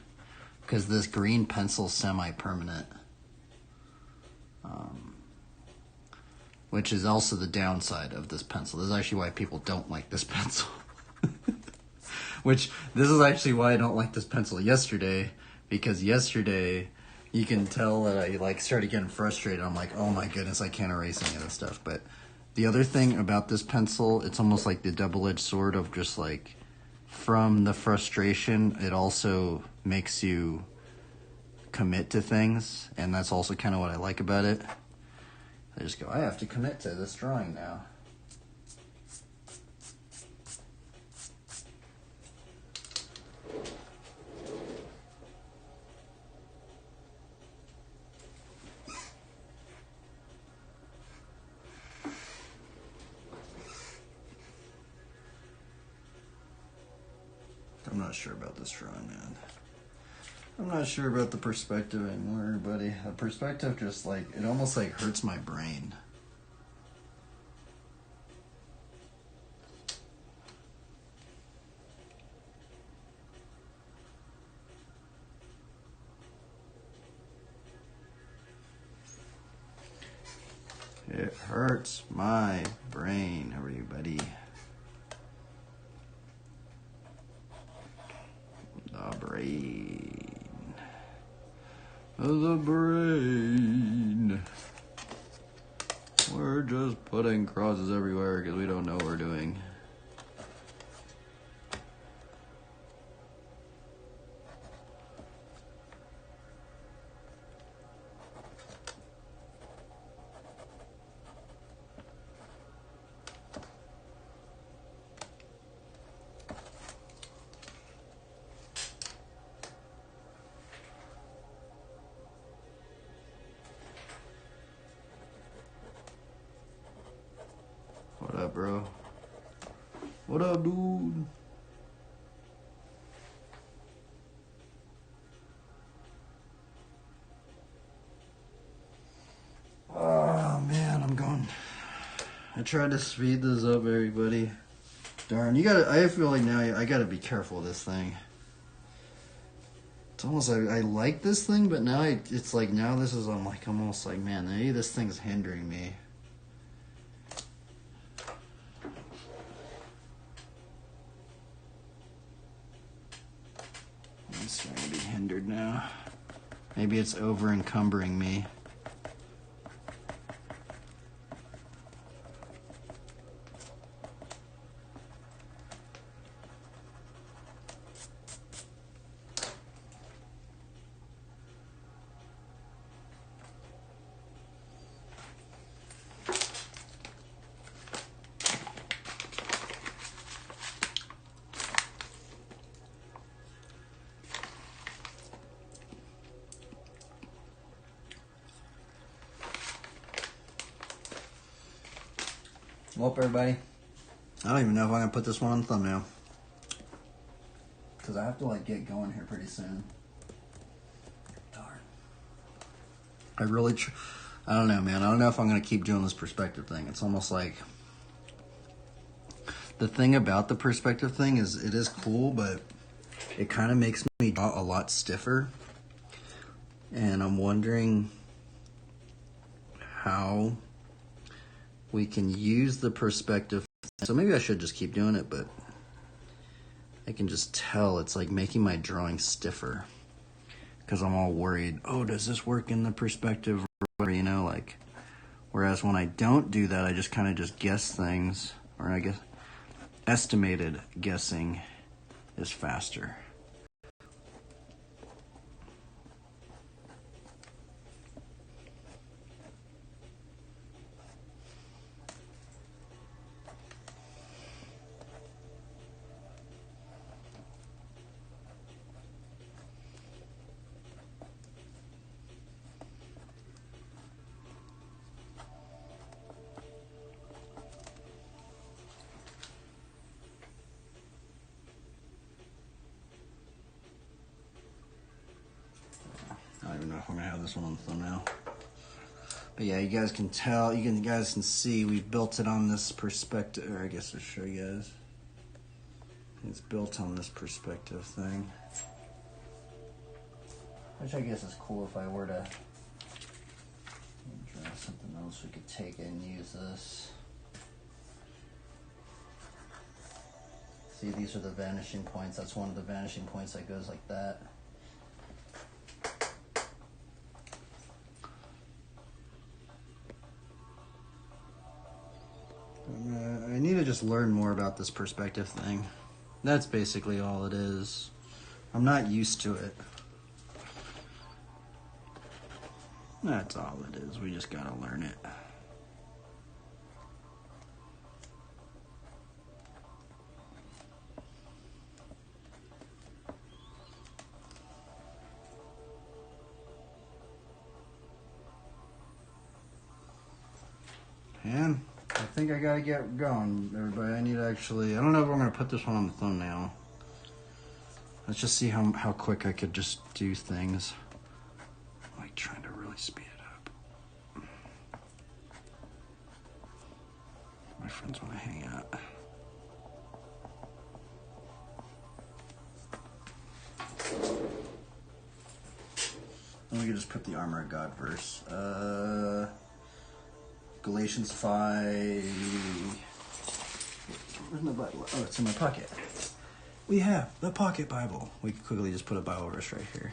because this green pencil's semi-permanent. Which is also the downside of this pencil. This is actually why people don't like this pencil. Which, this is actually why I don't like this pencil yesterday, because yesterday you can tell that I like started getting frustrated. I'm like, oh my goodness, I can't erase any of this stuff. But the other thing about this pencil, it's almost like the double-edged sword of just like, from the frustration, it also makes you commit to things, and that's also kind of what I like about it. I just go, I have to commit to this drawing now. I'm not sure about this drawing, man. I'm not sure about the perspective anymore, everybody. The perspective just like, it almost like hurts my brain. It hurts my brain, everybody. The brain. The brain. We're just putting crosses everywhere because we don't know what we're doing. What up, bro? What up, dude? Oh, man, I'm going. I tried to speed this up, everybody. Darn, I feel like now I gotta be careful with this thing. It's almost like I like this thing, but now it's like, now this is, I'm almost like, man, maybe this thing's hindering me. I'm starting to be hindered now. Maybe it's over encumbering me. Well, everybody, I don't even know if I'm gonna put this one on the thumbnail because I have to like get going here pretty soon. Darn. I really, I don't know, man. I don't know if I'm gonna keep doing this perspective thing. It's almost like the thing about the perspective thing is it is cool, but it kind of makes me draw a lot stiffer, and I'm wondering how we can use the perspective. So maybe I should just keep doing it, but I can just tell it's like making my drawing stiffer because I'm all worried, oh, does this work in the perspective? Or, you know, like, whereas when I don't do that, I just kind of just guess things, or I guess estimated guessing is faster. if I'm gonna have this one on the thumbnail. But yeah, you guys can tell, you guys can see we've built it on this perspective, or I guess I'll show you guys. It's built on this perspective thing. Which I guess is cool if I were to draw something else, we could take it and use this. See, these are the vanishing points. That's one of the vanishing points that goes like that. I need to just learn more about this perspective thing. That's basically all it is. I'm not used to it. That's all it is. We just gotta learn it. And I think I gotta get going, everybody. I need to actually, I don't know if I'm gonna put this one on the thumbnail. Let's just see how quick I could just do things. I'm like trying to really speed it up. My friends wanna hang out. And we could just put the armor of God verse. Galatians 5. Where's my Bible? Oh, it's in my pocket. We have the pocket Bible. We could quickly just put a Bible verse right here.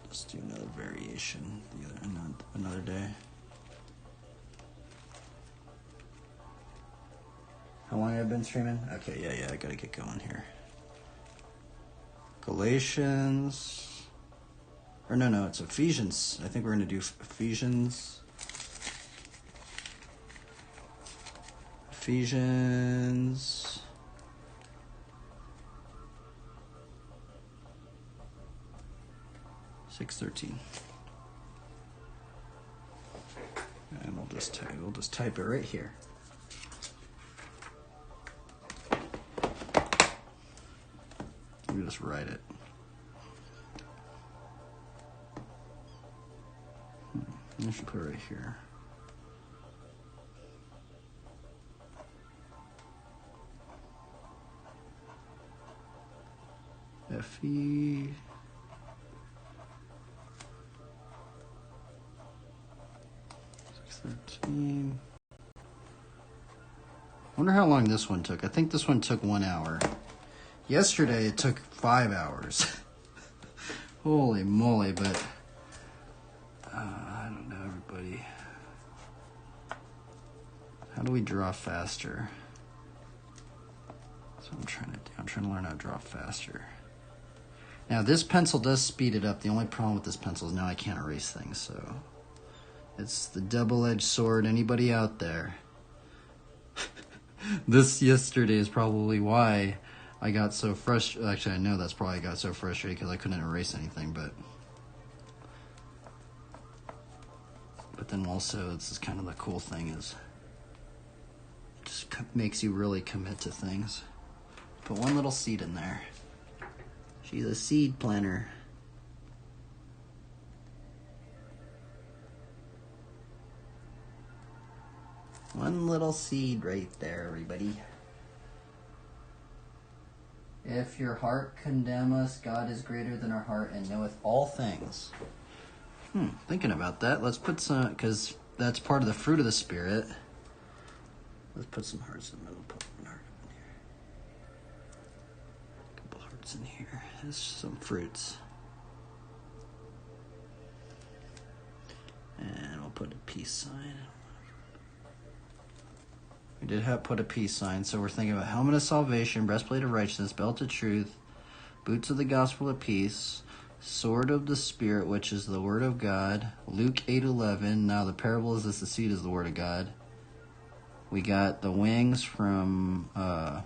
Let's do another variation another day. How long have I been streaming? Okay, yeah, I gotta get going here. Galatians. Or no, it's Ephesians. I think we're going to do Ephesians 6:13. And we'll just type it right here. We'll just write it. I should put it right here. Fe 6:13. Wonder how long this one took. I think this one took 1 hour. Yesterday it took 5 hours. Holy moly, but I don't know, everybody. How do we draw faster? That's what I'm trying to do. I'm trying to learn how to draw faster. Now, this pencil does speed it up. The only problem with this pencil is now I can't erase things, so it's the double-edged sword. Anybody out there? This yesterday is probably why I got so frustrated. Actually, I know that's probably I got so frustrated because I couldn't erase anything, but then also, this is kind of the cool thing is it just makes you really commit to things. Put one little seed in there. She's a seed planter. One little seed right there, everybody. If your heart condemn us, God is greater than our heart and knoweth all things. Thinking about that, let's put some, because that's part of the fruit of the Spirit. Let's put some hearts in the middle. Put one heart in here. A couple hearts in here. There's some fruits. And we'll put a peace sign. We did have put a peace sign, so we're thinking about helmet of salvation, breastplate of righteousness, belt of truth, boots of the gospel of peace, sword of the Spirit, which is the word of God. Luke 8:11. Now the parable is this: the seed is the word of God. We got the wings from are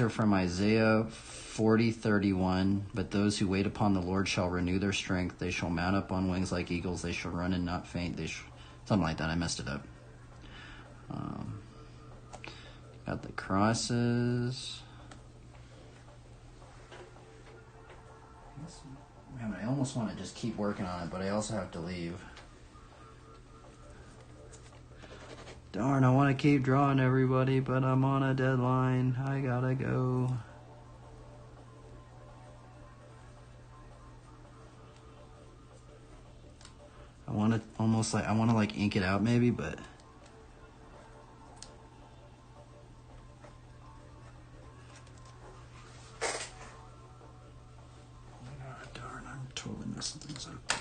from Isaiah 40:31. But those who wait upon the Lord shall renew their strength. They shall mount up on wings like eagles. They shall run and not faint. Something like that. I messed it up. Got the crosses. Man, I almost want to just keep working on it, but I also have to leave. Darn, I want to keep drawing, everybody, but I'm on a deadline. I gotta go. I want to almost like, I want to like ink it out maybe, but darn, I'm totally messing things up.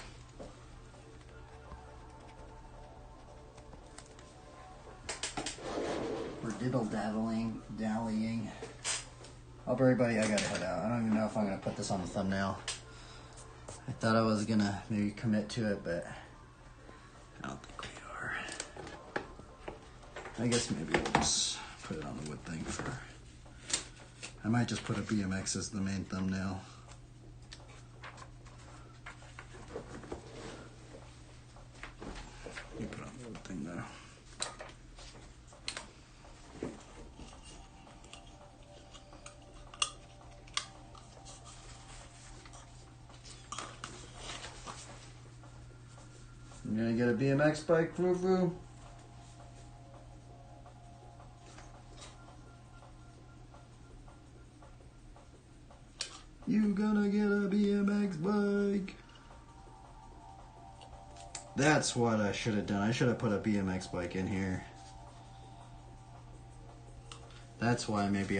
We're dallying. Oh, everybody, I gotta head out. I don't even know if I'm gonna put this on the thumbnail. I thought I was gonna maybe commit to it, but I don't think we are. I guess maybe we'll just put it on the wood thing for... I might just put a BMX as the main thumbnail. You put it on the wood thing though. I'm gonna get a BMX bike, Foo-Foo. You gonna get a BMX bike. That's what I should have done. I should have put a BMX bike in here. That's why maybe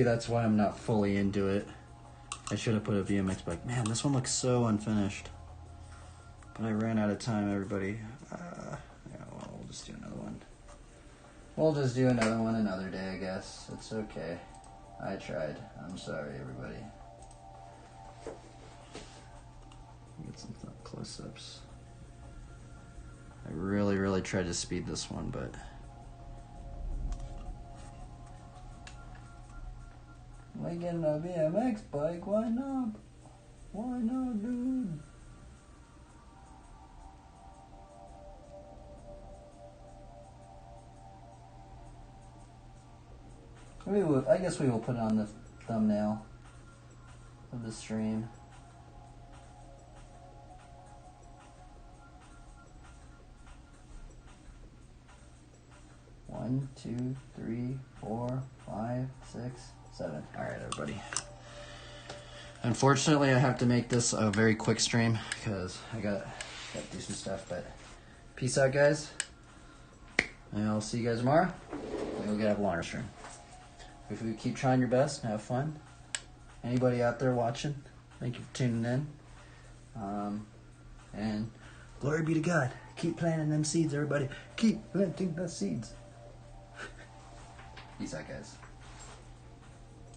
that's why I'm not fully into it. I should have put a BMX bike. Man, this one looks so unfinished. But I ran out of time, everybody. Yeah, well, we'll just do another one. We'll just do another one another day, I guess. It's okay. I tried. I'm sorry, everybody. Get some close-ups. I really tried to speed this one, but... Am I getting a BMX bike? Why not? Why not, dude? I guess we will put it on the thumbnail of the stream. One, 2, 3, 4, 5, 6, 7. All right, everybody. Unfortunately, I have to make this a very quick stream because I got to do some stuff. But peace out, guys. And I'll see you guys tomorrow. Maybe we'll have a longer stream. If you keep trying your best and have fun. Anybody out there watching, thank you for tuning in. And glory be to God. Keep planting them seeds, everybody. Keep planting the seeds. Peace out, guys.